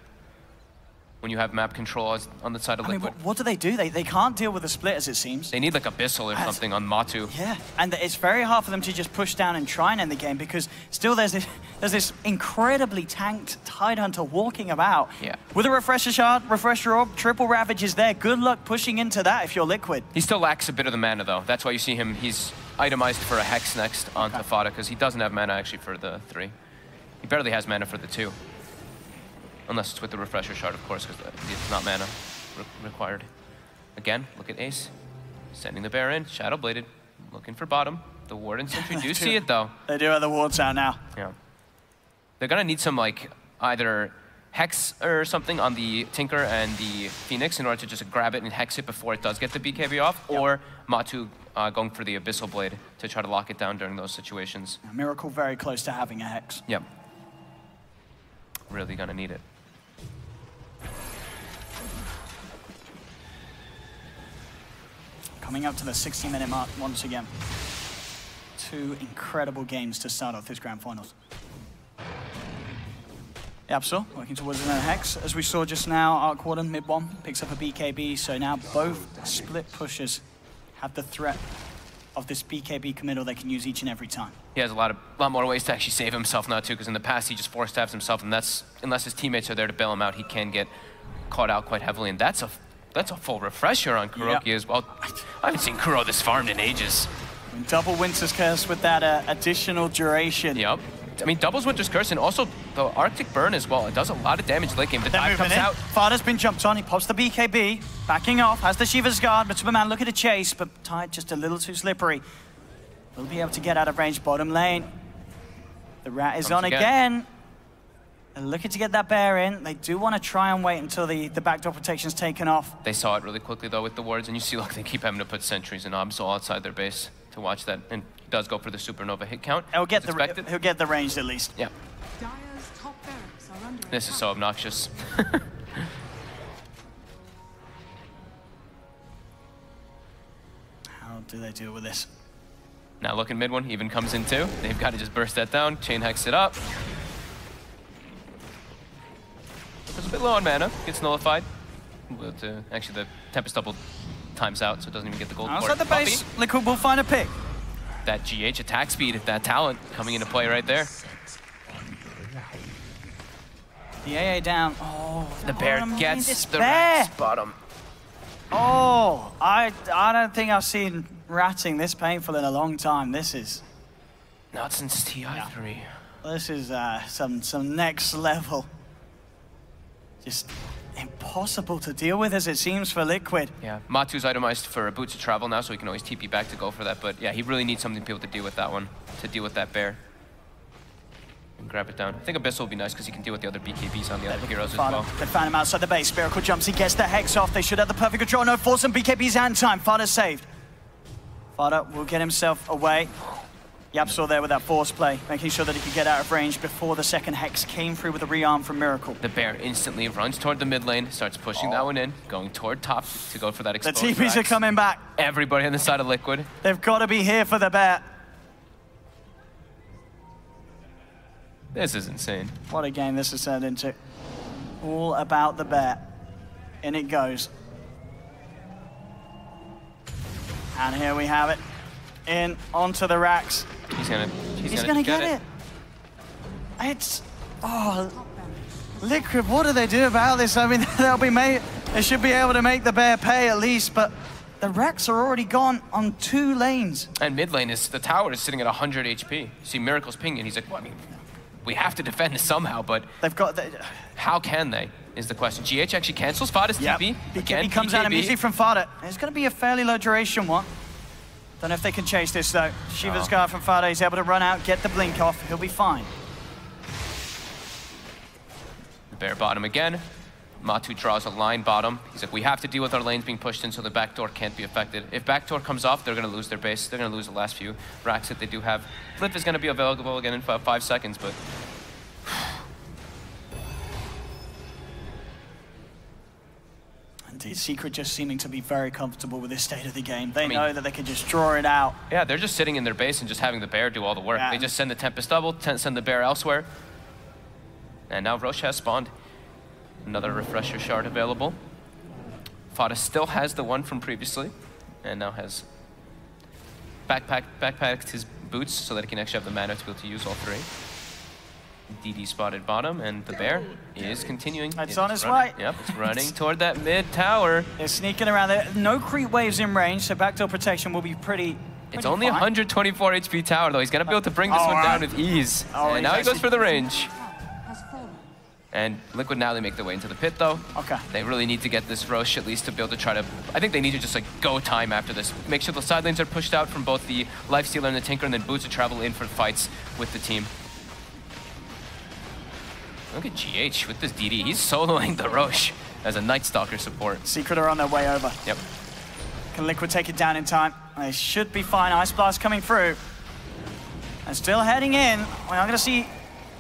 When you have map control on the side of Liquid. I mean, what do? They can't deal with the split, as it seems. They need like Abyssal or something on Matu. Yeah, and it's very hard for them to just push down and try and end the game because still there's this incredibly tanked Tidehunter walking about. Yeah. With a Refresher Shard, Refresher Orb, triple Ravage is there. Good luck pushing into that if you're Liquid. He still lacks a bit of the mana, though. That's why you see him, he's itemized for a Hex next on Tafada because he doesn't have mana actually for the 3. He barely has mana for the 2. Unless it's with the Refresher Shard, of course, because it's not mana required. Again, look at Ace. Sending the Bear in, Shadow Bladed, looking for bottom. The Ward and Sentry do see it, though. They do have the wards out now. Yeah. They're going to need some, like, either Hex or something on the Tinker and the Phoenix in order to just grab it and Hex it before it does get the BKB off, or Matu going for the Abyssal Blade to try to lock it down during those situations. Miracle very close to having a Hex. Yep. Really going to need it. Coming up to the 60-minute mark once again. 2 incredible games to start off this Grand Finals. Yapsor working towards another Hex. As we saw just now, Arc Warden mid-1 picks up a BKB, so now both split pushers have the threat of this BKB committal they can use each and every time. He has a lot more ways to actually save himself now, too, because in the past he just 4-stabs himself, and that's, unless his teammates are there to bail him out, he can get caught out quite heavily, and that's a full refresher on Kuroki as well. I haven't seen Kuro this farmed in ages. Double Winter's Curse with that additional duration. Yep. I mean, doubles Winter's Curse and also the Arctic Burn as well. It does a lot of damage late game. The dive comes out. Fada's been jumped on. He pops the BKB. Backing off. Has the Shiva's Guard. But Superman looking to chase. But Tide just a little too slippery. Will be able to get out of range bottom lane. The Rat is on again. They're looking to get that Bear in. They do want to try and wait until the backdoor protection's taken off. They saw it really quickly, though, with the wards. And you see, look, they keep having to put sentries and Absol outside their base to watch that. And he does go for the Supernova hit count. He'll get the range at least. Yeah. This is so obnoxious. How do they deal with this? Now look at mid one, even comes in too. They've got to just burst that down, chain hex it up. It's a bit low on mana, gets nullified. But actually the Tempest double times out, so it doesn't even get the gold. Outside the base, Liquid will find a pick. That GH attack speed, that talent coming into play right there. The AA down. Oh, the Bear gets the Bear. bottom. Oh, I don't think I've seen ratting this painful in a long time. This is not since TI3. This is some next level. Just impossible to deal with as it seems for Liquid. Yeah, Matu's itemized for a Boots of Travel now, so he can always TP back to go for that. But yeah, he really needs something to be able to deal with that one, to deal with that Bear. And grab it down. I think Abyssal will be nice because he can deal with the other BKBs on the other heroes as well. They found him outside the base. Miracle jumps, he gets the Hex off. They should have the perfect control. No, force some BKBs and time. Fada's saved. Fada will get himself away. Yapsor there with that force play, making sure that he could get out of range before the second Hex came through with a rearm from Miracle. The Bear instantly runs toward the mid lane, starts pushing that one in, going toward top to go for that exposed The TPs are coming back. Everybody on the side of Liquid. They've got to be here for the Bear. This is insane. What a game this has turned into. All about the Bear. In it goes. And here we have it. In, onto the racks. He's gonna get it. It's, oh, Liquid, what do they do about this? I mean, they should be able to make the Bear pay at least, but the racks are already gone on 2 lanes. And mid lane the tower is sitting at 100 HP. You see Miracle's pinging, he's like, well, I mean, we have to defend this somehow, but they've got how can they? is the question. GH actually cancels Fada's TP. BKB comes out immediately from Fada. It's going to be a fairly low duration one. Don't know if they can chase this though. Shiva's guard from Fada. He's able to run out, get the blink off. He'll be fine. The bear bottom again. Matu draws a line bottom. He's like, we have to deal with our lanes being pushed in so the backdoor can't be affected. If backdoor comes off, they're going to lose their base. They're going to lose the last few racks that they do have. Flip is going to be available again in 5 seconds, but... Indeed, Secret just seeming to be very comfortable with this state of the game. They know that they can just draw it out. Yeah, they're just sitting in their base and just having the bear do all the work. They just send the Tempest double, send the bear elsewhere. And now Roche has spawned. Another refresher shard available. Fada still has the one from previously, and now has backpacked his boots so that he can actually have the mana to be able to use all three. DD spotted bottom, and the bear is continuing. It's on its way. Yep, it's running toward that mid tower. They're sneaking around there. No creep waves in range, so backdoor protection will be pretty It's only 124 HP tower, though. He's going to be able to bring this one down with ease. And now he goes for the range. And Liquid now they make their way into the pit though. Okay. They really need to get this Roche at least to be able to try to... I think they need to just like go time after this. Make sure the side lanes are pushed out from both the Lifestealer and the Tinker, and then Boots to travel in for fights with the team. Look at GH with this DD. He's soloing the Roche as a Night Stalker support. Secret are on their way over. Yep. Can Liquid take it down in time? They should be fine. Ice Blast coming through. And still heading in. We're not going to see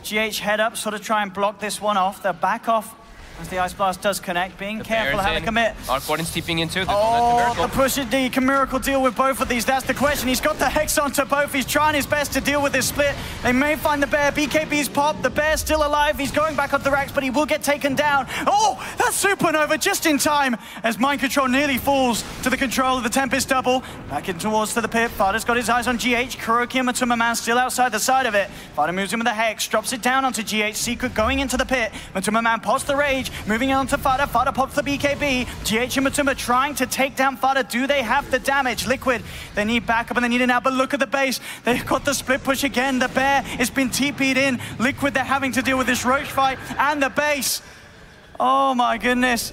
GH head up, sort of try and block this one off. They'll back off as the Ice Blast does connect. Being careful how they commit. Arc Warden's TPing in too. The push indeed. Can Miracle deal with both of these? That's the question. He's got the Hex onto both. He's trying his best to deal with this split. They may find the bear. BKB's popped. The bear's still alive. He's going back up the racks, but he will get taken down. Oh, that's Supernova just in time as Mind Control nearly falls to the control of the Tempest double. Back in towards to the pit. Fada's got his eyes on GH. Kuroki and Matuma Man still outside the side of it. Fada moves in with the Hex, drops it down onto GH. Secret going into the pit. Matuma Man pops the Rage, moving on to Fada. Fada pops the BKB. GH and Matuma trying to take down Fada. Do they have the damage? Liquid, they need backup and they need it now, but look at the base. They've got the split push again. The bear has been TP'd in. Liquid, they're having to deal with this Roche fight and the base. Oh my goodness.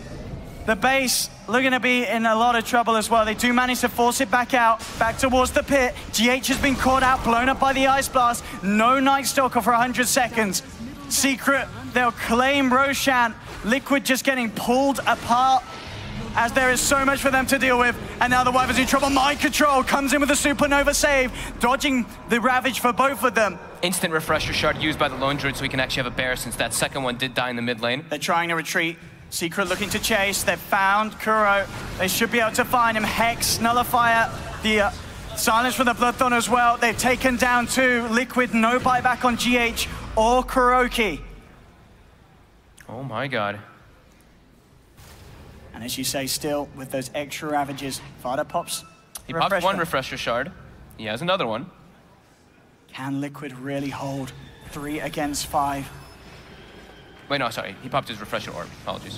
The base looking to be in a lot of trouble as well. They do manage to force it back out, back towards the pit. GH has been caught out, blown up by the Ice Blast. No Night Stalker for 100 seconds. Secret, they'll claim Roshan. Liquid just getting pulled apart as there is so much for them to deal with. And now the Wyvern's in trouble. Mind Control comes in with a Supernova save, dodging the Ravage for both of them. Instant refresher shard used by the Lone Druid so he can actually have a bear, since that second one did die in the mid lane. They're trying to retreat. Secret looking to chase. They've found Kuro. They should be able to find him. Hex, Nullifier, the silence from the Bloodthorn as well. They've taken down two. Liquid, no buyback on GH or Kuroki. Oh my god. And as you say, still with those extra Ravages, Fada pops. He popped one refresher shard. He has another one. Can Liquid really hold 3 against 5? Wait, no, sorry. He popped his refresher orb. Apologies.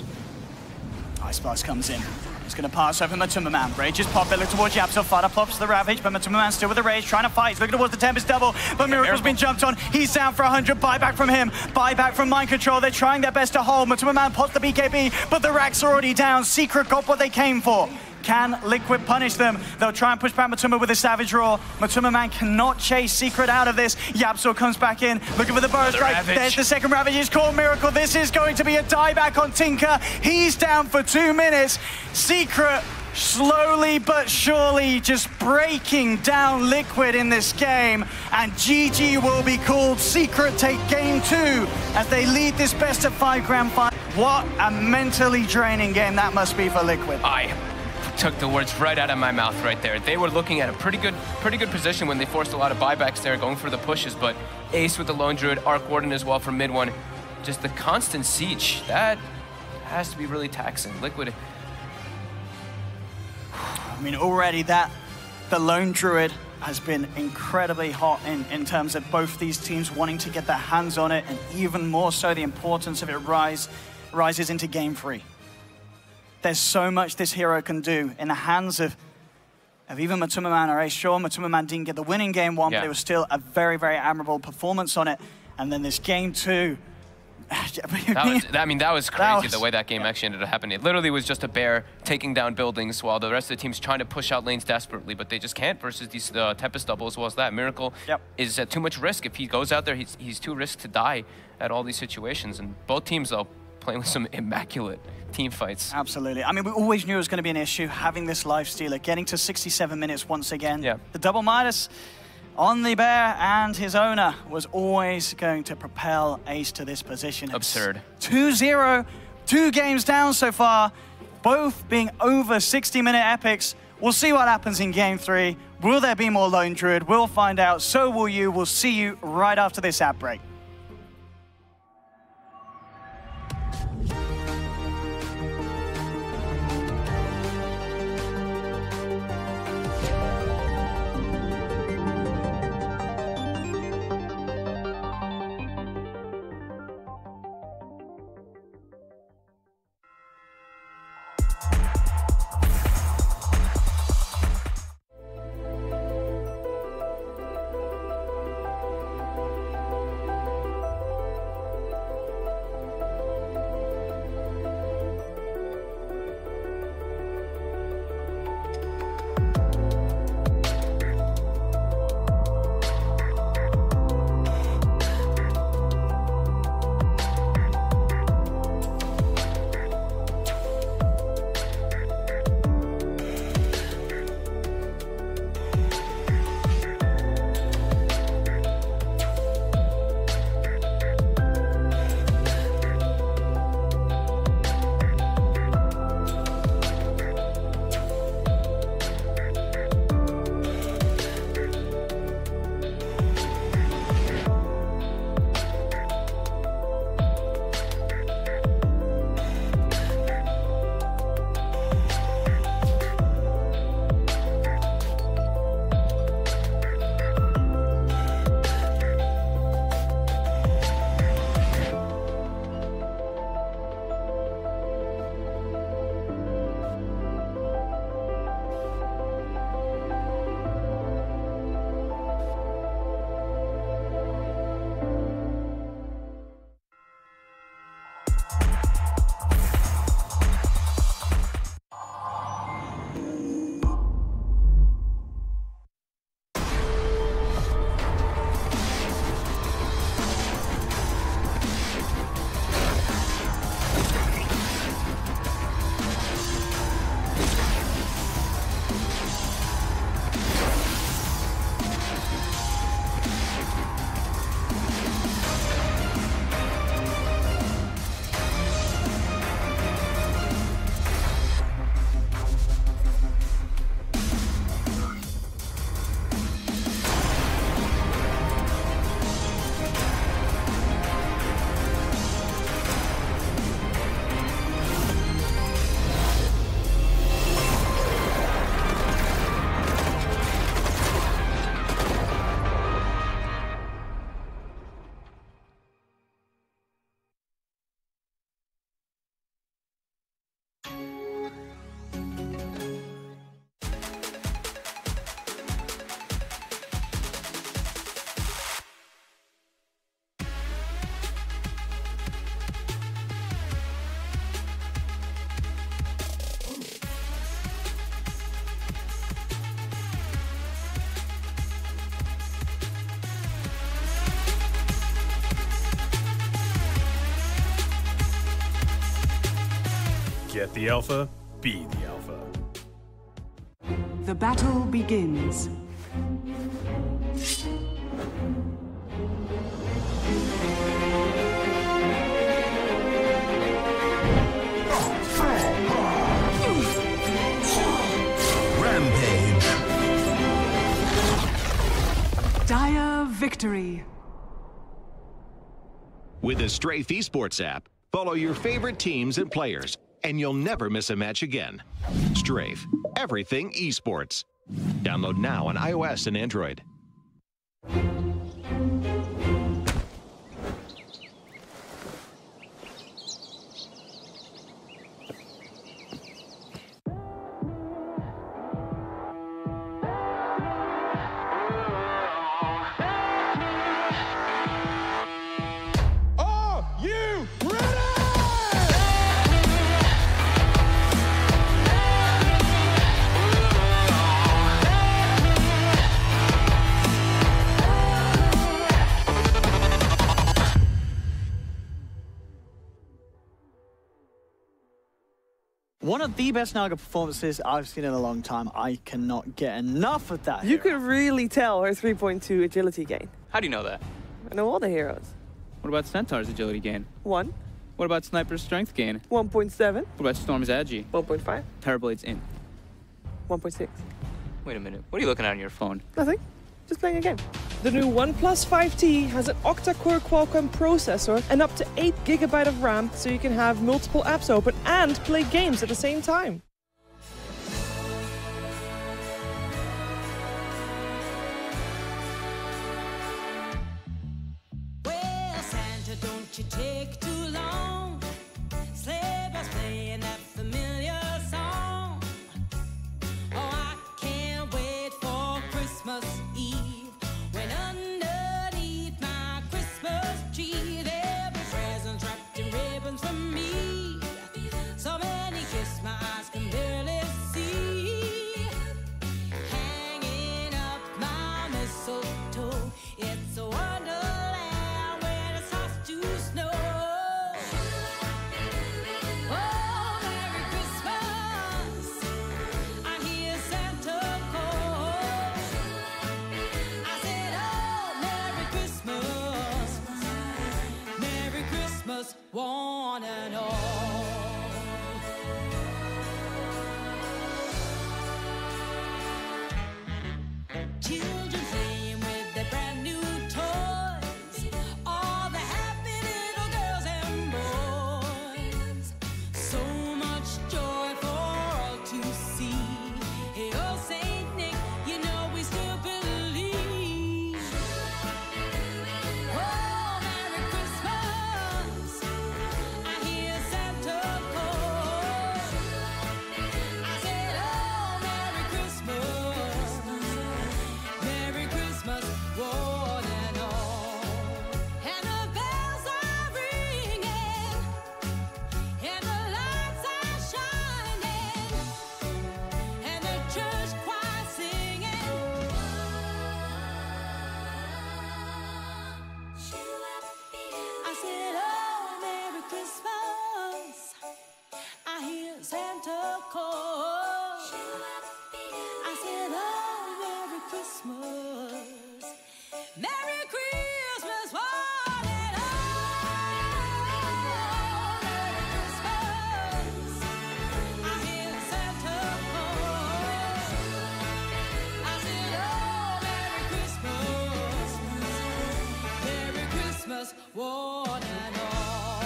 Ice Blast comes in. He's going to pass over Matuma Man. Rage is popped. They look towards Yapso. Fada pops the Ravage, but Matuma Man still with the Rage, trying to fight. He's looking towards the Tempest double, but Miracle's been jumped on. He's down for 100. Buyback from him. Buyback from Mind Control. They're trying their best to hold. Matuma Man pops the BKB, but the racks are already down. Secret got what they came for. Can Liquid punish them? They'll try and push back Matuma with a Savage Roar. Matuma Man cannot chase Secret out of this. Yapso comes back in, looking for the Burrow Strike. There's the second Ravage. He's called Miracle. This is going to be a dieback on Tinker. He's down for 2 minutes. Secret slowly but surely just breaking down Liquid in this game. And GG will be called. Secret take game 2 as they lead this best of 5 grand final. What a mentally draining game that must be for Liquid. I took the words right out of my mouth right there. They were looking at a pretty good position when they forced a lot of buybacks there, going for the pushes, but Ace with the Lone Druid, Arc Warden as well from mid one. Just the constant siege, that has to be really taxing. Liquid. I mean, already the Lone Druid has been incredibly hot in terms of both these teams wanting to get their hands on it, and even more so the importance of it rises into game 3. There's so much this hero can do in the hands of even Matuma Man or Ace. Sure, Matuma Man didn't get the winning game 1, but it was still a very, very admirable performance on it. And then this game 2, That was crazy the way that game actually ended up happening. It literally was just a bear taking down buildings while the rest of the team's trying to push out lanes desperately, but they just can't versus these Tempest double as well as that. Miracle is at too much risk. If he goes out there, he's too risk to die at all these situations. And both teams, though, playing with some immaculate team fights. Absolutely. I mean, we always knew it was going to be an issue, having this life stealer, getting to 67 minutes once again. Yeah. The double minus on the bear and his owner was always going to propel Ace to this position. Absurd. 2-0, 2 games down so far, both being over 60-minute epics. We'll see what happens in Game 3. Will there be more Lone Druid? We'll find out. So will you. We'll see you right after this ad break. Get the alpha, be the alpha. The battle begins. Rampage. Dire victory. With the Strafe Esports app, follow your favorite teams and players, and you'll never miss a match again. Strafe, everything esports. Download now on iOS and Android. Are you One of the best Naga performances I've seen in a long time. I cannot get enough of that. You could really tell her 3.2 agility gain. How do you know that? I know all the heroes. What about Centaur's agility gain? 1. What about Sniper's strength gain? 1.7. What about Storm's agi? 1.5. Terrorblade's in. 1.6. Wait a minute. What are you looking at on your phone? Nothing. Just playing a game. The new OnePlus 5T has an octa-core Qualcomm processor and up to 8 GB of RAM, so you can have multiple apps open and play games at the same time. Well, Santa, don't you take too long. Sleigh bells playing that familiar song. Oh, I can't wait for Christmas Eve, when underneath my Christmas tree there'll be presents wrapped in ribbons from me. So many gifts my eyes can barely see. Hanging up my mistletoe, it's a wonderland when it starts to snow. Oh, Merry Christmas, I hear Santa call. I said, oh, Merry Christmas, Merry Christmas, one and all. Children playing with their brand new toys, all the happy little girls and boys. So much joy for all to see. Hey, oh, Saint Nick, you know we still believe. Oh, Merry Christmas, I hear Santa call. I said, oh, Merry Christmas, Merry Christmas, one and all. And the bells are ringing, and the lights are shining, and the church choir singing. I said, oh, Merry Christmas, I hear Santa call. I said, oh, Merry Christmas, Merry Christmas, one and all. Merry Christmas, I hear Santa call. I said, oh, Merry Christmas, Merry Christmas, one and all.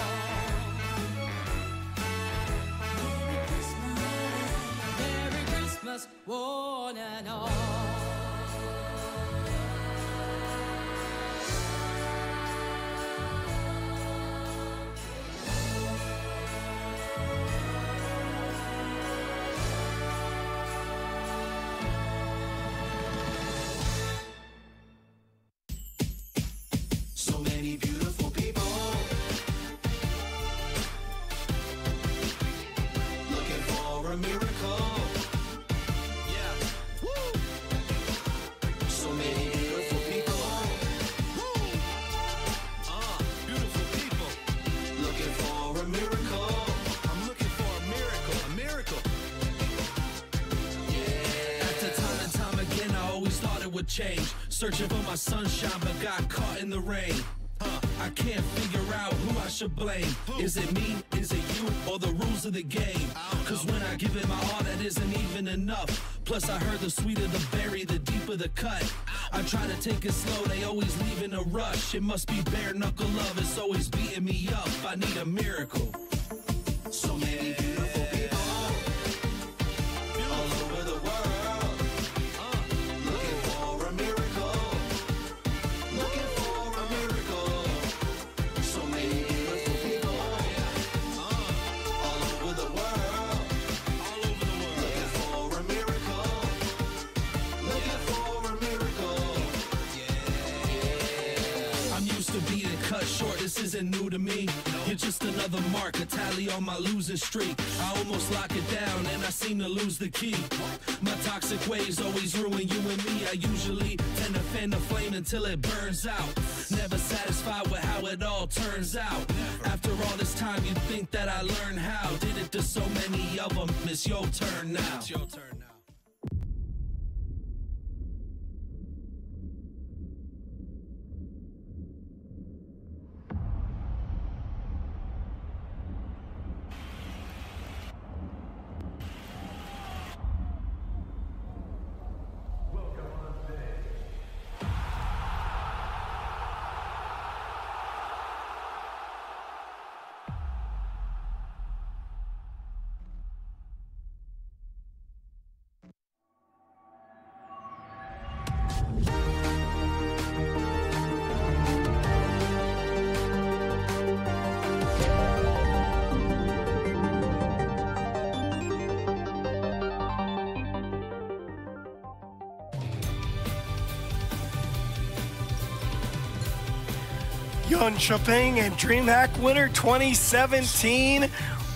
Merry Christmas, one and all. So many beautiful people looking for a miracle. Yeah. Woo. So many beautiful people. Woo. Beautiful people looking for a miracle. I'm looking for a miracle. A miracle. Yeah. After time and time again, I always thought it would change. Searching for my sunshine, but got caught in the rain. I can't figure out who I should blame. Is it me? Is it you? Or the rules of the game? Cause when I give it my all, that isn't even enough. Plus I heard the sweeter the berry, the deeper the cut. I try to take it slow, they always leave in a rush. It must be bare knuckle love, it's always beating me up. I need a miracle. So many beautiful people all over the world looking for a miracle. Looking for a miracle. So many beautiful people all over the world looking for a miracle. Looking for a miracle. Yeah. I'm used to being cut short, this isn't new to me. You're just another mark, a tally on my losing streak. I almost lock it down and I seem to lose the key. My toxic ways always ruin you and me. I usually tend to fan the flame until it burns out. Never satisfied with how it all turns out. After all this time, you think that I learned how. Did it to so many of them. It's your turn now. It's your turn now. Yun Shoping and DreamHack winner 2017.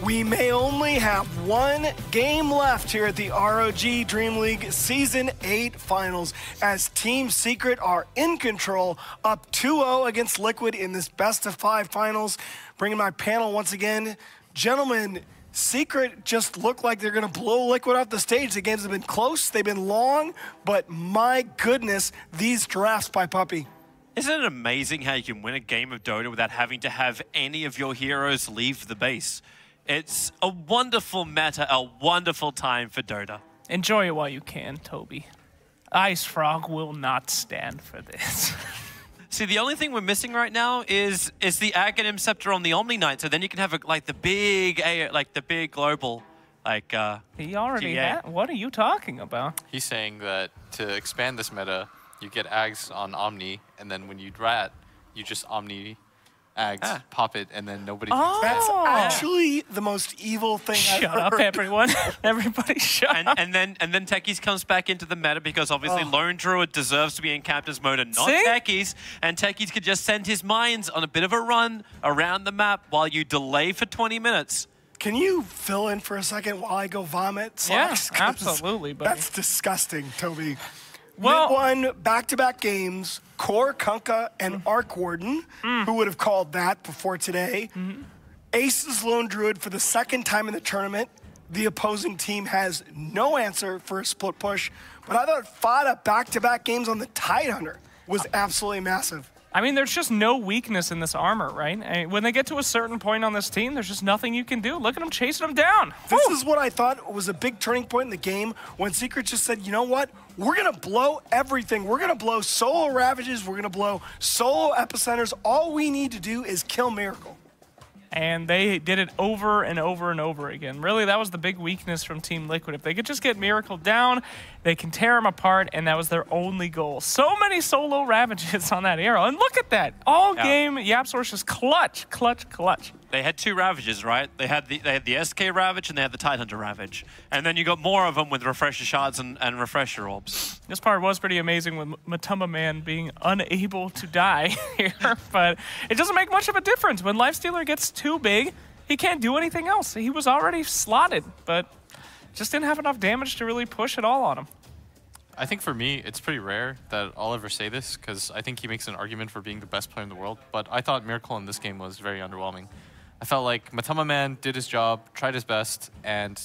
We may only have one game left here at the ROG Dream League Season 8 Finals as Team Secret are in control, up 2-0 against Liquid in this best-of-5 finals. Bringing my panel once again. Gentlemen, Secret just look like they're going to blow Liquid off the stage. The games have been close, they've been long, but my goodness, these drafts by Puppy. Isn't it amazing how you can win a game of Dota without having to have any of your heroes leave the base? It's a wonderful meta, a wonderful time for Dota. Enjoy it while you can, Toby. Ice Frog will not stand for this. See, the only thing we're missing right now is the Aghanim Scepter on the Omni Knight, so then you can have the big global, He already had. What are you talking about? He's saying that to expand this meta, you get Ags on Omni, and then when you drat, you just Omni Ags, pop it, and then nobody thinks That's actually the most evil thing I've heard. Shut up, everyone. Everybody shut up. And then Techies comes back into the meta because obviously Lone Druid deserves to be in Captain's mode and not Techies. And Techies could just send his mines on a bit of a run around the map while you delay for 20 minutes. Can you fill in for a second while I go vomit? Yeah, absolutely, buddy. That's disgusting, Toby. Well, won back-to-back games, Core, Kunkka, and Arc Warden. Who would have called that before today? Ace's Lone Druid for the second time in the tournament. The opposing team has no answer for a split push, but I thought Fada back-to-back games on the Tidehunter was absolutely massive. I mean, there's just no weakness in this armor, right? I mean, when they get to a certain point on this team, there's just nothing you can do. Look at them chasing them down. This is what I thought was a big turning point in the game when Secret just said, you know what? We're going to blow everything. We're going to blow solo Ravages. We're going to blow solo Epicenters. All we need to do is kill Miracle. And they did it over and over and over again. Really, that was the big weakness from Team Liquid. If they could just get Miracle down, they can tear him apart, and that was their only goal. So many solo Ravages on that arrow. And look at that. All game, YapzOr just clutch, clutch, clutch. They had two Ravages, right? They had the SK Ravage and they had the Tidehunter Ravage. And then you got more of them with Refresher Shards and Refresher Orbs. This part was pretty amazing with Matuma Man being unable to die here, but it doesn't make much of a difference. When Lifestealer gets too big, he can't do anything else. He was already slotted, but just didn't have enough damage to really push it all on him. I think for me, it's pretty rare that I'll ever say this, because I think he makes an argument for being the best player in the world, but I thought Miracle in this game was very underwhelming. I felt like Matama Man did his job, tried his best, and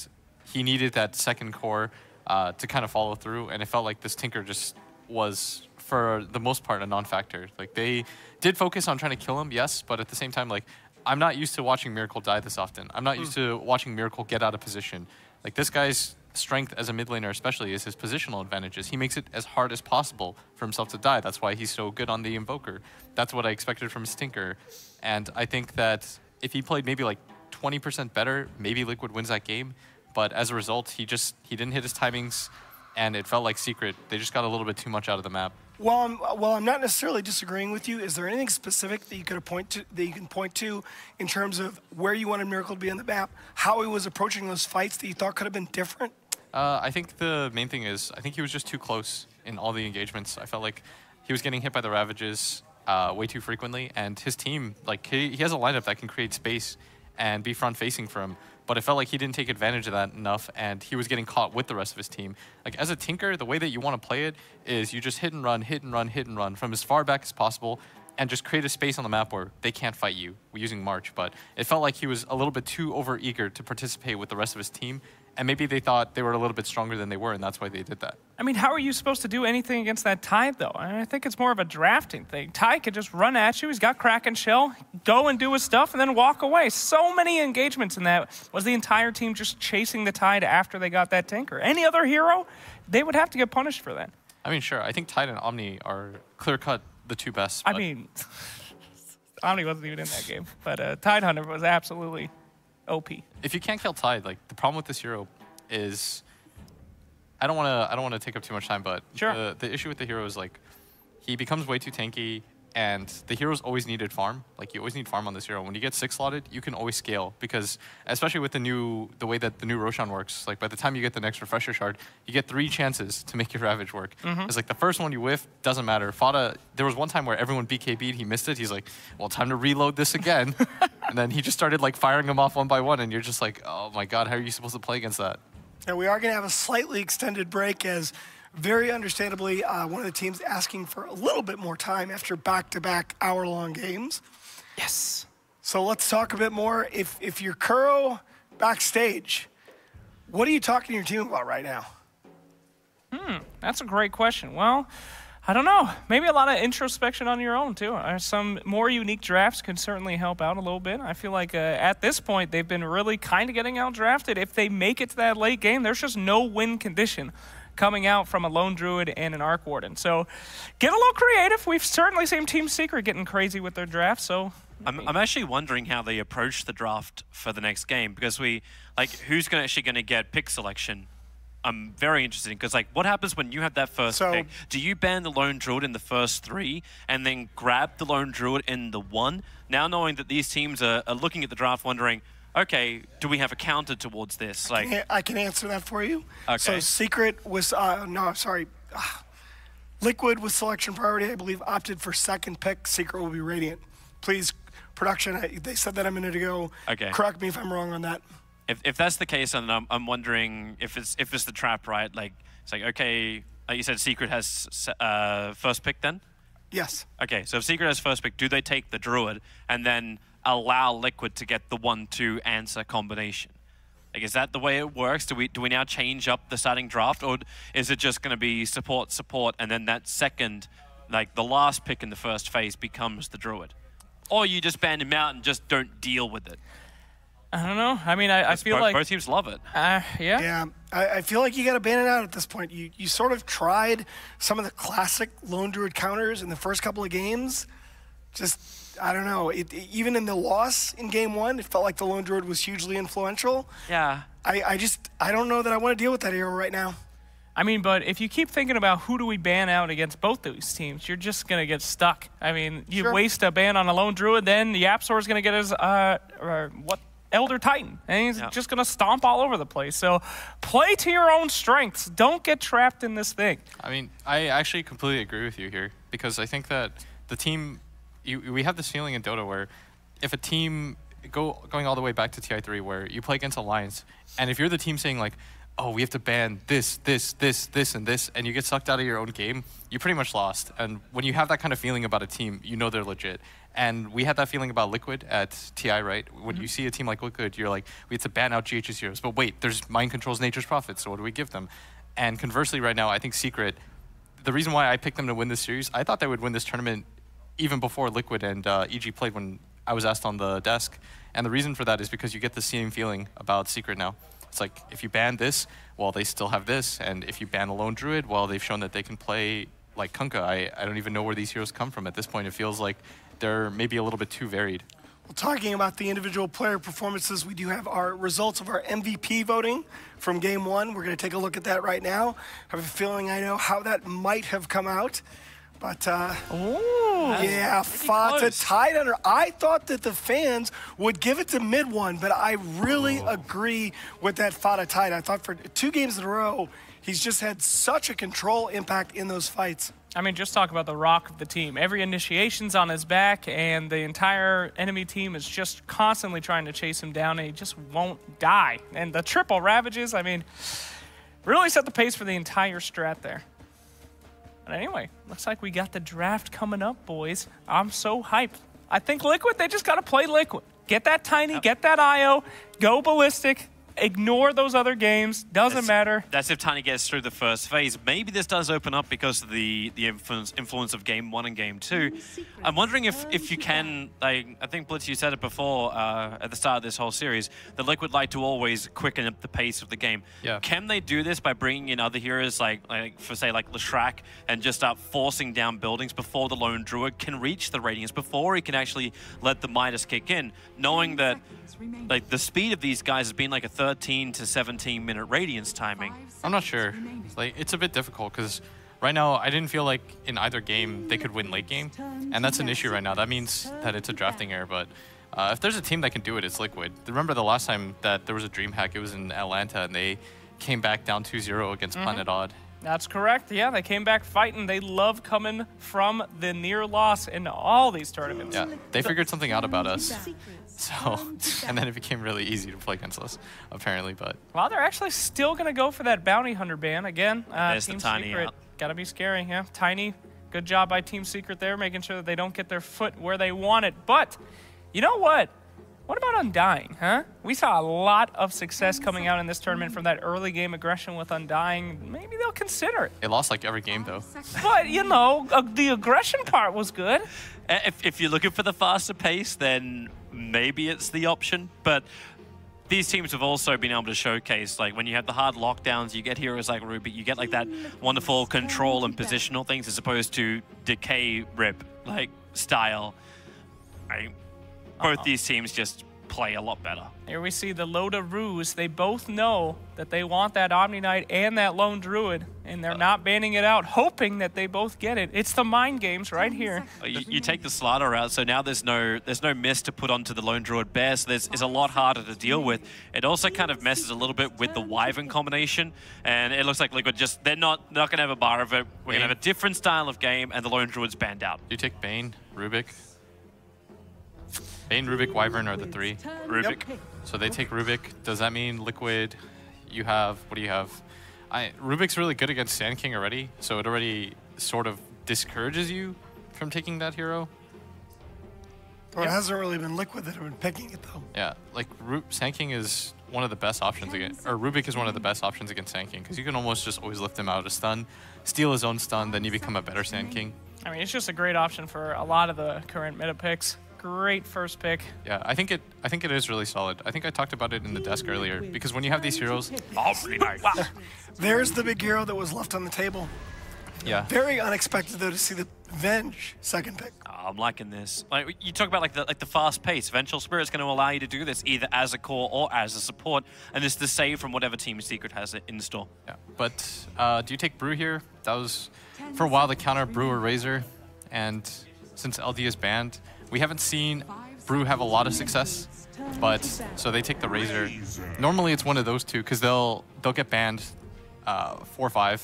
he needed that second core to kind of follow through, and it felt like this Tinker just was, for the most part, a non-factor. Like, they did focus on trying to kill him, yes, but at the same time, like, I'm not used to watching Miracle die this often. I'm not used to watching Miracle get out of position. Like, this guy's strength as a mid laner especially is his positional advantages. He makes it as hard as possible for himself to die. That's why he's so good on the Invoker. That's what I expected from his Tinker. And I think that if he played maybe like 20% better, maybe Liquid wins that game. But as a result, he didn't hit his timings, and it felt like Secret. They just got a little bit too much out of the map. Well, I'm not necessarily disagreeing with you. Is there anything specific that you could point to in terms of where you wanted Miracle to be on the map, how he was approaching those fights that you thought could have been different? I think the main thing is I think he was just too close in all the engagements. I felt like he was getting hit by the Ravages way too frequently, and his team, like, he has a lineup that can create space and be front-facing for him. but it felt like he didn't take advantage of that enough, and he was getting caught with the rest of his team. Like, as a Tinker, the way that you want to play it is you just hit and run, hit and run, hit and run from as far back as possible, and just create a space on the map where they can't fight you using March. But it felt like he was a little bit too over-eager to participate with the rest of his team, and maybe they thought they were a little bit stronger than they were, and that's why they did that. I mean, how are you supposed to do anything against that Tide, though? I think it's more of a drafting thing. Tide could just run at you. He's got Kraken Shell, go and do his stuff, and then walk away. So many engagements in that. Was the entire team just chasing the Tide after they got that Tinker? Any other hero, they would have to get punished for that. I mean, sure. I think Tide and Omni are clear-cut the two best. I mean, Omni wasn't even in that game, but Tide Hunter was absolutely OP. If you can't kill Tide, like, the problem with this hero is, I don't want to take up too much time, but sure. The issue with the hero is, like, he becomes way too tanky, and the heroes always needed farm. Like, you always need farm on this hero. When you get 6 slotted, you can always scale, because especially with the way that the new Roshan works, like, by the time you get the next refresher shard, you get 3 chances to make your Ravage work. It's like the first one you whiff, doesn't matter. Fada, there was one time where everyone BKB'd, he missed it. He's like, well, time to reload this again. And then he just started, like, firing them off one by one, and you're just like, oh my god, how are you supposed to play against that? And we are going to have a slightly extended break, as very understandably, one of the teams asking for a little bit more time after back-to-back hour-long games. Yes. So let's talk a bit more. If you're Kuro backstage, what are you talking to your team about right now? That's a great question. Well, I don't know. Maybe a lot of introspection on your own, too. Some more unique drafts can certainly help out a little bit. I feel like at this point, they've been really kind of getting out-drafted. If they make it to that late game, there's just no win condition coming out from a Lone Druid and an Arc Warden. So get a little creative. We've certainly seen Team Secret getting crazy with their draft, so... I'm actually wondering how they approach the draft for the next game, because who's actually going to get pick selection? I'm very interested, because what happens when you have that first pick? Do you ban the Lone Druid in the first 3 and then grab the Lone Druid in the 1? Now knowing that these teams are looking at the draft wondering, okay, do we have a counter towards this? I can answer that for you. Okay. So Secret was, Liquid with selection priority, I believe, opted for second pick. Secret will be Radiant. Please, production, they said that a minute ago. Okay. Correct me if I'm wrong on that. If that's the case, and I'm wondering if it's the trap, right? It's like, okay, like you said, Secret has first pick then? Yes. Okay, so if Secret has first pick, do they take the Druid and then allow Liquid to get the 1-2 answer combination? Like, is that the way it works? Do we now change up the starting draft, or is it just going to be support, and then that second, the last pick in the first phase becomes the Druid? Or you just ban him out and just don't deal with it? I don't know. I mean, I feel like... Both teams love it. Yeah. Yeah, I feel like you got to ban it out at this point. You sort of tried some of the classic Lone Druid counters in the first couple of games. Just, I don't know. Even in the loss in game 1, it felt like the Lone Druid was hugely influential. Yeah. I don't know that I want to deal with that hero right now. I mean, but if you keep thinking about who do we ban out against both these teams, you're just going to get stuck. I mean, you waste a ban on a Lone Druid, then YapzOr is going to get his, Elder Titan, and he's just going to stomp all over the place. So play to your own strengths. Don't get trapped in this thing. I mean, I actually completely agree with you here, because I think that the team, we have this feeling in Dota where if a team, going all the way back to TI3, where you play against Alliance, and if you're the team saying oh, we have to ban this, and this, and you get sucked out of your own game, you pretty much lost. And when you have that kind of feeling about a team, you know they're legit. And we had that feeling about Liquid at TI, right? When you see a team like Liquid, you're like, we have to ban out GH's heroes. But wait, there's Mind Control's Nature's Prophet, so what do we give them? And conversely right now, I think Secret, the reason why I picked them to win this series, I thought they would win this tournament even before Liquid and EG played, when I was asked on the desk. And the reason for that is because you get the same feeling about Secret now. It's like, if you ban this, well, they still have this. And if you ban a Lone Druid, well, they've shown that they can play like Kunkka. I don't even know where these heroes come from at this point. It feels like they're maybe a little bit too varied. Well, talking about the individual player performances, we do have our results of our MVP voting from game 1. We're going to take a look at that right now. I have a feeling I know how that might have come out. But, ooh, Yeah, Fata tied under. I thought that the fans would give it to mid one, but I really agree with that Fata tied. I thought for 2 games in a row, he's just had such a control impact in those fights. I mean, just talk about the rock of the team. Every initiation's on his back, and the entire enemy team is just constantly trying to chase him down, and he just won't die. And the triple ravages, I mean, really set the pace for the entire strat there. But anyway, looks like we got the draft coming up, boys. I'm so hyped. I think Liquid, they just got to play Liquid. Get that Tiny, get that IO, go ballistic. Ignore those other games. Doesn't matter. That's if Tiny gets through the first phase. Maybe this does open up because of the influence of Game 1 and Game 2. I'm wondering if you can, like, I think, Blitz, you said it before at the start of this whole series, that Liquid like to always quicken up the pace of the game. Yeah. Can they do this by bringing in other heroes like for, say, like Leshrac, and just start forcing down buildings before the Lone Druid can reach the Radiance, before he can actually let the Midas kick in, knowing that like the speed of these guys has been like a 13 to 17 minute Radiance timing? I'm not sure. Like, it's a bit difficult because right now I didn't feel like in either game they could win late game, and that's an issue right now. That means that it's a drafting error, but if there's a team that can do it, it's Liquid. Remember the last time that there was a DreamHack, it was in Atlanta, and they came back down 2-0 against Planet Odd. That's correct. Yeah, they came back fighting. They love coming from the near loss in all these tournaments. Yeah, they figured something out about us. So, and then it became really easy to play against us, apparently. But well, they're actually still going to go for that bounty hunter ban again. There's Team the Tiny Secret, out. gotta be scary. Yeah, Tiny, good job by Team Secret there, making sure that they don't get their foot where they want it. But you know what? What about Undying, huh? We saw a lot of success coming out in this tournament from that early game aggression with Undying. Maybe they'll consider it. It lost like every game, though. But, you know, the aggression part was good. If you're looking for the faster pace, then maybe it's the option. But these teams have also been able to showcase, like, when you have the hard lockdowns, you get heroes like Ruby, you get, like, that wonderful control and positional things as opposed to decay rip, like, style. Both these teams just play a lot better. Here we see the Loda Ruse. They both know that they want that Omni Knight and that Lone Druid, and they're not banning it out, hoping that they both get it. It's the mind games right here. You take the Slaughter out, so now there's no mist to put onto the Lone Druid Bear, so it's a lot harder to deal with. It also kind of messes a little bit with the Wyvern combination, and it looks like Liquid just, they're not going to have a bar of it. We're going to have a different style of game, and the Lone Druid's banned out. You take Bane, Rubik. Bane, Rubik, Wyvern are the 3. Rubik. So they take Rubik. Does that mean Liquid, you have, what do you have? Rubik's really good against Sand King already, so it already sort of discourages you from taking that hero. Well, it hasn't really been Liquid that have been picking it, though. Yeah, like Sand King is one of the best options against, or Rubik is one of the best options against Sand King, because you can almost just always lift him out of stun, steal his own stun, then you become a better Sand King. I mean, it's just a great option for a lot of the current meta picks. Great first pick. Yeah, I think it is really solid. I think I talked about it in the desk earlier, because when you have these heroes, There's the big hero that was left on the table. Yeah. Very unexpected, though, to see the Venge second pick. I'm liking this. Like, you talk about like the fast pace. Vengeful Spirit's going to allow you to do this either as a core or as a support, and it's the save from whatever Team Secret has it in store. Yeah, but do you take Brew here? That was for a while the counter Brew or Razor, and since LD is banned, we haven't seen Brew have a lot of success. But so they take the Razor. Normally it's one of those two because they'll get banned 4-5.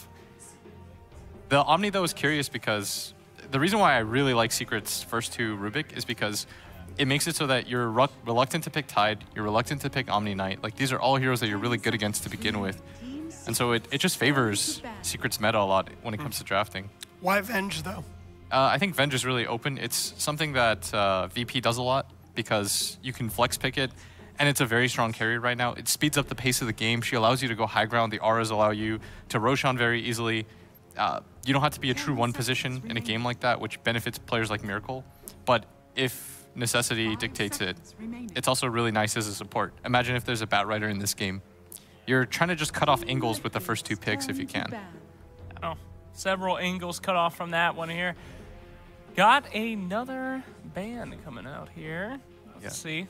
The Omni though is curious because the reason why I really like Secret's first 2 Rubik is because it makes it so that you're reluctant to pick Tide, you're reluctant to pick Omni Knight. Like, these are all heroes that you're really good against to begin with. And so it just favors Secret's meta a lot when it comes to drafting. Why Venge, though? I think Venge is really open. It's something that VP does a lot because you can flex pick it, and it's a very strong carry right now. It speeds up the pace of the game. She allows you to go high ground. The auras allow you to Roshan very easily. You don't have to be a true 1 position in a game like that, which benefits players like Miracle. But if necessity dictates it, it's also really nice as a support. Imagine if there's a Batrider in this game. You're trying to just cut off angles with the first 2 picks if you can. Oh, several angles cut off from that one here. Got another ban coming out here. Let's see.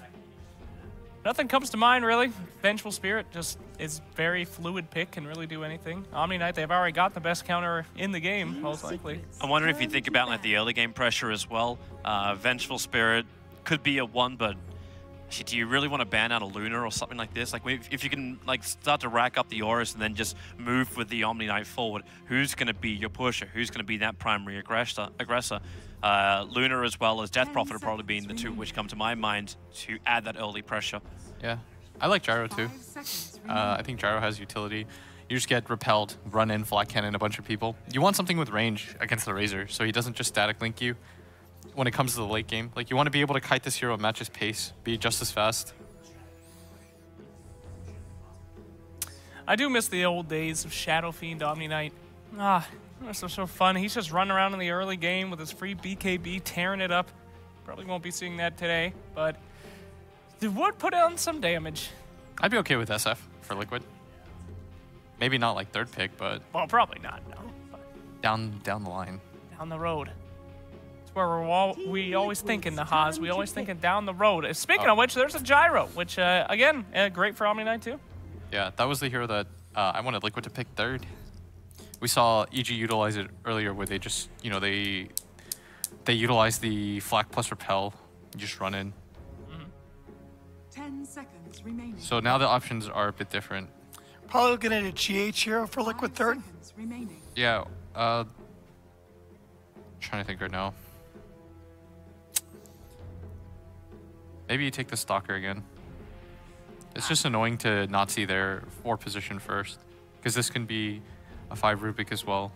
Nothing comes to mind, really. Vengeful Spirit just is very fluid pick, can really do anything. Omni Knight, they've already got the best counter in the game, most likely. I wonder if you think about like the early game pressure as well. Vengeful Spirit could be a 1, but actually, do you really want to ban out a Luna or something like this? Like, if you can like start to rack up the auras and then just move with the Omni Knight forward, who's going to be your pusher? Who's going to be that primary aggressor? Luna as well as Death Prophet are probably being the two which come to my mind to add that early pressure. Yeah, I like Gyro too. I think Gyro has utility. You just get repelled, run in, flat cannon a bunch of people. You want something with range against the Razor, so he doesn't just static link you when it comes to the late game. Like, you want to be able to kite this hero, match his pace, be just as fast. I do miss the old days of Shadow Fiend Omni Knight. Those are so fun. He's just running around in the early game with his free BKB, tearing it up. Probably won't be seeing that today, but it would put on some damage. I'd be okay with SF for Liquid. Maybe not like 3rd pick, but... Well, probably not, no. Down the line. Down the road. It's where we always think in the Haas. We always thinking down the road. Speaking of which, there's a Gyro, which, again, great for Omni Knight, too. Yeah, that was the hero that I wanted Liquid to pick 3rd. We saw EG utilize it earlier where they just, you know, they utilize the flak plus repel. You just run in. 10 seconds remaining. So now the options are a bit different. Probably looking at a GH hero for Liquid 3rd. Yeah, trying to think right now. Maybe you take the Stalker again. It's just annoying to not see their 4 position first, because this can be a 5 Rubik as well.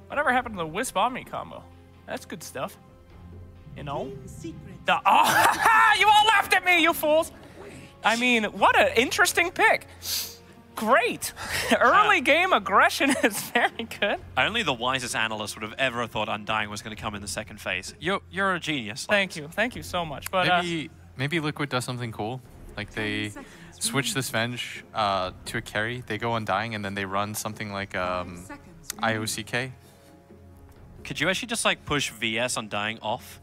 Whatever happened to the Wisp Omni combo? That's good stuff. You know? Oh, you all laughed at me, you fools! I mean, what an interesting pick. Great. Early game aggression is very good. Only the wisest analyst would have ever thought Undying was going to come in the second phase. You're a genius. Thank you so much. But maybe Liquid does something cool. Like they switch this Venge to a carry. They go Undying and then they run something like IOCK. Could you actually just like push VS Undying off?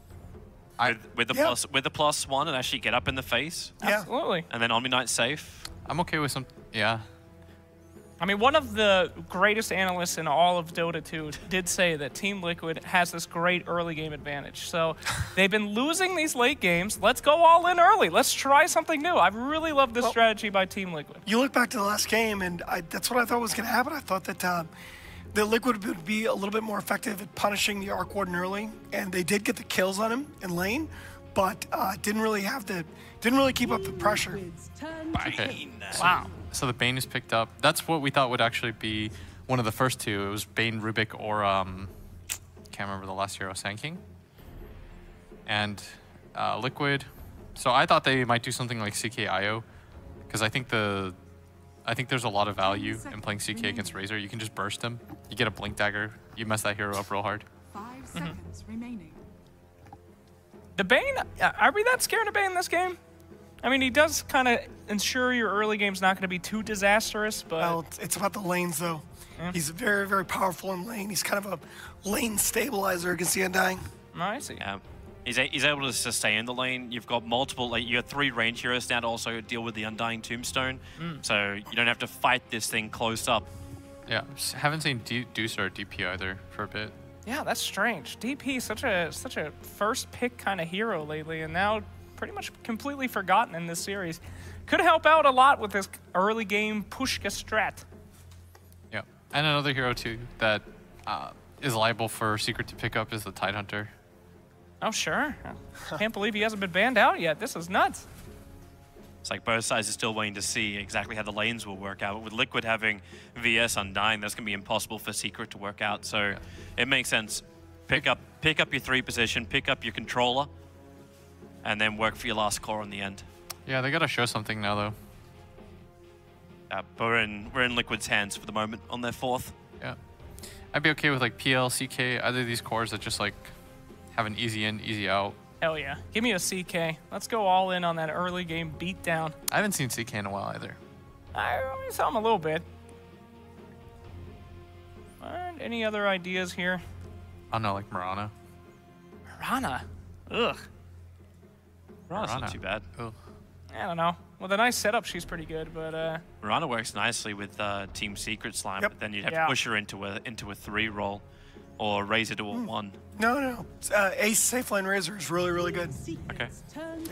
With the +1 and actually get up in the face? Yeah. Absolutely. And then Omni Knight safe? I'm okay with some, yeah. I mean, one of the greatest analysts in all of Dota 2 did say that Team Liquid has this great early game advantage. So they've been losing these late games. Let's go all in early. Let's try something new. I really love this strategy by Team Liquid. You look back to the last game, and that's what I thought was going to happen. I thought that the Liquid would be a little bit more effective at punishing the Arc Warden early, and they did get the kills on him in lane, but didn't really keep up the pressure. Wow. So the Bane is picked up. That's what we thought would actually be one of the first two. It was Bane, Rubik, or can't remember the last hero, Sand King. And Liquid. So I thought they might do something like CKIO, because I think there's a lot of value in playing CK against Razor. You can just burst him. You get a Blink Dagger. You mess that hero up real hard. 5 seconds remaining. The Bane, are we that scared of Bane in this game? I mean, he does kind of ensure your early game's not going to be too disastrous, but... Well, it's about the lanes, though. Yeah. He's very, very powerful in lane. He's kind of a lane stabilizer against the Undying. Oh, I see. Yeah. He's able to stay in the lane. You've got multiple, like you have 3 range heroes now to also deal with the Undying Tombstone. So you don't have to fight this thing close up. Yeah, haven't seen Deuce or DP either for a bit. Yeah, that's strange. DP such a first pick kind of hero lately, and now pretty much completely forgotten in this series. Could help out a lot with this early game Pushka strat. Yeah, and another hero too that is liable for Secret to pick up is the Tidehunter. Oh, sure. Can't believe he hasn't been banned out yet. This is nuts. It's like both sides are still waiting to see exactly how the lanes will work out. But with Liquid having VS Undying, that's going to be impossible for Secret to work out. So it makes sense. Pick up your 3 position, pick up your controller, and then work for your last core in the end. Yeah, they got to show something now, though. But we're in Liquid's hands for the moment on their 4th. Yeah. I'd be okay with like PL, CK, either of these cores that just like have an easy in, easy out. Hell yeah. Give me a CK. Let's go all in on that early game beatdown. I haven't seen CK in a while either. I only saw him a little bit. All right, any other ideas here? I don't know, like Mirana. Mirana? Ugh. Mirana's not too bad. Oh. I don't know. With a nice setup, she's pretty good, but Mirana works nicely with Team Secret Slime, but then you'd have to push her into a 3-roll or raise it to a 1. No. Ace Safe Lane Razor is really, really good. Okay.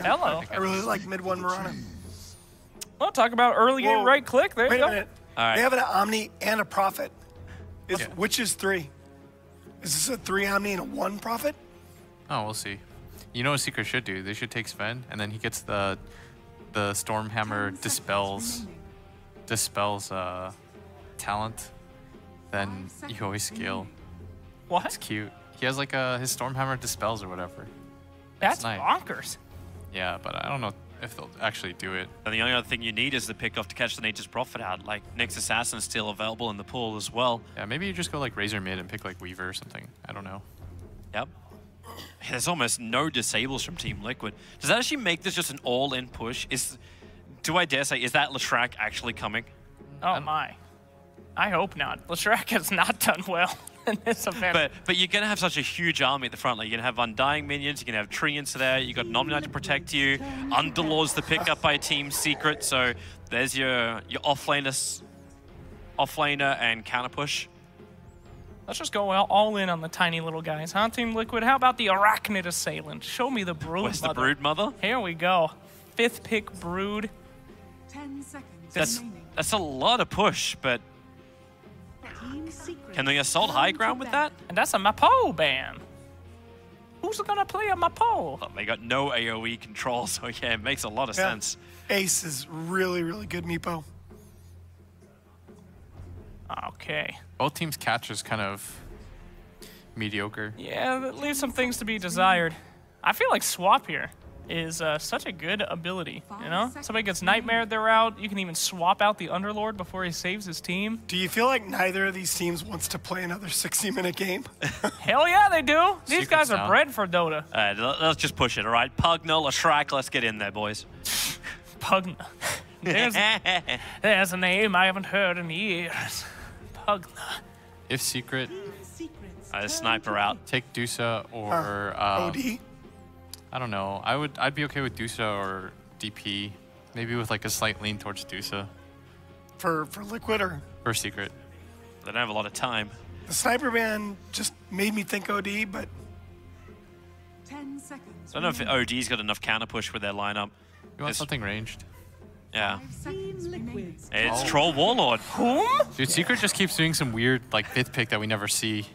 Hello. I really like mid 1 Mirana. Well, talk about early game right click. There you go. Wait a minute. All right. They have an Omni and a Prophet. Yeah. Which is 3? Is this a 3 Omni and a 1 Prophet? Oh, we'll see. You know what Secret should do? They should take Sven, and then he gets the Stormhammer dispels talent. Then you always scale. What? It's cute. He has like his Stormhammer dispels or whatever. That's nice. bonkers. Yeah, but I don't know if they'll actually do it. And the only other thing you need is the pickoff to catch the Nature's Prophet out. Like, Nyx Assassin is still available in the pool as well. Yeah, maybe you just go like Razor mid and pick like Weaver or something. I don't know. Yep. There's almost no disables from Team Liquid. Does that actually make this just an all-in push? Do I dare say, is that Leshrac actually coming? Oh my. I hope not. Leshrac has not done well in this event. But you're going to have such a huge army at the front. Like, you're going to have Undying minions, you're going to have Treants there, you've got Omni-Knight to protect you, Underlords to pick up by Team Secret, so there's your offlaner and counter push. Let's just go all in on the tiny little guys, huh, Team Liquid? How about the Arachnid Assailant? Show me the Brood Where's Mother. the Brood Mother? Here we go. 5th pick Brood. 10 seconds remaining. That's a lot of push, but can they assault high ground with that? And that's a Mapo ban. Who's gonna play a Mapo? Oh, they got no AoE control, so yeah, it makes a lot of sense. Ace is really, really good Meepo. Okay. Both teams' catch is kind of mediocre. Yeah, that leaves some things to be desired. I feel like Swap here is such a good ability, you know? Somebody gets Nightmare, they're out. You can even swap out the Underlord before he saves his team. Do you feel like neither of these teams wants to play another 60-minute game? Hell yeah, they do. These Secret's guys are down. bred for Dota. All right, let's just push it, all right? Pugna, Leshrac, let's get in there, boys. Pugna. There's a name I haven't heard in years. Pugna. If Secret, Sniper out. Take Dusa or OD? I don't know. I'd be okay with Dusa or DP. Maybe with like a slight lean towards Dusa. For Liquid or? For Secret. They don't have a lot of time. The Sniper ban just made me think OD, but 10 seconds. I don't know if OD's got enough counter push with their lineup. You want something ranged? Yeah. Team Liquid. It's Troll Warlord. Whom? Dude, Secret just keeps doing some weird like 5th pick that we never see.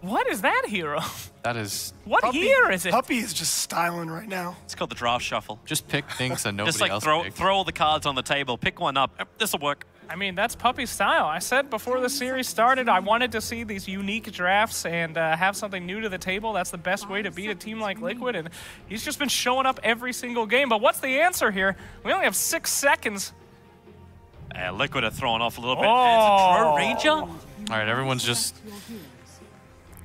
What is that hero? That is... What year is it? Puppy is just styling right now. It's called the draft shuffle. Just pick things that nobody Just like else picked. throw all the cards on the table, pick one up. This'll work. I mean, that's Puppy's style. I said before the series started, I wanted to see these unique drafts and have something new to the table. That's the best way to beat a team like Liquid, and he's just been showing up every single game. But what's the answer here? We only have 6 seconds. Liquid are throwing off a little bit. Oh. It's a Troll Ranger. All right, everyone's just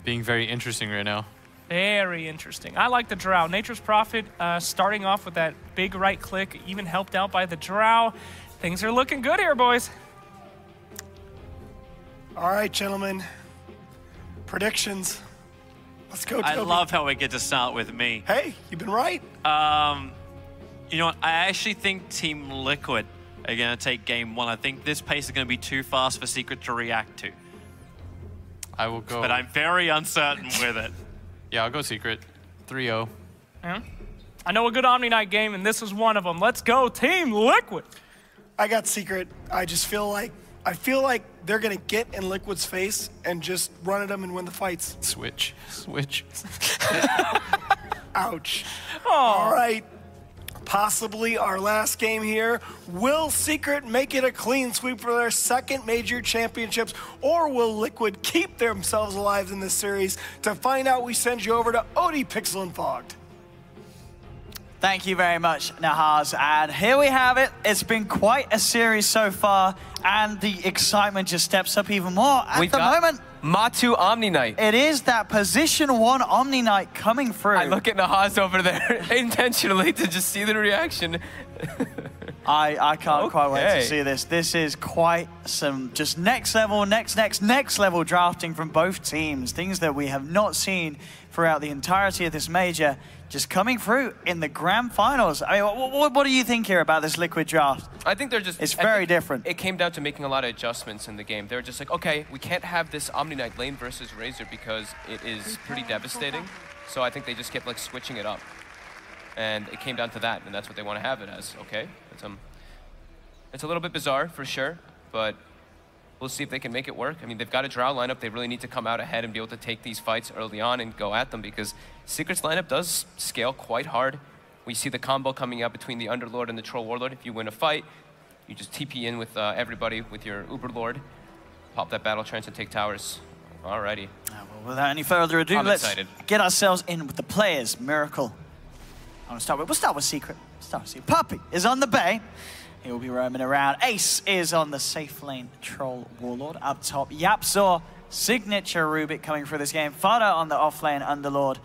being very interesting right now. Very interesting. I like the Drow. Nature's Prophet starting off with that big right click, even helped out by the Drow. Things are looking good here, boys. All right, gentlemen. Predictions. Let's go, Toby. I love how we get to start with me. Hey, you've been right. You know what? I actually think Team Liquid are going to take game 1. I think this pace is going to be too fast for Secret to react to. I will go... But I'm very uncertain with it. Yeah, I'll go Secret. 3-0. Yeah. I know a good Omni-Knight game, and this is one of them. Let's go, Team Liquid. I got Secret. I just feel like they're gonna get in Liquid's face and just run at them and win the fights. Switch. Ouch. Oh. All right. Possibly our last game here. Will Secret make it a clean sweep for their 2nd major championships, or will Liquid keep themselves alive in this series? To find out, we send you over to OD Pixel and Fogged. Thank you very much, Nahaz. And here we have it. It's been quite a series so far, and the excitement just steps up even more at the moment. Matu Omni-Knight. It is that position 1 Omni-Knight coming through. I look at Nahaz over there intentionally to just see the reaction. I can't quite wait to see this. This is quite some just next level drafting from both teams. Things that we have not seen throughout the entirety of this major, just coming through in the grand finals. I mean, what do you think here about this Liquid draft? I think they're just... It's very different. It came down to making a lot of adjustments in the game. They were just like, okay, we can't have this Omni Knight lane versus Razor because it is pretty devastating. So I think they just kept like switching it up. And it came down to that, and that's what they want to have it as. Okay, it's a little bit bizarre for sure, but we'll see if they can make it work. I mean, they've got a Drow lineup. They really need to come out ahead and be able to take these fights early on and go at them because Secret's lineup does scale quite hard. We see the combo coming out between the Underlord and the Troll Warlord. If you win a fight, you just TP in with everybody with your Uberlord, pop that Battle Trance and take towers. Alrighty. Well, without any further ado, let's get ourselves in with the players. Miracle. We'll start with Secret. Puppey is on the Bay. He will be roaming around. Ace is on the safe lane. Troll Warlord up top. Yapzor, signature Rubik coming through this game. Fada on the off lane, Underlord.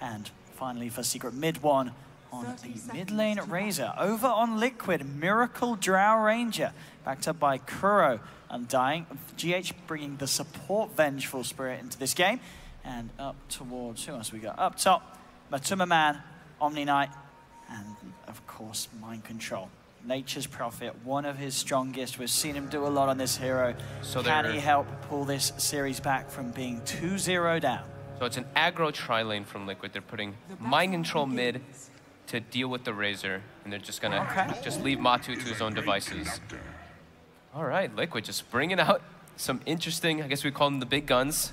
And finally for Secret, mid one on the mid lane, Razor. Over on Liquid, Miracle Drow Ranger. Backed up by Kuro, Undying. GH bringing the support Vengeful Spirit into this game. And up towards, who else we got? Up top, Matuma Man, Omni Knight, and of course, Mind Control. Nature's Prophet, one of his strongest. We've seen him do a lot on this hero. So can he help pull this series back from being 2-0 down? So it's an aggro tri-lane from Liquid. They're putting Mind Control mid to deal with the Razor, and they're just gonna just leave Matu to his own devices. All right, Liquid just bringing out some interesting, I guess we call them the big guns,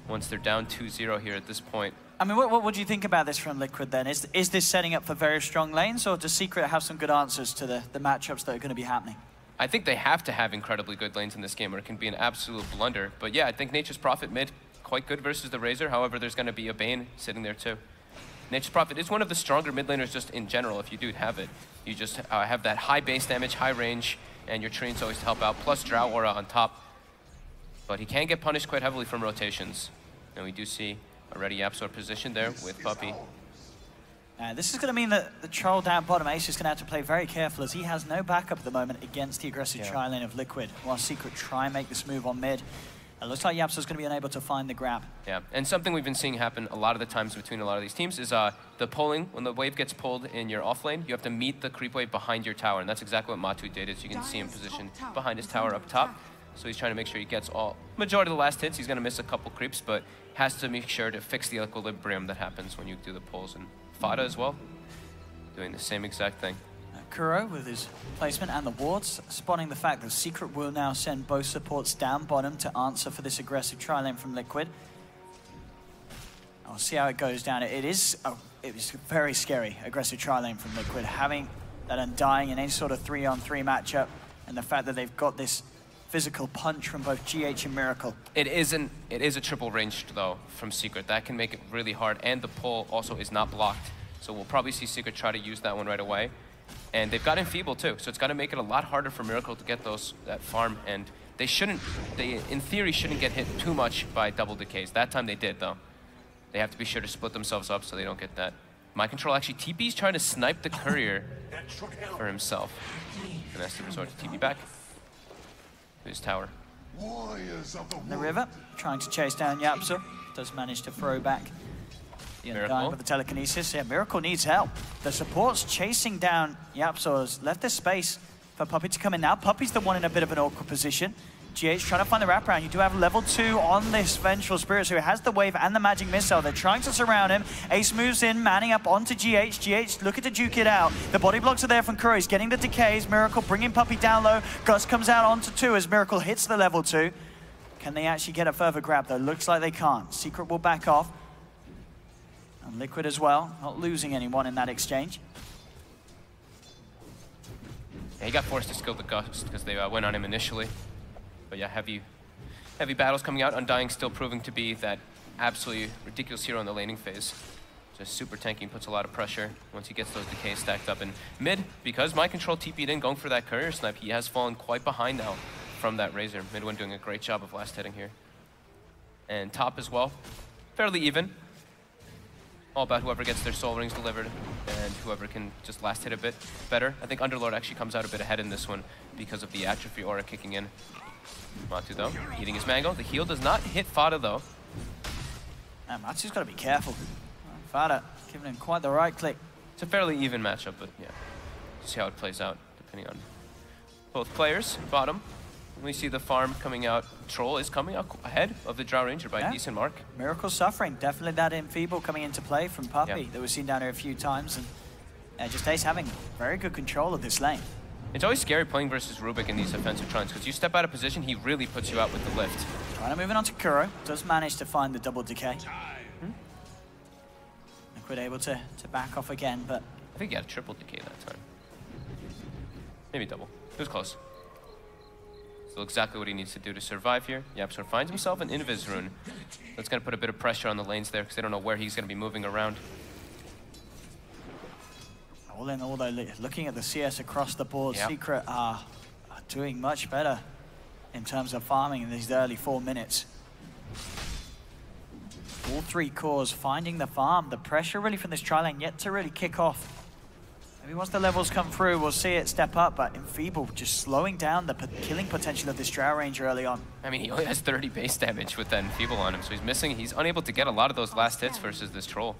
once they're down 2-0 here at this point. I mean, what would you think about this from Liquid then? Is this setting up for very strong lanes, or does Secret have some good answers to the matchups that are going to be happening? I think they have to have incredibly good lanes in this game, or it can be an absolute blunder. But yeah, I think Nature's Prophet mid, quite good versus the Razor. However, there's going to be a Bane sitting there too. Nature's Prophet is one of the stronger mid laners just in general, if you do have it. You just have that high base damage, high range, and your Treants always to help out, plus Drow Aura on top. But he can get punished quite heavily from rotations. And we do see already Yapzor positioned there with Puppey. This is going to mean that the Troll down bottom, Ace is going to have to play very careful as he has no backup at the moment against the aggressive tri-lane of Liquid, while Secret try and make this move on mid. It looks like Yapzor's going to be unable to find the grab. Yeah, and something we've been seeing happen a lot of the times between a lot of these teams is the pulling. When the wave gets pulled in your off lane, you have to meet the creep wave behind your tower, and that's exactly what Matu did, as you can see him positioned behind his tower up top. So he's trying to make sure he gets majority of the last hits. He's going to miss a couple creeps, but has to make sure to fix the equilibrium that happens when you do the pulls. And Fada as well, doing the same exact thing. Kuro with his placement and the wards, spotting the fact that Secret will now send both supports down bottom to answer for this aggressive tri-lane from Liquid. I'll see how it goes down. It was very scary, aggressive tri-lane from Liquid, having that Undying in any sort of 3-on-3 matchup, and the fact that they've got this physical punch from both GH and Miracle. It is a triple range though from Secret. That can make it really hard, and the pull also is not blocked. So we'll probably see Secret try to use that one right away. And they've got Enfeeble too, so it's going to make it a lot harder for Miracle to get that farm. And they in theory shouldn't get hit too much by double decays. That time they did though. They have to be sure to split themselves up so they don't get that. Mind Control actually, TP's trying to snipe the courier for himself. And that's the resort to TP back to his tower. The river, trying to chase down Yapzor, does manage to throw back the Undying with the telekinesis. Yeah, Miracle needs help. The support's chasing down Yapzor, has left the space for Puppey to come in now. Puppey's the one in a bit of an awkward position. GH trying to find the wraparound. You do have level 2 on this Vengeful Spirit, so he has the wave and the magic missile. They're trying to surround him. Ace moves in, manning up onto GH. GH looking to duke it out. The body blocks are there from Kuro. He's getting the decays. Miracle bringing Puppey down low. Gus comes out onto 2 as Miracle hits the level 2. Can they actually get a further grab though? Looks like they can't. Secret will back off. And Liquid as well, not losing anyone in that exchange. Yeah, he got forced to skill the Gust because they went on him initially. But yeah, heavy battles coming out. Undying still proving to be that absolutely ridiculous hero in the laning phase. Just super tanking, puts a lot of pressure once he gets those decays stacked up. And mid, because Mind Control TP'd in, going for that courier snipe, he has fallen quite behind now from that Razor. Mid one doing a great job of last hitting here. And top as well, fairly even. all about whoever gets their soul rings delivered and whoever can just last hit a bit better. I think Underlord actually comes out a bit ahead in this one because of the atrophy aura kicking in. Matu though, eating his mango. The heal does not hit Fada though. And Matu's got to be careful. Fada giving him quite the right click. It's a fairly even matchup, but yeah, see how it plays out depending on both players. Bottom, we see the farm coming out. Troll is coming out ahead of the Drow Ranger by a decent mark. Miracle suffering, definitely that enfeeble coming into play from Puppey that we've seen down here a few times. And just Ace having very good control of this lane. It's always scary playing versus Rubik in these offensive trines because you step out of position, he really puts you out with the lift. Trying to move it on to Kuro. Does manage to find the double decay. Liquid able to back off again, but... I think he had a triple decay that time. Maybe double. It was close. Still exactly what he needs to do to survive here. YapzOr finds himself an Invis rune. That's going to put a bit of pressure on the lanes there because they don't know where he's going to be moving around. All in all, though, looking at the CS across the board, Secret are doing much better in terms of farming in these early 4 minutes. All 3 cores finding the farm. The pressure really from this tri-lane yet to really kick off. Maybe once the levels come through, we'll see it step up, but Enfeeble just slowing down the killing potential of this Drow Ranger early on. I mean, he only has 30 base damage with that Enfeeble on him, so he's unable to get a lot of those last hits versus this Troll.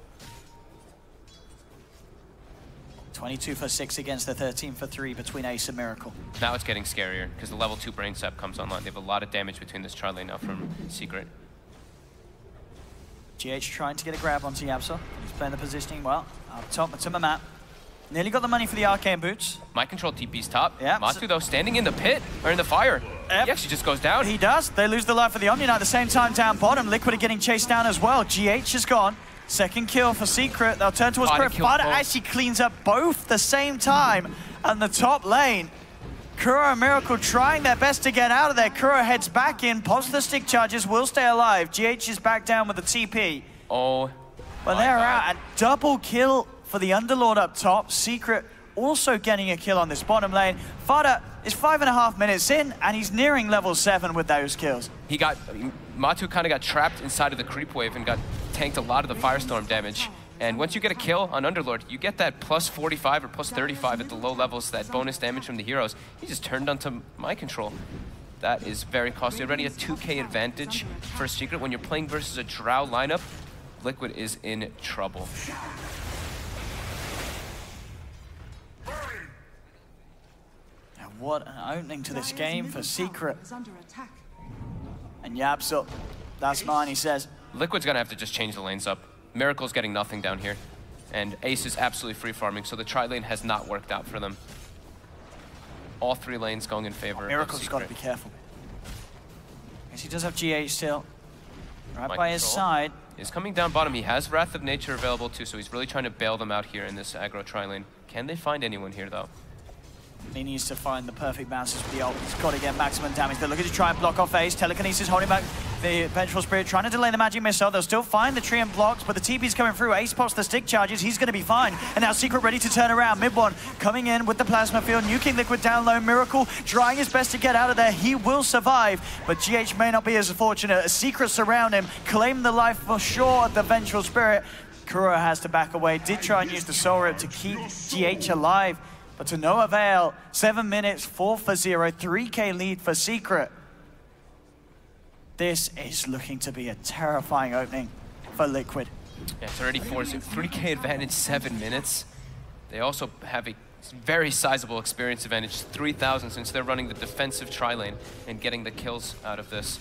22 for 6 against the 13 for 3 between Ace and Miracle. Now it's getting scarier because the level 2 Brain Sap comes online. They have a lot of damage between this tri-lane now from Secret. GH trying to get a grab onto YapzOr. He's playing the positioning well. Up top to the map. Nearly got the money for the Arcane Boots. Mind Control TP's top. Yeah. Matu though standing in the pit, or in the fire. He actually just goes down. He does. They lose the life for the Omni Knight at the same time down bottom. Liquid are getting chased down as well. GH is gone. Second kill for Secret. They'll turn towards Kuro. Fada actually cleans up both the same time. And the top lane, Kuro and Miracle trying their best to get out of there. Kuro heads back in, pops the stick charges, will stay alive. GH is back down with the TP. Oh, but they're out. A double kill for the Underlord up top. Secret also getting a kill on this bottom lane. Fada is 5.5 minutes in, and he's nearing level 7 with those kills. Matu kind of got trapped inside of the creep wave and got tanked a lot of the Firestorm damage. And once you get a kill on Underlord, you get that plus 45 or plus 35 at the low levels, that bonus damage from the heroes. He just turned onto Mind Control. That is very costly. Already a 2k advantage for Secret. When you're playing versus a Drow lineup, Liquid is in trouble. And what an opening to this game for Secret. And YapzOr, that's mine, he says. Liquid's gonna have to just change the lanes up. Miracle's getting nothing down here. And Ace is absolutely free farming, so the tri-lane has not worked out for them. All 3 lanes going in favor of Miracle's got to be careful. Because he does have GH still. Right by his side. Is coming down bottom. He has Wrath of Nature available too, so he's really trying to bail them out here in this aggro tri-lane. Can they find anyone here though? He needs to find the perfect bounces with the ult. He's got to get maximum damage. They're looking to try and block off Ace. Telekinesis holding back the Vengeful Spirit, trying to delay the magic missile. They'll still find the tree and blocks, but the TP's coming through. Ace pops the stick charges. He's going to be fine. And now Secret ready to turn around. Mid one coming in with the plasma field, nuking Liquid down low. Miracle trying his best to get out of there. He will survive, but GH may not be as fortunate. A Secret surround him, claim the life for sure of the Vengeful Spirit. Kuro has to back away. Did try and use the Soul Rip to keep GH alive, but to no avail. 7 minutes, 4 for 0, 3k lead for Secret. This is looking to be a terrifying opening for Liquid. Yeah, it's already 3k advantage, 7 minutes. They also have a very sizable experience advantage, 3,000 since they're running the defensive tri-lane and getting the kills out of this.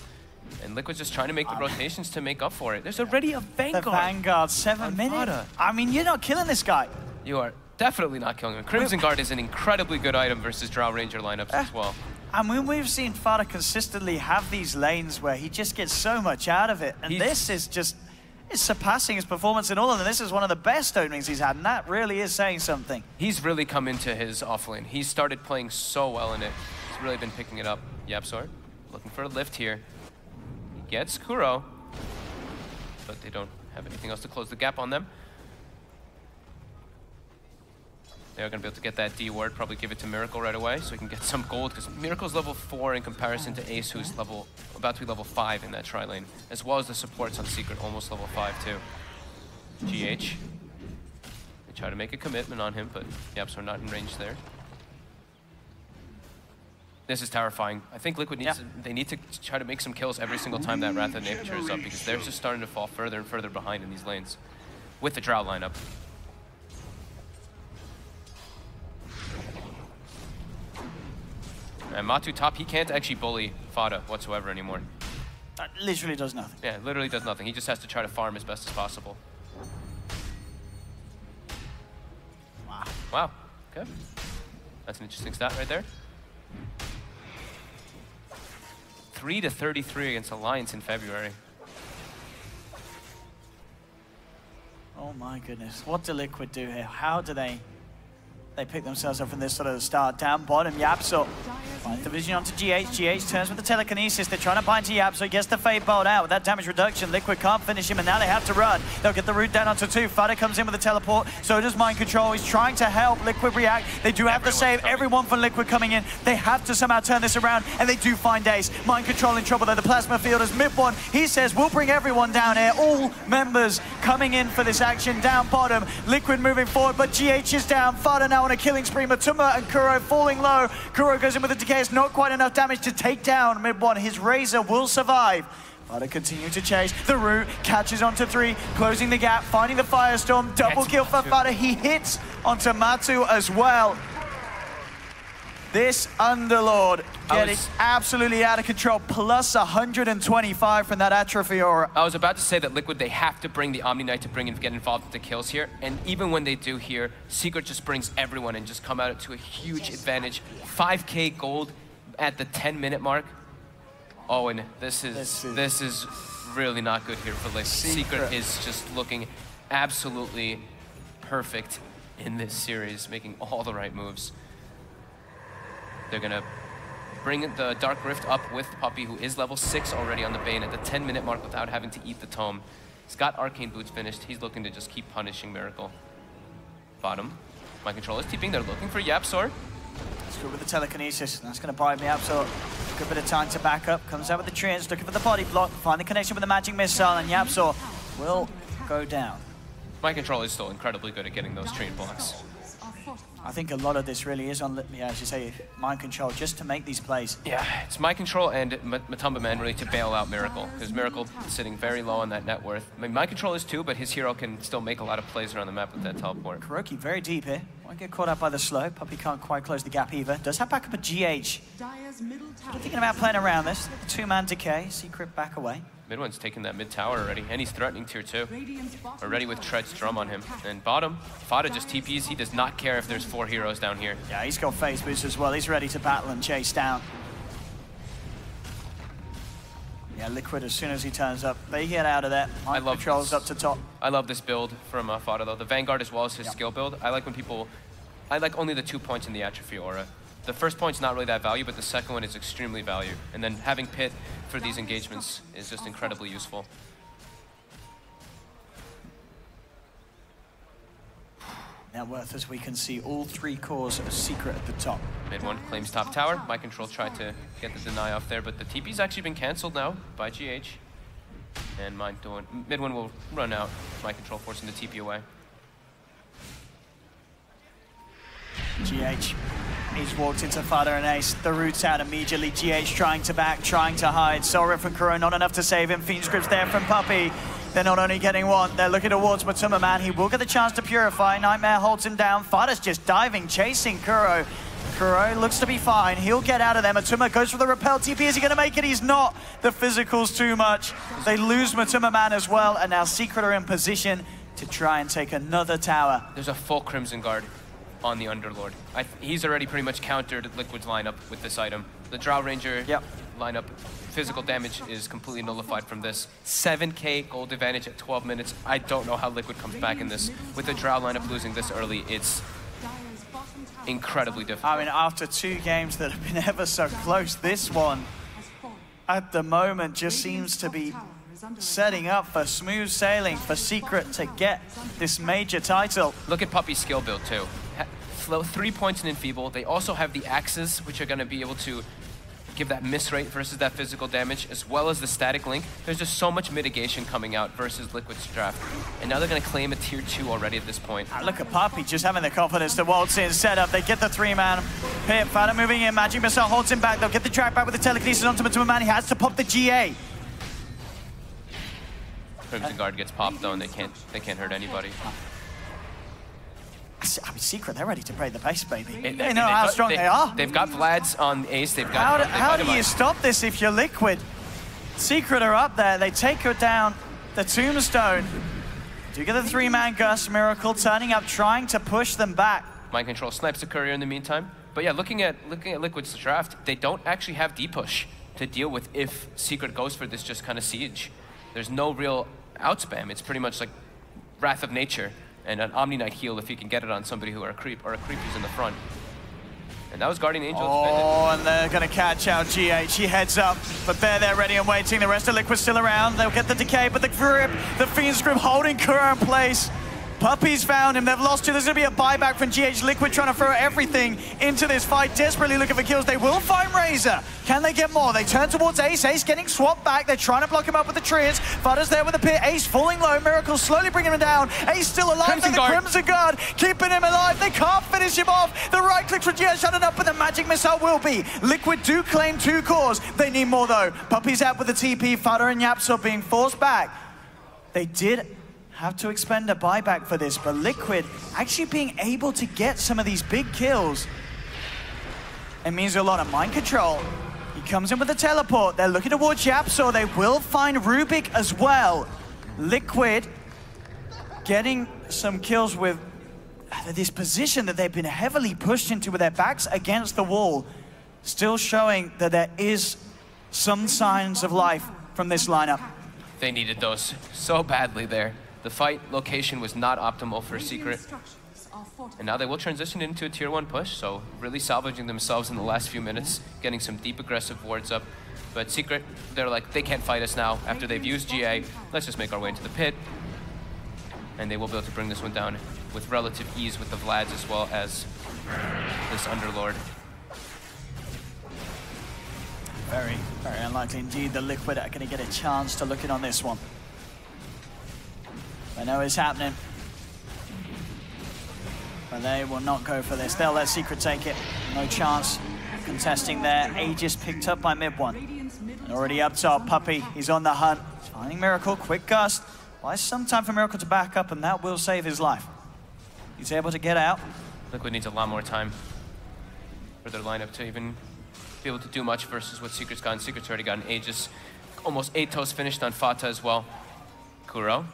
And Liquid's just trying to make the rotations to make up for it. There's already a Vanguard. The Vanguard, 7 minutes. I mean, you're not killing this guy. You are definitely not killing him. Crimson Guard is an incredibly good item versus Drow Ranger lineups as well. I mean, we've seen Fada consistently have these lanes where he just gets so much out of it. And this is just, it's surpassing his performance in all of them. This is one of the best openings he's had, and that really is saying something. He's really come into his offlane. He started playing so well in it. He's really been picking it up. YapzOr looking for a lift here. He gets Kuro, but they don't have anything else to close the gap on them. They're going to be able to get that D ward, probably give it to Miracle right away so he can get some gold, because Miracle's level 4 in comparison to Ace, who's about to be level 5 in that tri-lane, as well as the supports on Secret, almost level 5 too. GH. They try to make a commitment on him, but YapzOr not in range there. This is terrifying. I think Liquid needs they need to try to make some kills every single time that Wrath of Nature is up, because they're just starting to fall further and further behind in these lanes with the Drow lineup. And Matu top, he can't actually bully Fada whatsoever anymore. That literally does nothing. Yeah, literally does nothing. He just has to try to farm as best as possible. Wow. Wow, okay. That's an interesting stat right there. 3-33 against Alliance in February. Oh my goodness. What do Liquid do here? How do they pick themselves up from this sort of start? Down bottom, YapzOr finds the vision onto GH. GH turns with the telekinesis. They're trying to bind to YapzOr. Gets the Fade Bolt out with that damage reduction. Liquid can't finish him, and now they have to run. They'll get the root down onto 2. Fada comes in with the teleport. So does Mind Control. He's trying to help Liquid react. They do have the save. Everyone from Liquid coming in. They have to somehow turn this around, and they do find Ace. Mind Control in trouble though. The Plasma Fielders mid one. He says, we'll bring everyone down here. All members coming in for this action down bottom. Liquid moving forward, but GH is down. Fada now on a killing spree. Matuma and Kuro falling low. Kuro goes in with the decay. It's not quite enough damage to take down mid one. His Razor will survive. Fada continue to chase. The root catches onto 3, closing the gap, finding the Firestorm. Double kill for Fada. He hits onto Matu as well. This Underlord getting absolutely out of control, plus 125 from that Atrophy Aura. I was about to say that Liquid, they have to bring the Omni Knight to get involved with the kills here, and even when they do here, Secret just brings everyone and just come out to a huge advantage. 5K gold at the 10-minute mark. Oh, and this is really not good here for Liquid. Secret is just looking absolutely perfect in this series, making all the right moves. They're gonna bring the Dark Rift up with Puppey, who is level 6 already on the Bane at the 10-minute mark without having to eat the Tome. He's got Arcane Boots finished. He's looking to just keep punishing Miracle. Bottom. Mind Control is TPing. They're looking for YapzOr. Let's go with the telekinesis. That's going to buy me YapzOr a good bit of time to back up. Comes out with the treants, looking for the body block. Find the connection with the magic missile, and YapzOr will go down. Mind Control is still incredibly good at getting those treant blocks. I think a lot of this really is on, as you say, Mind Control, just to make these plays. Yeah, it's Mind Control and Matumba Man really to bail out Miracle, because Miracle is sitting very low on that net worth. I mean, Mind Control is too, but his hero can still make a lot of plays around the map with that teleport. Kuroki very deep here. Won't get caught up by the slow. Puppey can't quite close the gap either. Does have backup at GH. Thinking about playing around this. 2-man decay. Secret back away. Mid one's taking that mid tower already, and he's threatening tier 2. Already with Tread's drum on him. And bottom, Fada just TPs. He does not care if there's 4 heroes down here. Yeah, he's got phase boost as well. He's ready to battle and chase down. Yeah, Liquid, as soon as he turns up, they get out of there. Mind Control's up to top. I love this build from Fada, though. The Vanguard as well as his skill build. I like when people... I like only the 2 points in the Atrophy Aura. The first point's not really that value, but the second one is extremely value. And then having Pit for these engagements is just incredibly useful. Net worth, as we can see, all 3 cores of Secret at the top. Mid one claims top tower. Mind Control tried to get the deny off there, but the TP's actually been cancelled now by GH. And mid one will run out. Mind Control forcing the TP away. GH. He's walked into Fada and Ace. The root's out immediately. GH trying to back, trying to hide. Soul from Kuro, not enough to save him. Fiend's Grip's there from Puppey. They're not only getting one, they're looking towards Matuma Man. He will get the chance to purify. Nightmare holds him down. Fada's just diving, chasing Kuro. Kuro looks to be fine. He'll get out of there. Matuma goes for the repel TP. Is he going to make it? He's not. The physical's too much. They lose Matuma Man as well, and now Secret are in position to try and take another tower. There's a full Crimson Guard on the Underlord. He's already pretty much countered Liquid's lineup with this item. The Drow Ranger lineup, physical damage is completely nullified from this. 7K gold advantage at 12 minutes. I don't know how Liquid comes back in this. With the Drow lineup losing this early, it's incredibly difficult. I mean, after 2 games that have been ever so close, this one, at the moment, just seems to be setting up for smooth sailing for Secret to get this major title. Look at Puppey's skill build too. 3 points in Enfeeble. They also have the axes, which are going to be able to give that miss rate versus that physical damage, as well as the static link. There's just so much mitigation coming out versus Liquid's draft. And now they're going to claim a tier 2 already at this point. Look at Puppey just having the confidence to waltz in, set up. They get the 3-man pit. Fada moving in. Magic Missile holds him back. They'll get the drag back with the telekinesis onto Matuma. He has to pop the GA. Crimson Guard gets popped though, and they can't hurt anybody. I mean, Secret, they're ready to play the base, baby. They know how strong they are. They've got Vlad's on Ace. They've got. How do you stop this if you're Liquid? Secret are up there. They take her down. The Tombstone. Do get the 3-man Gus. Miracle turning up, trying to push them back. Mind Control snipes a courier in the meantime. But yeah, looking at Liquid's draft, they don't actually have D-push to deal with if Secret goes for this just kind of siege. There's no real outspam. It's pretty much like Wrath of Nature and an Omni Knight heal if you can get it on somebody who are a creep who's in the front. And that was Guardian Angel. Oh, and they're going to catch out GH. He heads up, but they're ready and waiting. The rest of Liquid still around. They'll get the decay, but the grip, the Fiend's Grip holding Kuro in place. Puppey's found him. They've lost 2. There's going to be a buyback from GH. Liquid trying to throw everything into this fight, desperately looking for kills. They will find Razor. Can they get more? They turn towards Ace. Ace getting swapped back. They're trying to block him up with the Trias. Fada's there with the pit. Ace falling low. Miracle slowly bringing him down. Ace still alive. The Crimson Guard keeping him alive. They can't finish him off. The right click from GH shut it up, but the Magic Missile will be. Liquid do claim 2 cores. They need more though. Puppey's out with the TP. Fada and Yapso being forced back. They did have to expend a buyback for this, but Liquid actually being able to get some of these big kills. It means a lot of mind control. He comes in with the teleport. They're looking towards Yapso. They will find Rubik as well. Liquid getting some kills with this position that they've been heavily pushed into with their backs against the wall. Still showing that there is some signs of life from this lineup. They needed those so badly there. The fight location was not optimal for Secret. And now they will transition into a tier 1 push, so really salvaging themselves in the last few minutes, getting some deep aggressive wards up. But Secret, they're like, they can't fight us now after they've used GA. Let's just make our way into the pit. And they will be able to bring this one down with relative ease with the Vlads as well as this Underlord. Very, very unlikely indeed the Liquid are going to get a chance to look in on this one. I know it's happening, but they will not go for this. They'll let Secret take it. No chance contesting there. Aegis picked up by mid one. And already up top, Puppey, he's on the hunt. He's finding Miracle, quick gust. Buys some time for Miracle to back up, and that will save his life. He's able to get out. Liquid needs a lot more time for their lineup to even be able to do much versus what Secret's gotten. Secret's already gotten Aegis. Almost 8 toes finished on Fata as well. Kuro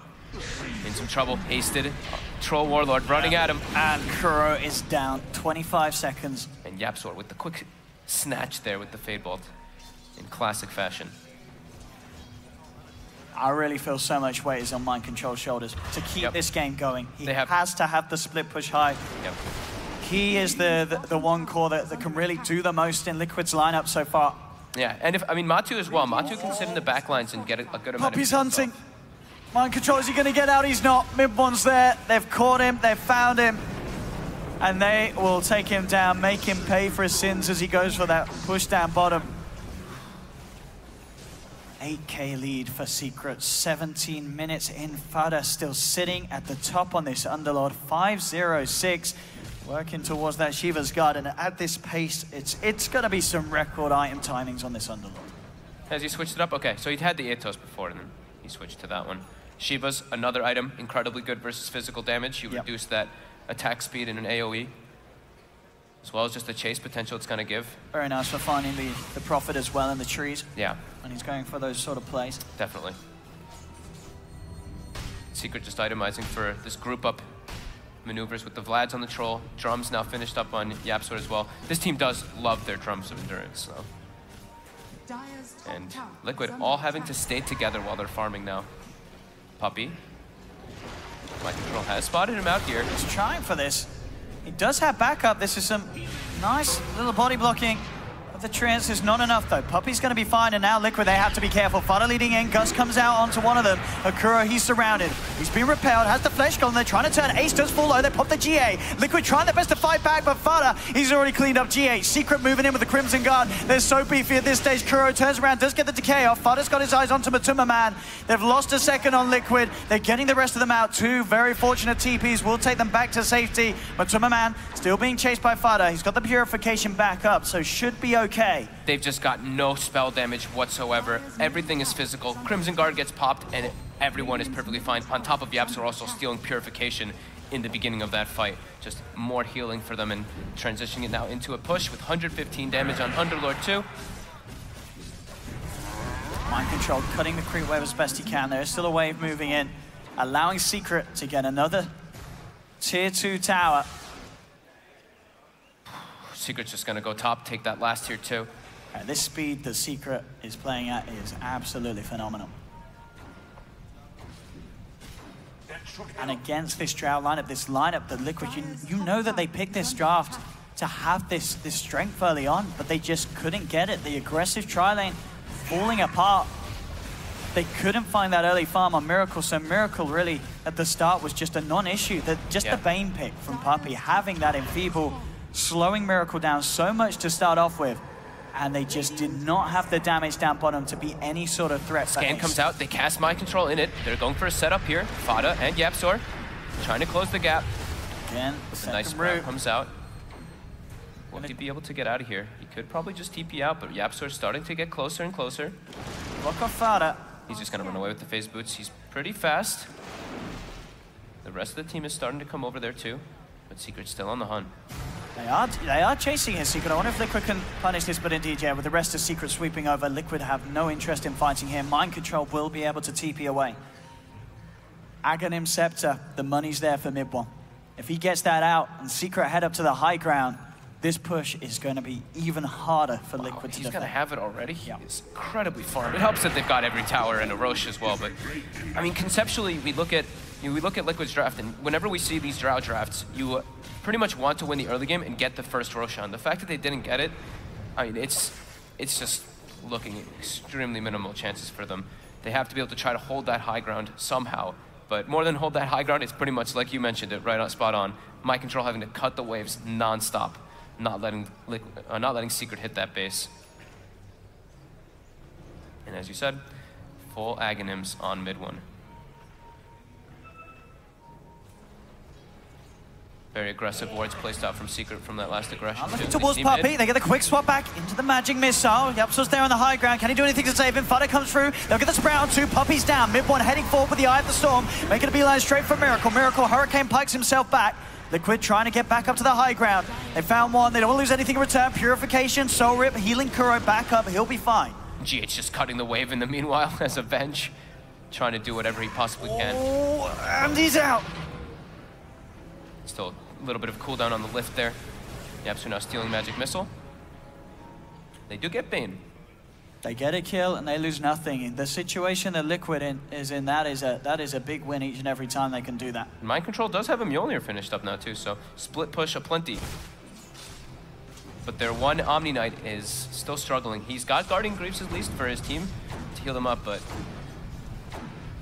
in some trouble, hasted. Troll Warlord running at him. And Kuro is down, 25 seconds. And Yapsor with the quick snatch there with the Fade Bolt in classic fashion. I really feel so much weight is on Mind Control's shoulders to keep this game going. He has to have the split push high. Yep. He is the one core that can really do the most in Liquid's lineup so far. Yeah, and if, I mean, Matu as well. Matu can sit in the back lines and get a good amount Puppey's of hunting. Mind Control, is he going to get out? He's not. Mid one's there. They've caught him. They've found him. And they will take him down, make him pay for his sins as he goes for that push down bottom. 8K lead for Secret. 17 minutes in. Fada still sitting at the top on this Underlord. 5-0-6. Working towards that Shiva's Guard. And at this pace, it's going to be some record item timings on this Underlord. Has he switched it up? Okay, so he'd had the Atos before, and then he switched to that one. Shiva's another item, incredibly good versus physical damage. You reduce that attack speed in an AoE, as well as just the chase potential it's going to give. Very nice for finding the Prophet as well in the trees. Yeah. And he's going for those sort of plays. Definitely. Secret just itemizing for this group up maneuvers with the Vlads on the Troll. Drums now finished up on Yapsor as well. This team does love their Drums of Endurance, so. And Liquid all having to stay together while they're farming now. Puppey. Mind Control has spotted him out here. He's trying for this. He does have backup. This is some nice little body blocking. The Treants is not enough though. Puppy's going to be fine, and now Liquid, they have to be careful. Fada leading in, Gus comes out onto one of them. Akuro, he's surrounded. He's been repelled, has the flesh golem. They're trying to turn. Ace does fall low, they pop the GA. Liquid trying their best to fight back, but Fada, he's already cleaned up GA. Secret moving in with the Crimson Guard. They're so beefy at this stage. Kuro turns around, does get the decay off. Fada's got his eyes onto Matuma Man. They've lost a second on Liquid. They're getting the rest of them out. Two very fortunate TPs will take them back to safety. Matuma Man still being chased by Fada. He's got the purification back up, so should be okay. They've just got no spell damage whatsoever. Everything is physical. Crimson Guard gets popped, and everyone is perfectly fine. On top of Yapsor also stealing purification in the beginning of that fight. Just more healing for them and transitioning it now into a push with 115 damage on Underlord 2. Mind Control cutting the creep wave as best he can. There's still a wave moving in, allowing Secret to get another tier 2 tower. Secret's just gonna go top, take that last tier 2. At this speed the Secret is playing at is absolutely phenomenal. And against this Drow lineup, the Liquid, you know that they picked this draft to have this strength early on, but they just couldn't get it. The aggressive tri-lane falling apart. They couldn't find that early farm on Miracle, so Miracle really at the start was just a non-issue. Just the Bane pick from Puppy, having that enfeeble, slowing Miracle down so much to start off with, and they just did not have the damage down bottom to be any sort of threat. Scan comes out, they cast Mind Control in it. They're going for a setup here. Fada and Yapsor trying to close the gap. Again, the nice sprout comes out. Will he be able to get out of here? He could probably just TP out, but Yapsor's starting to get closer and closer. Look off Fada. He's just gonna run away with the phase boots. He's pretty fast. The rest of the team is starting to come over there too, but Secret's still on the hunt. They are chasing his Secret. I wonder if Liquid can punish this, but indeed, yeah, with the rest of Secret sweeping over, Liquid have no interest in fighting here. Mind Control will be able to TP away. Aghanim Scepter, the money's there for mid one. If he gets that out and Secret head up to the high ground, this push is going to be even harder for Liquid to defend. He's going to have it already. He is incredibly farmed. It helps that they've got every tower and a Roche as well, but I mean, conceptually, we look at Liquid's draft, and whenever we see these Drow drafts, you pretty much want to win the early game and get the first Roshan. The fact that they didn't get it, I mean, it's just looking at extremely minimal chances for them. They have to be able to try to hold that high ground somehow, but more than hold that high ground, it's pretty much like you mentioned it, right on, spot on. Mind Control having to cut the waves non-stop, not letting Secret hit that base. And as you said, full Aghanims on mid one. Very aggressive wards placed out from Secret from that last aggression. Looking towards Puppy, they get the quick swap back into the magic missile. Yapsor's there on the high ground. Can he do anything to save him? Fada comes through. They'll get the sprout on 2. Puppy's down. Mid one heading forward with the Eye of the Storm. Making a beeline straight for Miracle. Miracle Hurricane pikes himself back. Liquid trying to get back up to the high ground. They found one. They don't want to lose anything in return. Purification, Soul Rip, healing Kuro back up. He'll be fine. GH just cutting the wave in the meanwhile as a bench. Trying to do whatever he possibly can. Oh, and he's out. Still a little bit of cooldown on the lift there. Yapsor now stealing Magic Missile. They do get Bane. They get a kill and they lose nothing. The situation that Liquid is in, that is a big win each and every time they can do that. Mind Control does have a Mjolnir finished up now too, so split push aplenty. But their one Omni Knight is still struggling. He's got Guardian Greaves at least for his team to heal them up, but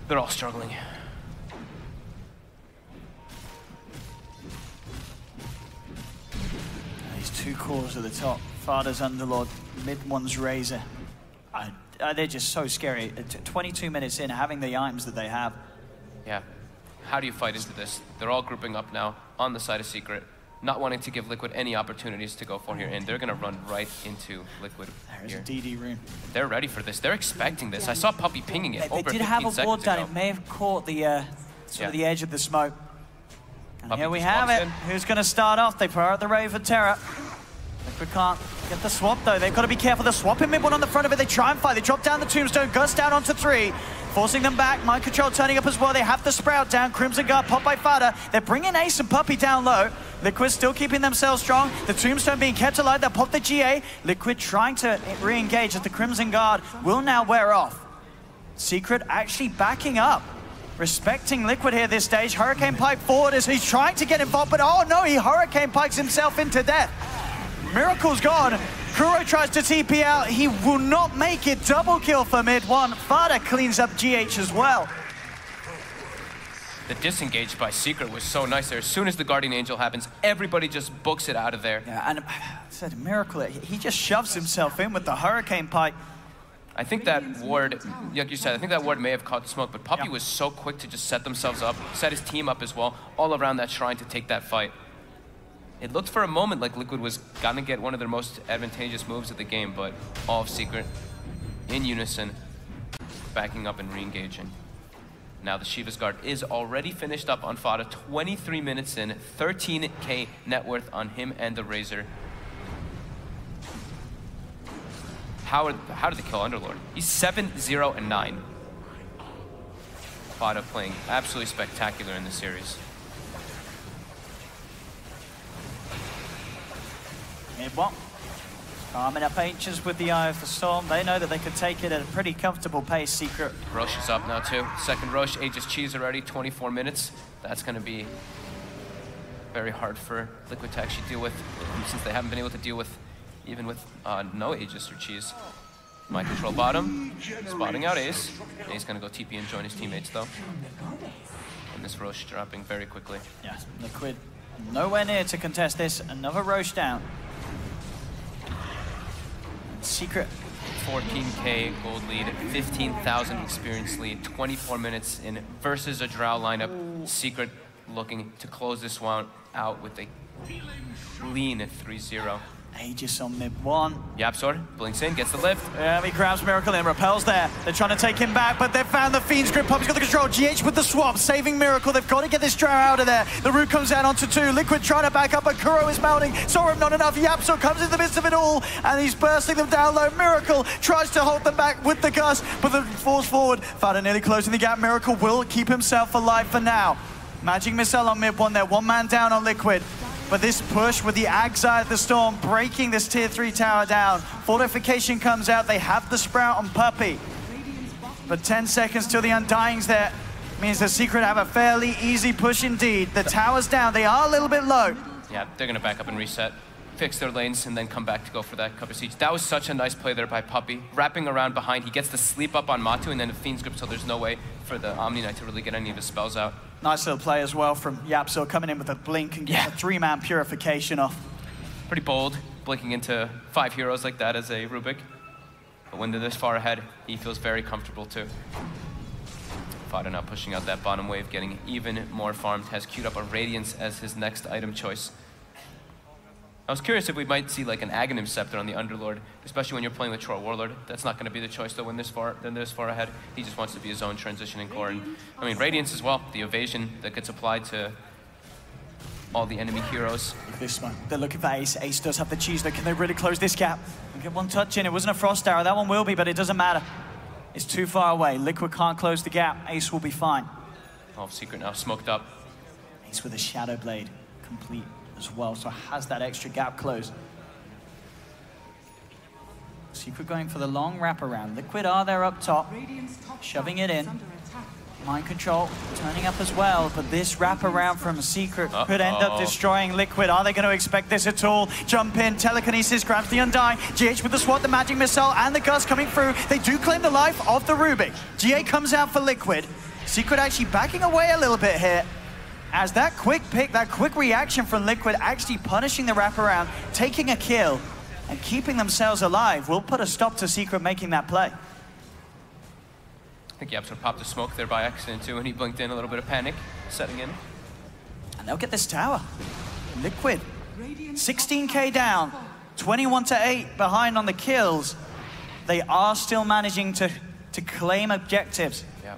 they're all struggling. These 2 cores at the top. Fada's Underlord, mid one's Razor. They're just so scary. 22 minutes in, having the items that they have. Yeah. How do you fight into this? They're all grouping up now on the side of Secret, not wanting to give Liquid any opportunities to go for here, and they're going to run right into Liquid. There's a DD rune. They're ready for this. They're expecting this. I saw Puppy pinging it over 15 seconds ago. They did have a ward down. It may have caught the sort of the edge of the smoke. And here we have it. Who's going to start off? They throw out the Rave of Terror. Liquid can't get the swap though. They've got to be careful. They're swapping mid one on the front of it. They try and fight. They drop down the Tombstone. Gus down onto 3. Forcing them back. Mind Control turning up as well. They have the Sprout down. Crimson Guard popped by Fada. They're bringing Ace and Puppy down low. Liquid still keeping themselves strong. The Tombstone being kept alive. They pop the GA. Liquid trying to re-engage as the Crimson Guard will now wear off. Secret actually backing up. Respecting Liquid here this stage. Hurricane Pike forward as he's trying to get involved, but oh no, he Hurricane Pikes himself into death. Miracle's gone. Kuro tries to TP out. He will not make it. Double kill for mid one. Fada cleans up GH as well. The disengage by Secret was so nice there. As soon as the Guardian Angel happens, everybody just books it out of there. Yeah, and I said Miracle, he just shoves himself in with the Hurricane Pike. I think that ward, like you said, I think that ward may have caught the smoke, but Puppey was so quick to just set themselves up, set his team up as well, all around that shrine to take that fight. It looked for a moment like Liquid was gonna get one of their most advantageous moves of the game, but all of Secret, in unison, backing up and re-engaging. Now the Shiva's Guard is already finished up on Fada, 23 minutes in, 13k net worth on him and the Razor. How did they kill Underlord? He's 7-0-9. Fada playing absolutely spectacular in this series. Mid-1. Arming up H's with the Eye of the Storm. They know that they could take it at a pretty comfortable pace, Secret. Roche is up now too. Second Roche, Aegis Cheese already, 24 minutes. That's gonna be very hard for Liquid to actually deal with, since they haven't been able to deal with even with no Aegis or Cheese. My control bottom, spotting out Ace. Ace gonna go TP and join his teammates though. And this Roche dropping very quickly. Yeah, Liquid nowhere near to contest this. Another Roche down. Secret. 14k gold lead, 15,000 experience lead, 24 minutes in versus a Drow lineup. Secret looking to close this one out with a lean 3-0. Aegis on mid-1. Yapsor blinks in, gets the lift. Yeah, he grabs Miracle and repels there. They're trying to take him back, but they've found the Fiend's grip. Puppey's got the control. GH with the swap, saving Miracle. They've got to get this Drow out of there. The root comes down onto 2. Liquid trying to back up, but Kuro is melting. Sorum not enough. Yapsor comes in the midst of it all, and he's bursting them down low. Miracle tries to hold them back with the gust, but the falls forward. Fada nearly closing the gap. Miracle will keep himself alive for now. Magic Missile on mid-1 there. 1 man down on Liquid. But this push with the Ag's Eye of the Storm breaking this tier 3 tower down. Fortification comes out. They have the Sprout on Puppey. But 10 seconds till the Undying's there means the Secret have a fairly easy push indeed. The tower's down. They are a little bit low. Yeah, they're going to back up and reset, fix their lanes, and then come back to go for that cover siege. That was such a nice play there by Puppey. Wrapping around behind, he gets the sleep up on Matu, and then a Fiend's Grip, so there's no way for the Omni Knight to really get any of his spells out. Nice little play as well from Yapsor coming in with a blink and getting a 3-man purification off. Pretty bold, blinking into 5 heroes like that as a Rubik. But when they're this far ahead, he feels very comfortable too. Fada now pushing out that bottom wave, getting even more farmed, has queued up a Radiance as his next item choice. I was curious if we might see like an Aghanim Scepter on the Underlord, especially when you're playing with Troll Warlord. That's not going to be the choice though when this far ahead. He just wants to be his own transitioning core. And I mean, Radiance as well, the evasion that gets applied to all the enemy heroes. This one, they're looking for Ace. Ace does have the cheese though. Can they really close this gap? And get one touch in. It wasn't a Frost Arrow. That one will be, but it doesn't matter. It's too far away. Liquid can't close the gap. Ace will be fine. Oh, Secret now smoked up. Ace with a Shadow Blade, complete as well, so has that extra gap closed. Secret going for the long wraparound. Liquid are there up top, shoving it in. Mind Control turning up as well, but this wraparound from Secret could end up destroying Liquid. Are they going to expect this at all? Jump in, telekinesis, grabs the Undying. GH with the swat, the Magic Missile, and the Gust coming through. They do claim the life of the Rubik. GA comes out for Liquid. Secret actually backing away a little bit here, as that quick pick, that quick reaction from Liquid actually punishing the wraparound, taking a kill, and keeping themselves alive will put a stop to Secret making that play. I think Yapsor popped a smoke there by accident too, and he blinked in, a little bit of panic setting in. And they'll get this tower. Liquid, 16k down, 21-8 behind on the kills. They are still managing to claim objectives. Yeah.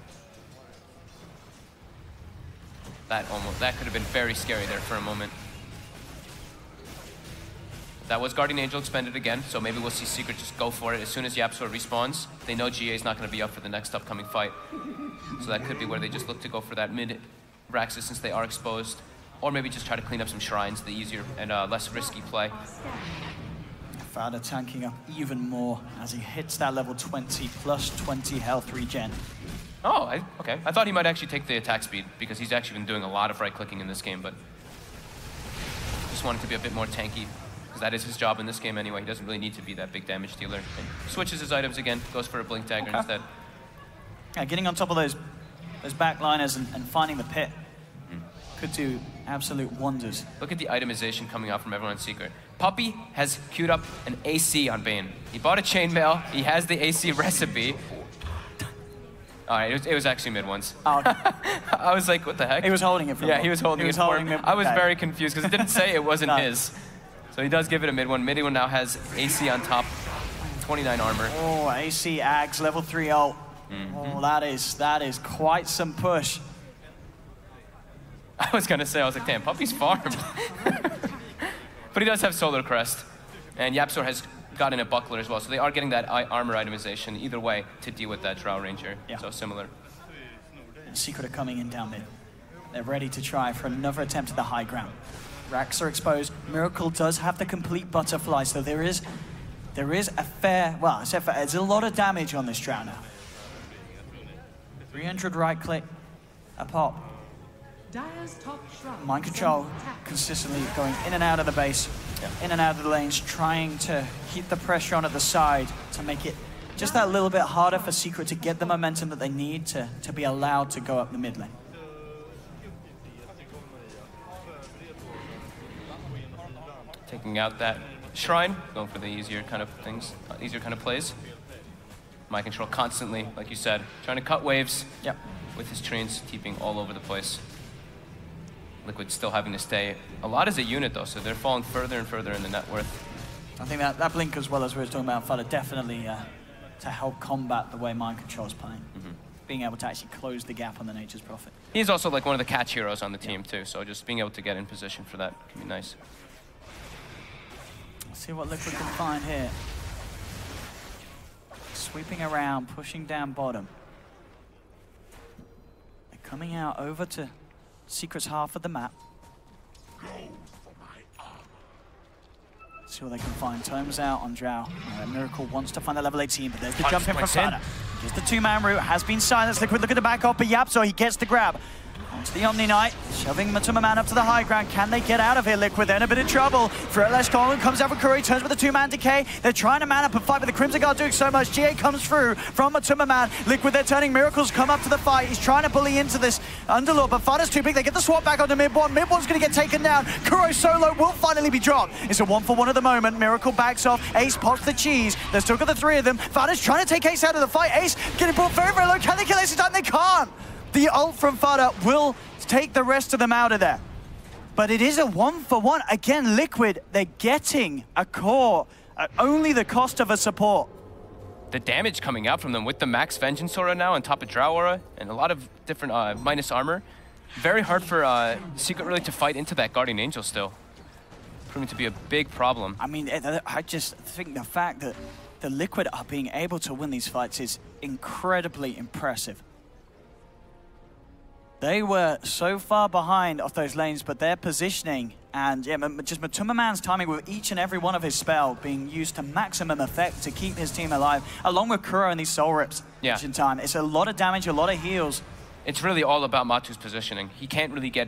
That could have been very scary there for a moment. That was Guardian Angel expended again, so maybe we'll see Secret just go for it as soon as Yapsor respawns. They know GA is not going to be up for the next upcoming fight. So that could be where they just look to go for that mid-Raxus since they are exposed. Or maybe just try to clean up some shrines, the easier and less risky play. Fada tanking up even more as he hits that level 20 plus 20 health regen. Oh, okay. I thought he might actually take the attack speed because he's actually been doing a lot of right-clicking in this game, but just wanted to be a bit more tanky. because that is his job in this game anyway. He doesn't really need to be that big damage dealer. And switches his items again, goes for a blink dagger instead. Yeah, getting on top of those backliners and finding the pit could do absolute wonders. Look at the itemization coming out from everyone in Secret. Puppy has queued up an AC on Bane. He bought a chainmail. He has the AC recipe. All right, it was actually mid once. Oh, okay. I was like, what the heck? He was holding it for Yeah, he was holding it for him. I was okay. very confused because it didn't say it wasn't his. So he does give it a mid one. Mid one now has AC on top, 29 armor. Oh, AC Ags, level 3 ult. Oh, that is quite some push. I was gonna say, I was like, damn, Puppy's farmed. But he does have Solar Crest. And Yapzor has gotten a buckler as well. So they are getting that armor itemization either way to deal with that Drow Ranger. Yeah. So similar. And Secret are coming in down mid. They're ready to try for another attempt at the high ground. Racks are exposed. Miracle does have the complete butterfly, so there is a fair, well, there's a lot of damage on this Drow now. 300 right click, a pop. Dire's top shrine. Mind control consistently going in and out of the base, in and out of the lanes, trying to keep the pressure on at the side to make it just that little bit harder for Secret to get the momentum that they need to be allowed to go up the mid lane. Taking out that shrine, going for the easier kind of things, easier kind of plays. Mind control constantly, like you said, trying to cut waves. Yep. With his trains keeping all over the place. Liquid still having to stay a lot as a unit though, so they're falling further and further in the net worth. I think that blink as well as we were talking about, Fada, definitely to help combat the way Mind Control's playing. Being able to actually close the gap on the Nature's Prophet. He's also like one of the catch heroes on the team too, so just being able to get in position for that can be nice. Let's see what Liquid can find here. Sweeping around, pushing down bottom. They're coming out over to Secret's half of the map. See what they can find. Tome's out on Drow. Miracle wants to find the level 18, but there's the jump in from Fada. Just the two-man route has been silenced. Liquid looking to back off, but Yapzor, he gets the grab. Onto the Omni Knight, shoving Matuma Man up to the high ground. Can they get out of here, Liquid? They're in a bit of trouble. Threatless Colin comes out with Curry, turns with a two-man decay. They're trying to man up and fight, but the Crimson Guard doing so much. GA comes through from Matuma Man. Liquid, they're turning. Miracles come up to the fight. He's trying to bully into this Underlord, but Fada's too big. They get the swap back onto mid-one. Mid-one's going to get taken down. Kuro solo will finally be dropped. It's a 1-for-1 at the moment. Miracle backs off. Ace pops the cheese. They've still got the three of them. Fada's trying to take Ace out of the fight. Ace getting brought very, very low. Can they kill Ace this time? They can't. The ult from Fada will take the rest of them out of there. But it is a 1-for-1. Again, Liquid, they're getting a core at only the cost of a support. The damage coming out from them with the max Vengeance Aura now on top of Drow Aura and a lot of different minus armor. Very hard for Secret really to fight into that Guardian Angel still. Proving to be a big problem. I mean, I just think the fact that the Liquid are being able to win these fights is incredibly impressive. They were so far behind off those lanes, but their positioning and just Matuma Man's timing with each and every one of his spell being used to maximum effect to keep his team alive, along with Kuro and these soul rips each in time. It's a lot of damage, a lot of heals. It's really all about Matu's positioning. He can't really get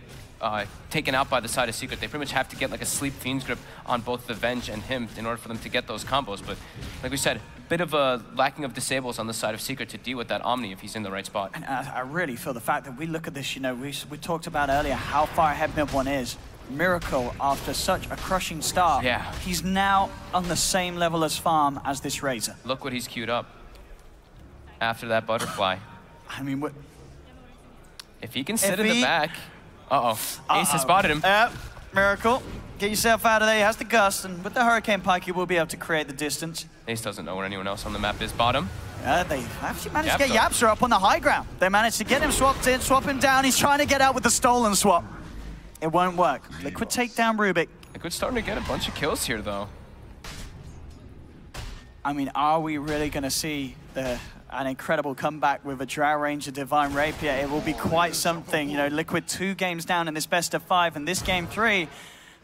taken out by the side of Secret. They pretty much have to get like a Sleep Fiend's grip on both the Venge and him in order for them to get those combos. But like we said, a bit of a lacking of disables on the side of Secret to deal with that Omni if he's in the right spot. And I really feel the fact that we look at this, you know, we talked about earlier how far ahead mid-one is. Miracle, after such a crushing start, he's now on the same level as Farm as this Razor. Look what he's queued up after that butterfly. I mean, if he can sit in the back. Ace has spotted him. Miracle, get yourself out of there. He has the gust, and with the Hurricane Pike, he will be able to create the distance. Ace doesn't know where anyone else on the map is. Bottom. They actually managed to get Yapzor up on the high ground. They managed to get him swapped in, swap him down. He's trying to get out with the stolen swap. It won't work. Liquid take down Rubik. Liquid's starting to get a bunch of kills here, though. I mean, are we really going to see an incredible comeback with a Drow Ranger Divine Rapier? It will be quite something. You know, Liquid 2 games down in this best of 5, and this game 3,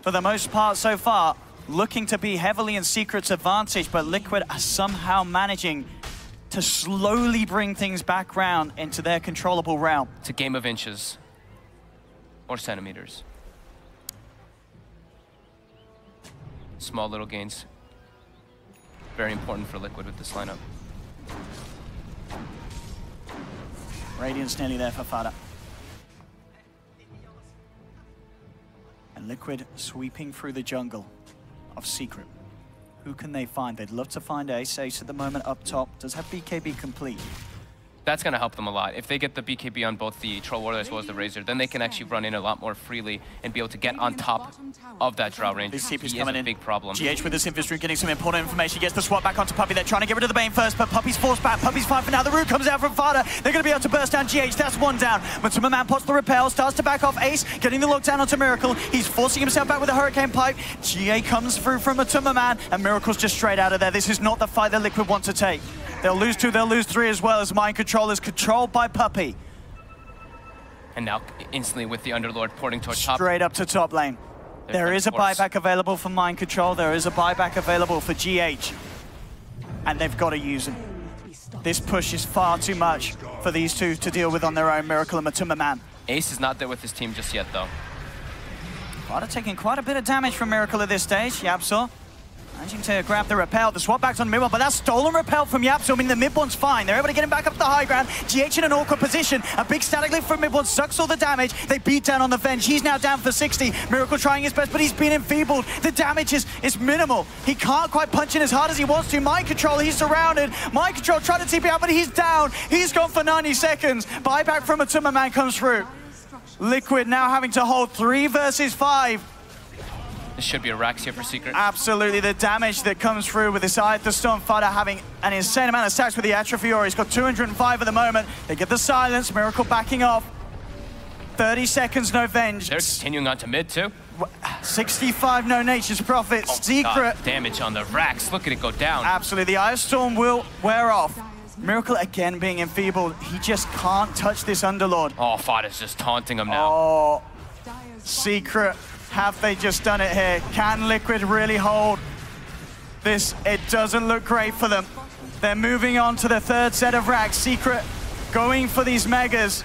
for the most part so far, looking to be heavily in Secret's advantage, but Liquid are somehow managing to slowly bring things back round into their controllable realm. It's a game of inches or centimeters. small little gains. Very important for Liquid with this lineup. Radiant's nearly there for Fada. And Liquid sweeping through the jungle of Secret. Who can they find? They'd love to find Ace. Ace at the moment up top. Does have BKB complete. That's going to help them a lot. If they get the BKB on both the Troll Warrior as well as the Razor, then they can actually run in a lot more freely and be able to get on top of that Drow range. This TP's He coming is a in. big problem. GH with this infantry getting some important information. He gets the swap back onto Puppey. They're trying to get rid of the Bane first, but Puppey's forced back. Puppey's fine for now. The root comes out from Fada. They're going to be able to burst down GH. That's one down. Matuma Man pots the repel, starts to back off Ace, getting the lockdown onto Miracle. He's forcing himself back with a Hurricane Pipe. GA comes through from Matuma Man, and Miracle's just straight out of there. This is not the fight that Liquid want to take. They'll lose 2, they'll lose 3 as well, as Mind Control is controlled by Puppey. And now instantly with the Underlord porting towards top. Straight up to top lane. There is a buyback available for Mind Control. There is a buyback available for GH. And they've got to use him. This push is far too much for these two to deal with on their own, Miracle and Matuma Man. Ace is not there with his team just yet, though. Fada taking quite a bit of damage from Miracle at this stage. Yapsor managing to grab the repel. The swap back's on mid one, but that's stolen repel from Yapsor. I mean, the mid one's fine. They're able to get him back up to the high ground. GH in an awkward position. A big static lift from mid one sucks all the damage. They beat down on the Venge. He's now down for 60. Miracle trying his best, but he's been enfeebled. The damage is minimal. He can't quite punch in as hard as he wants to. Mind Control, he's surrounded. Mind Control trying to TP out, but he's down. He's gone for 90 seconds. Buyback from Matuma Man comes through. Liquid now having to hold 3 versus 5. This should be a Rax here for Secret. Absolutely, the damage that comes through with this Eye of the Storm. Fada having an insane amount of stacks with the Atrophy Aura. He's got 205 at the moment. They get the silence, Miracle backing off. 30 seconds, no Venge. They're continuing on to mid too. 65, no Nature's Prophet. Oh, Secret. God, damage on the Rax. Look at it go down. Absolutely, the Eye of Storm will wear off. Miracle again being enfeebled. He just can't touch this Underlord. Oh, Fada's just taunting him now. Oh, Secret. Have they just done it here? Can Liquid really hold this? It doesn't look great for them. They're moving on to the 3rd set of racks. Secret going for these megas.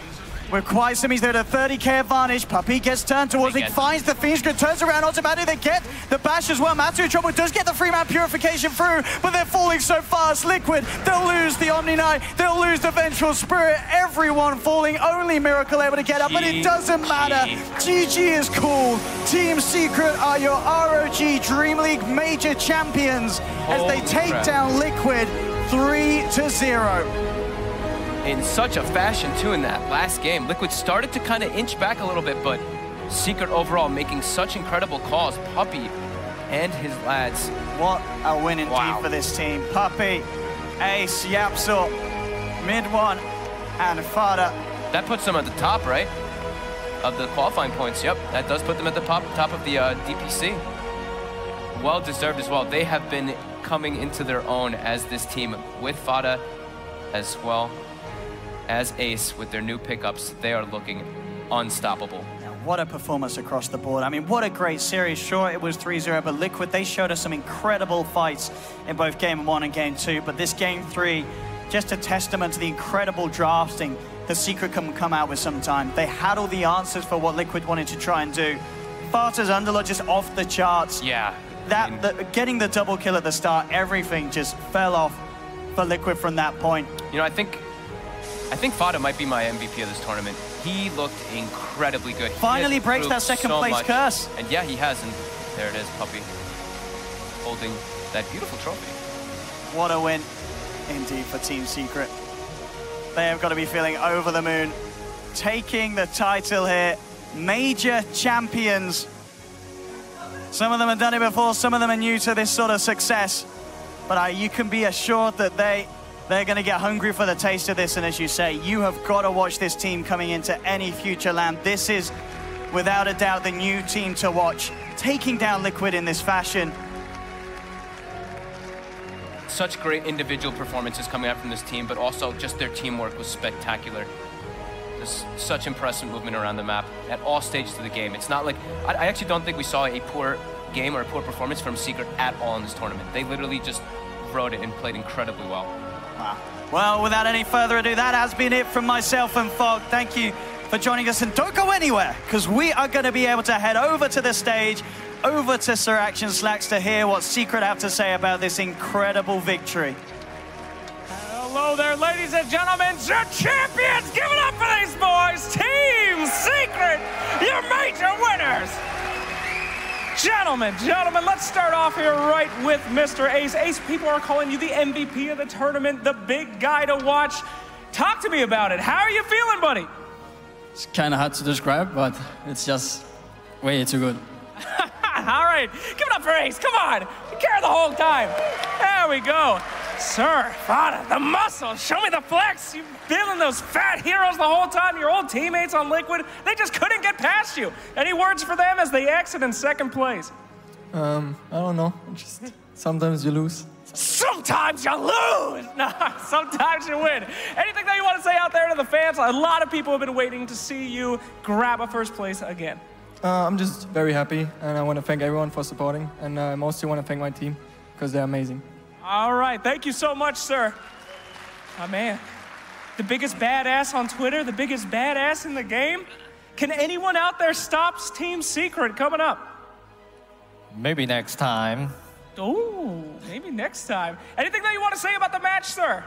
With quite some, they're at a 30k advantage. Puppey gets turned towards it, finds the Fiend's Grid, turns around automatically. They get the bash as well. Matsu in trouble, does get the 3-man purification through, but they're falling so fast. Liquid, they'll lose the Omni Knight, they'll lose the Vengeful Spirit. Everyone falling, only Miracle able to get up, but it doesn't matter. GG is cool. Team Secret are your ROG DreamLeague major champions as they take down Liquid 3-0. In such a fashion, too, in that last game. Liquid started to kind of inch back a little bit, but Secret overall making such incredible calls. Puppey and his lads. What a win indeed for this team. Puppey, Ace, Yapsor, mid one, and Fada. That puts them at the top, right? Of the qualifying points. Yep, that does put them at the top of the DPC. Well deserved as well. They have been coming into their own as this team with Fada as well as Ace with their new pickups. They are looking unstoppable. What a performance across the board. I mean, what a great series. Sure, it was 3-0, but Liquid, they showed us some incredible fights in both Game 1 and Game 2. But this Game 3, just a testament to the incredible drafting that Secret can come out with sometime. They had all the answers for what Liquid wanted to try and do. Fata's Underlord just off the charts. Yeah. Getting the double kill at the start, everything just fell off for Liquid from that point. You know, I think Fada might be my MVP of this tournament. He looked incredibly good. Finally breaks that second place curse. And yeah, he has, and there it is, Puppey, holding that beautiful trophy. What a win indeed for Team Secret. They have got to be feeling over the moon. Taking the title here, major champions. Some of them have done it before, some of them are new to this sort of success. But you can be assured that they're going to get hungry for the taste of this, and as you say, you have got to watch this team coming into any future land. This is, without a doubt, the new team to watch, taking down Liquid in this fashion. Such great individual performances coming out from this team, but also just their teamwork was spectacular. Just such impressive movement around the map at all stages of the game. It's not like, I actually don't think we saw a poor game or a poor performance from Secret at all in this tournament. They literally just rode it and played incredibly well. Wow. Well, without any further ado, that has been it from myself and Fog. Thank you for joining us, and don't go anywhere, because we are going to be able to head over to the stage over to Sir Action Slacks to hear what Secret have to say about this incredible victory. Hello there, ladies and gentlemen, your champions! Give it up for these boys! Team Secret, your major winners! Gentlemen, let's start off here right with Mr. Ace. Ace, people are calling you the MVP of the tournament, the big guy to watch. Talk to me about it. How are you feeling, buddy? It's kind of hard to describe, but it's just way too good. All right, give it up for Ace. Come on, you care the whole time. There we go. Sir, Fada, the muscle. Show me the flex. You've been in those fat heroes the whole time. Your old teammates on Liquid, they just couldn't get past you. Any words for them as they exit in second place? I don't know. Just sometimes you lose. Sometimes you lose. No, sometimes you win. Anything that you want to say out there to the fans? A lot of people have been waiting to see you grab a first place again. I'm just very happy, and I want to thank everyone for supporting, and I mostly want to thank my team because they're amazing. All right, thank you so much, sir. Oh, man. The biggest badass on Twitter, the biggest badass in the game. Can anyone out there stop Team Secret coming up? Maybe next time. Oh, maybe next time. Anything that you want to say about the match, sir?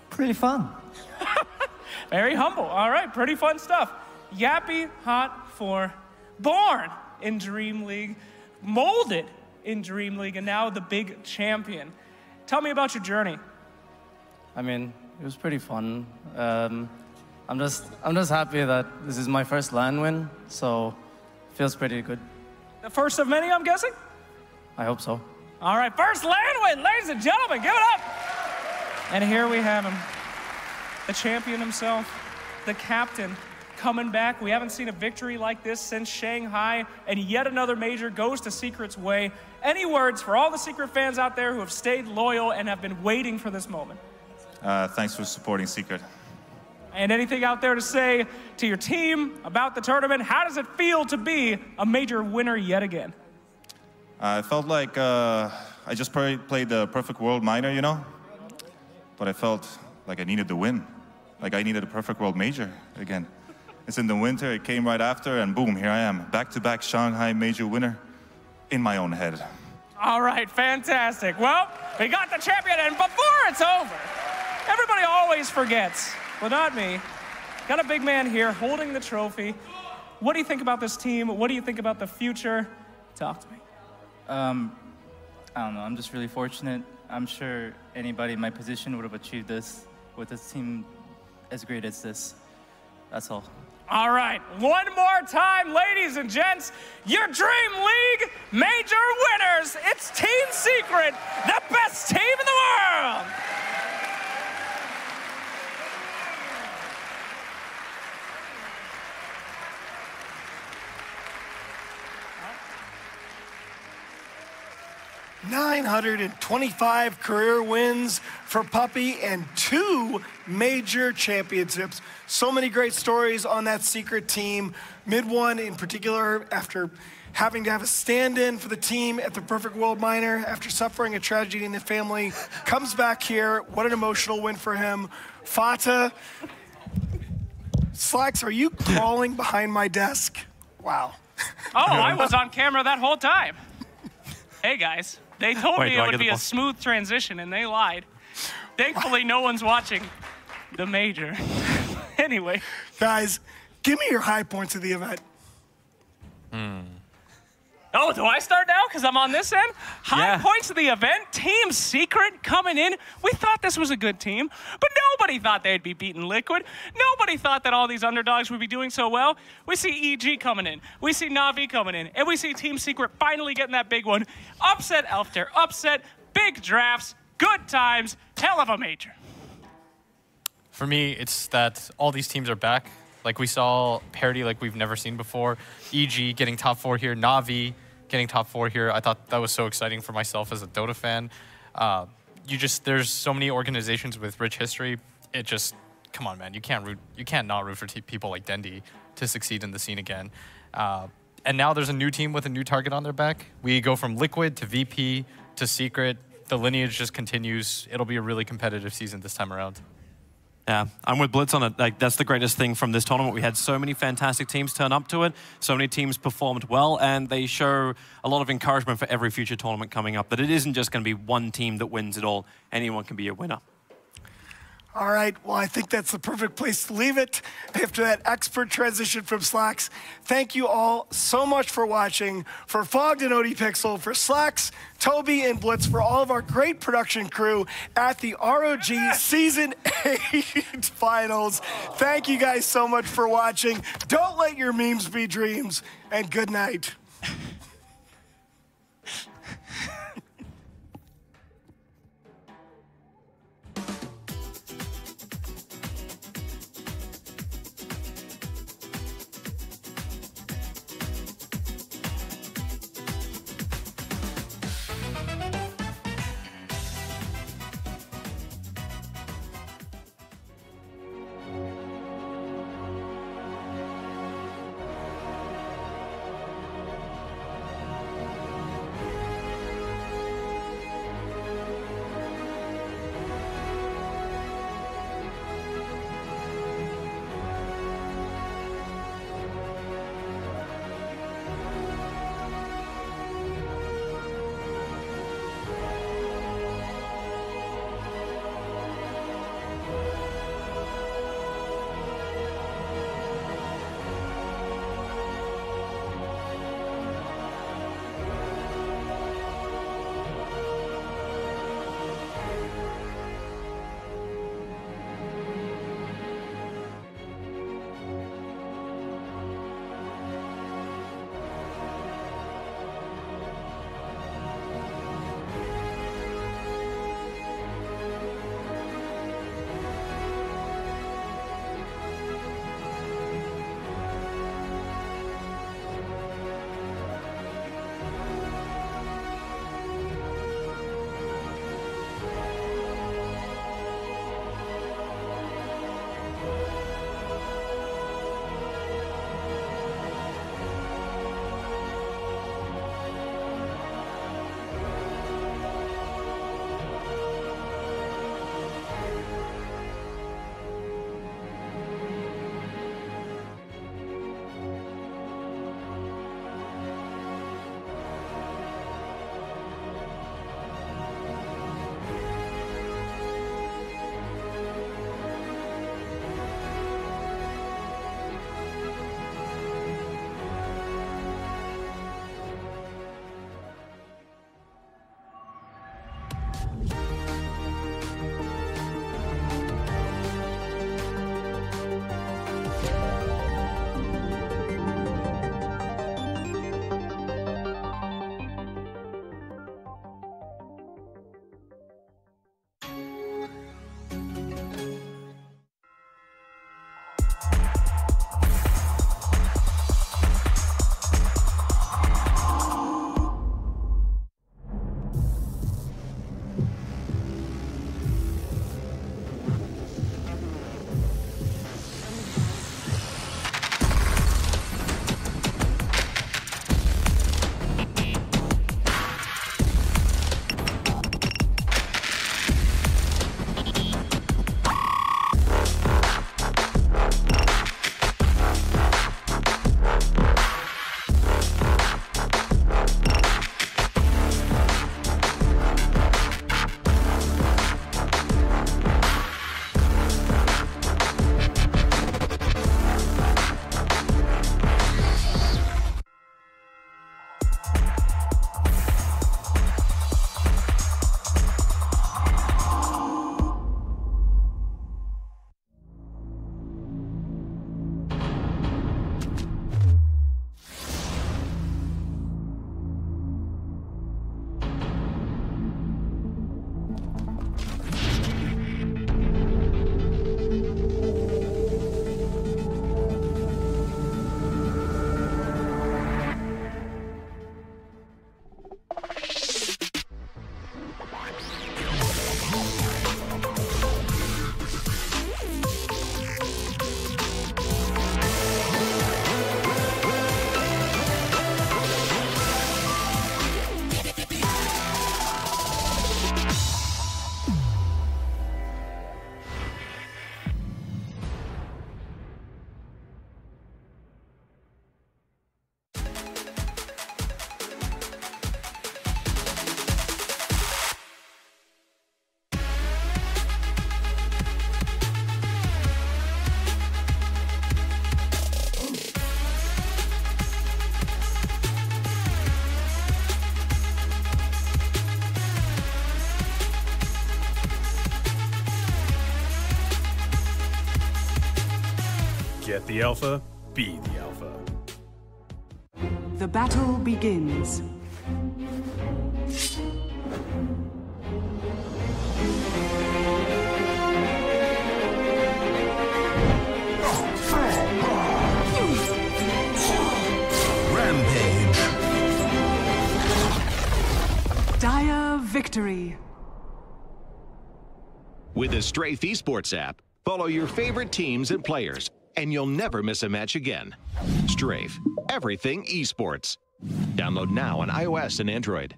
Pretty fun. Very humble. All right, pretty fun stuff. Yappy Hot 4, born in DreamLeague, molded in DreamLeague, and now the big champion. Tell me about your journey. I mean, it was pretty fun. I'm just happy that this is my first LAN win, so it feels pretty good. The first of many, I'm guessing? I hope so. All right, first LAN win, ladies and gentlemen, give it up. And here we have him, the champion himself, the captain, coming back. We haven't seen a victory like this since Shanghai, and yet another major goes to Secret's way. Any words for all the Secret fans out there who have stayed loyal and have been waiting for this moment? Thanks for supporting Secret. And anything out there to say to your team about the tournament? How does it feel to be a major winner yet again? I felt like I just played the perfect world minor, you know? But I felt like I needed the win. Like I needed a perfect world major again. It's in the winter, it came right after, and boom, here I am. Back-to-back Shanghai major winner in my own head. All right, fantastic. Well, we got the champion, and before it's over, everybody always forgets, but not me. Got a big man here holding the trophy. What do you think about this team? What do you think about the future? Talk to me. I don't know, I'm just really fortunate. I'm sure anybody in my position would have achieved this with a team as great as this. That's all. All right, one more time, ladies and gents, your DreamLeague major winners. It's Team Secret, the best team in the world. $925 career wins for Puppy and 2 major championships. So many great stories on that Secret team. Mid one in particular, after having to have a stand-in for the team at the Perfect World Minor, after suffering a tragedy in the family, comes back here. What an emotional win for him. Fata, Slacks, are you crawling behind my desk? Wow. Oh, I was on camera that whole time. Hey, guys. They told me it would be a smooth transition, and they lied. Thankfully, no one's watching the major. Anyway. Guys, give me your high points of the event. Oh, do I start now? Because I'm on this end? High points of the event, Team Secret coming in. We thought this was a good team, but nobody thought they'd be beating Liquid. Nobody thought that all these underdogs would be doing so well. We see EG coming in. We see Na'Vi coming in. And we see Team Secret finally getting that big one. Upset after upset, big drafts, good times, hell of a major. For me, it's that all these teams are back. Like we saw parity like we've never seen before. EG getting top 4 here, Na'Vi getting top 4 here. I thought that was so exciting for myself as a Dota fan. There's so many organizations with rich history. It just, come on, man. You can't not root for people like Dendi to succeed in the scene again. And now there's a new team with a new target on their back. We go from Liquid to VP to Secret. The lineage just continues. It'll be a really competitive season this time around. Yeah, I'm with Blitz on it. Like, that's the greatest thing from this tournament. We had so many fantastic teams turn up to it. So many teams performed well, and they show a lot of encouragement for every future tournament coming up, that it isn't just going to be one team that wins it all. Anyone can be a winner. All right, well, I think that's the perfect place to leave it after that expert transition from Slacks. Thank you all so much for watching. For Fogged and ODPixel, for Slacks, Toby, and Blitz, for all of our great production crew at the ROG Season 8 Finals. Thank you guys so much for watching. Don't let your memes be dreams, and good night. Get the alpha, be the alpha. The battle begins. Rampage. Dire victory. With the Strafe Esports app, follow your favorite teams and players, and you'll never miss a match again. Strafe, everything esports. Download now on iOS and Android.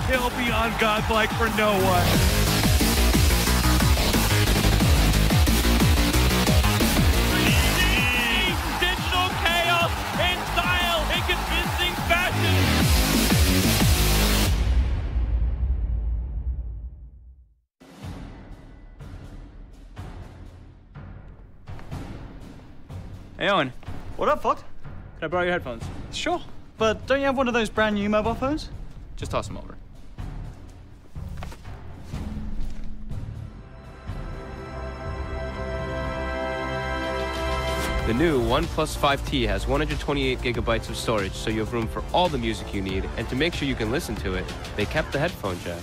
Kill beyond godlike for no one. Digital chaos in style, in convincing fashion. Hey Owen. What up, Fox? Can I borrow your headphones? Sure, but don't you have one of those brand new mobile phones? Just toss them over. The new OnePlus 5T has 128 gigabytes of storage, so you have room for all the music you need, and to make sure you can listen to it, they kept the headphone jack.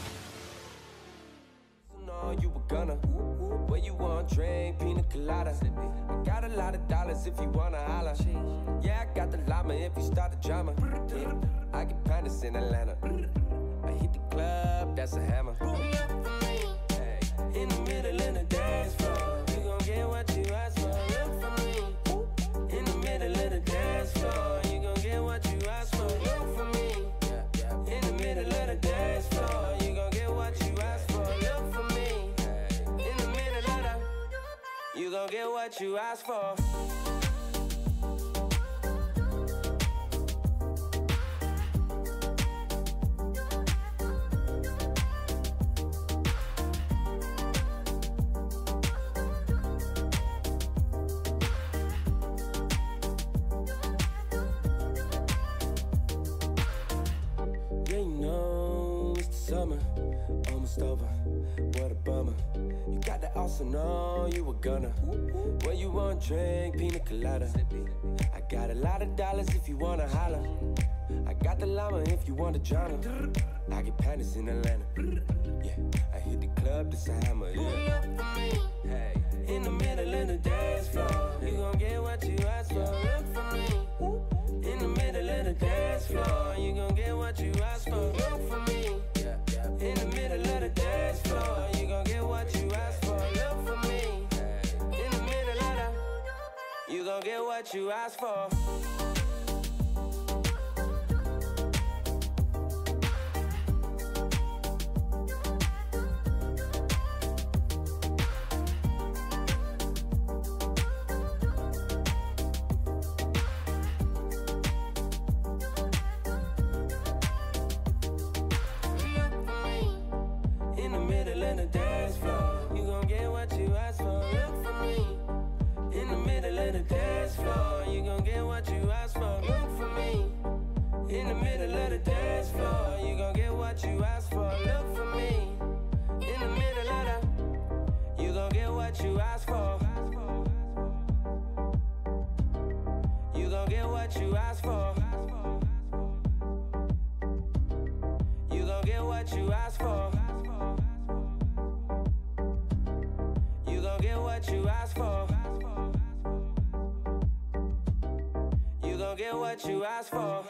Where you want drink, pina colada. I got a lot of dollars if you wanna holla. Yeah, I got the llama if you start the drama. Yeah, I get pandas in Atlanta. I hit the club, that's a hammer. Hey, in the middle of the dance floor, you gon' get what you ask for. Look for me. In the middle of the dance floor, you gon' get what you ask for. Look for me. In the middle of the dance floor, you gon' get what you ask for. Look for me. In the middle of the, you gon' get what you ask for. Summer, almost over, what a bummer. You got that awesome on, you a gunner. When you want drink, pina colada. I got a lot of dollars if you wanna holler. I got the llama if you want to genre. I get pandas in Atlanta. Yeah, I hit the club, this a hammer. Yeah. Hey, in the middle of the dance floor, you gon' get what you ask for. Look for me. In the middle of the dance floor, you gon' get what you ask for. Look for me. In the middle of the dance floor, you gon' get what you ask for. Look for me. In the middle of the, you gon' get what you ask for. You ask for.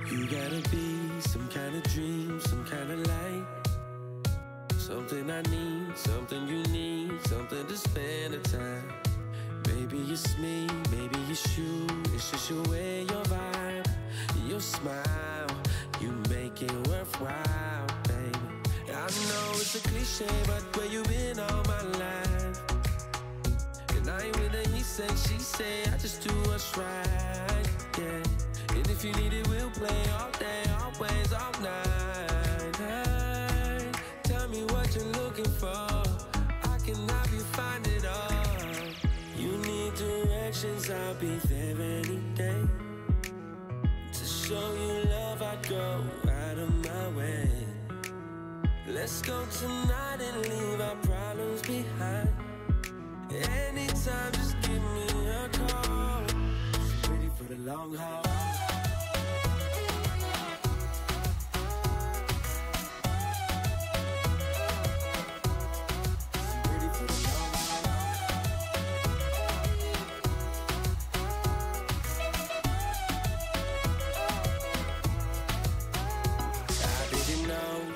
You gotta be some kind of dream, some kind of light. Something I need, something you need, something to spend the time. Maybe it's me, maybe it's you, it's just your way, your vibe. that's wild, baby. I know it's a cliche, but where you been all my life? And I ain't with a he say, she say, I just do what's right, yeah. And if you need it, we'll play all day, always, all night. Hey, tell me what you're looking for. I can help you find it all. You need directions, I'll be there any day. To show you love, I go out of my way. Let's go tonight and leave our problems behind. Anytime, just give me a call. Ready for the long haul.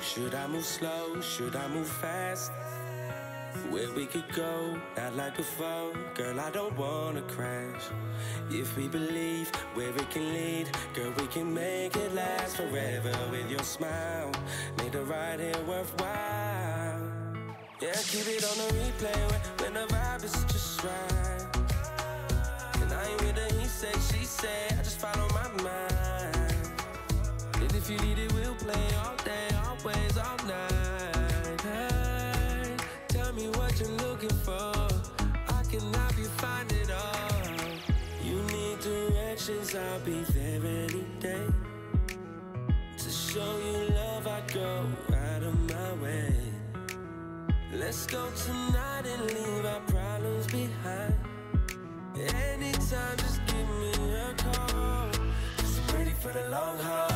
Should I move slow? Should I move fast? Where we could go, not like before. Girl, I don't wanna crash. If we believe where it can lead, girl, we can make it last forever. With your smile, make the ride here worthwhile. Yeah, keep it on the replay when the vibe is just right. And I ain't with a he say, she say, I just follow my mind. And if you need it, we'll play all day, always, all night. Hey, tell me what you're looking for. I can help you find it all. You need directions, I'll be there any day. To show you love, I go out of my way. Let's go tonight and leave our problems behind. Anytime, just give me a call. Just ready for the long haul.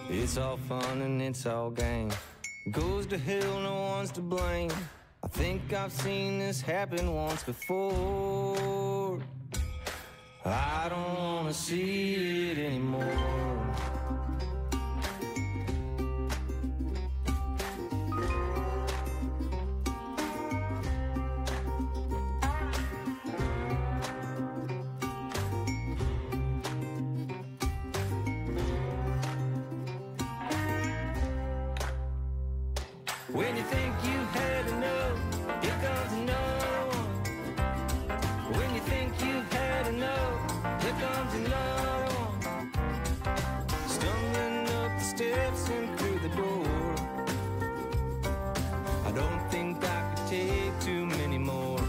It's all fun and it's all game. Goes to hell, no one's to blame. I think I've seen this happen once before. I don't wanna see it anymore. When you think you've had enough, here comes another one. When you think you've had enough, here comes another one. Stumbling up the steps and through the door. I don't think I could take too many more.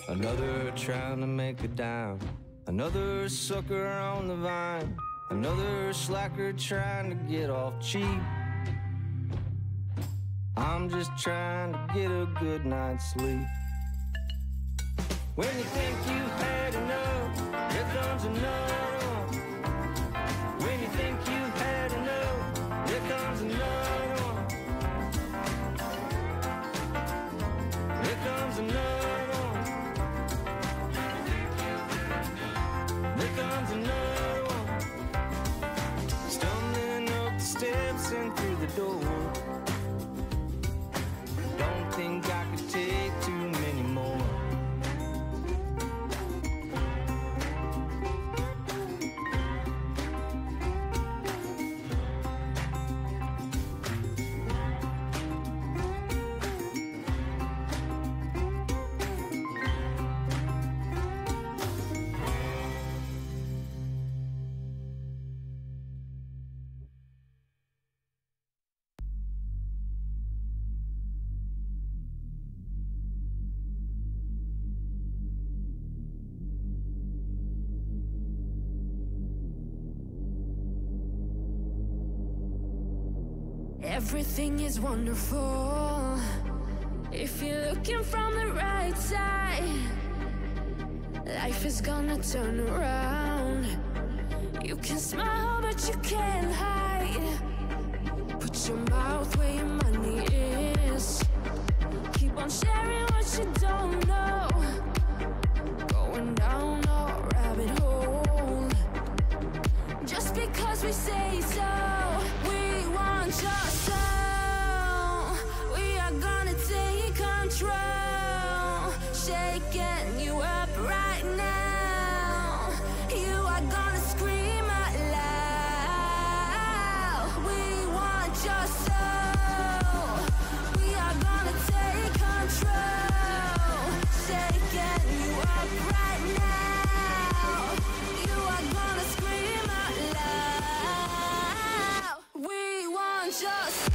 Another trying to make a dime. Another sucker on the vine. Another slacker trying to get off cheap. I'm just trying to get a good night's sleep. When you think you've had enough, here comes another one. When you think you've had enough, here comes another one. Here comes another one. Here comes another one. Everything is wonderful if you're looking from the right side. Life is gonna turn around. You can smile but you can't hide. Put your mouth where your money is. Keep on sharing what you don't know. Going down a rabbit hole. Just because we say so, we want your soul. We are gonna take control. Shaking you up right now. You are gonna scream out loud. We want your soul. We are gonna take control. Shaking you up right now. You are gonna scream out loud. We want your soul.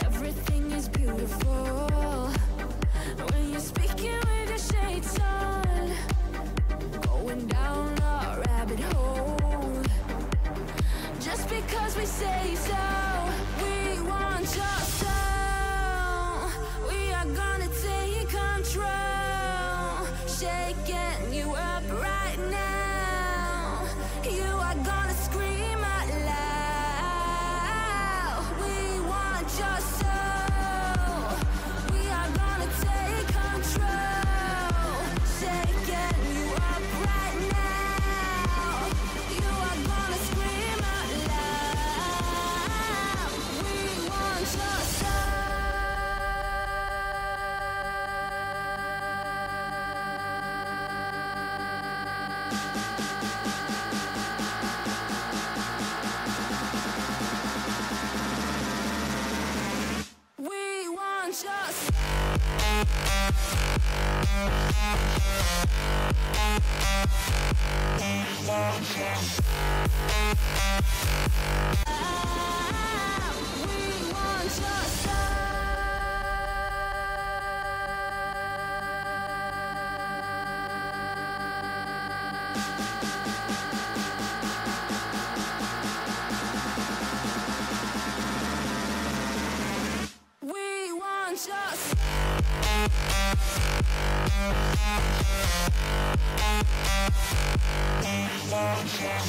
Everything is beautiful when you're speaking with your shades on. Going down a rabbit hole. Just because we say so, we want your soul. We are gonna take control. Shaking you up right now. You are gonna scream out loud. We want your soul. We are gonna take control. Shaking you up right now. You are gonna scream out loud. We want your soul. We want your We want your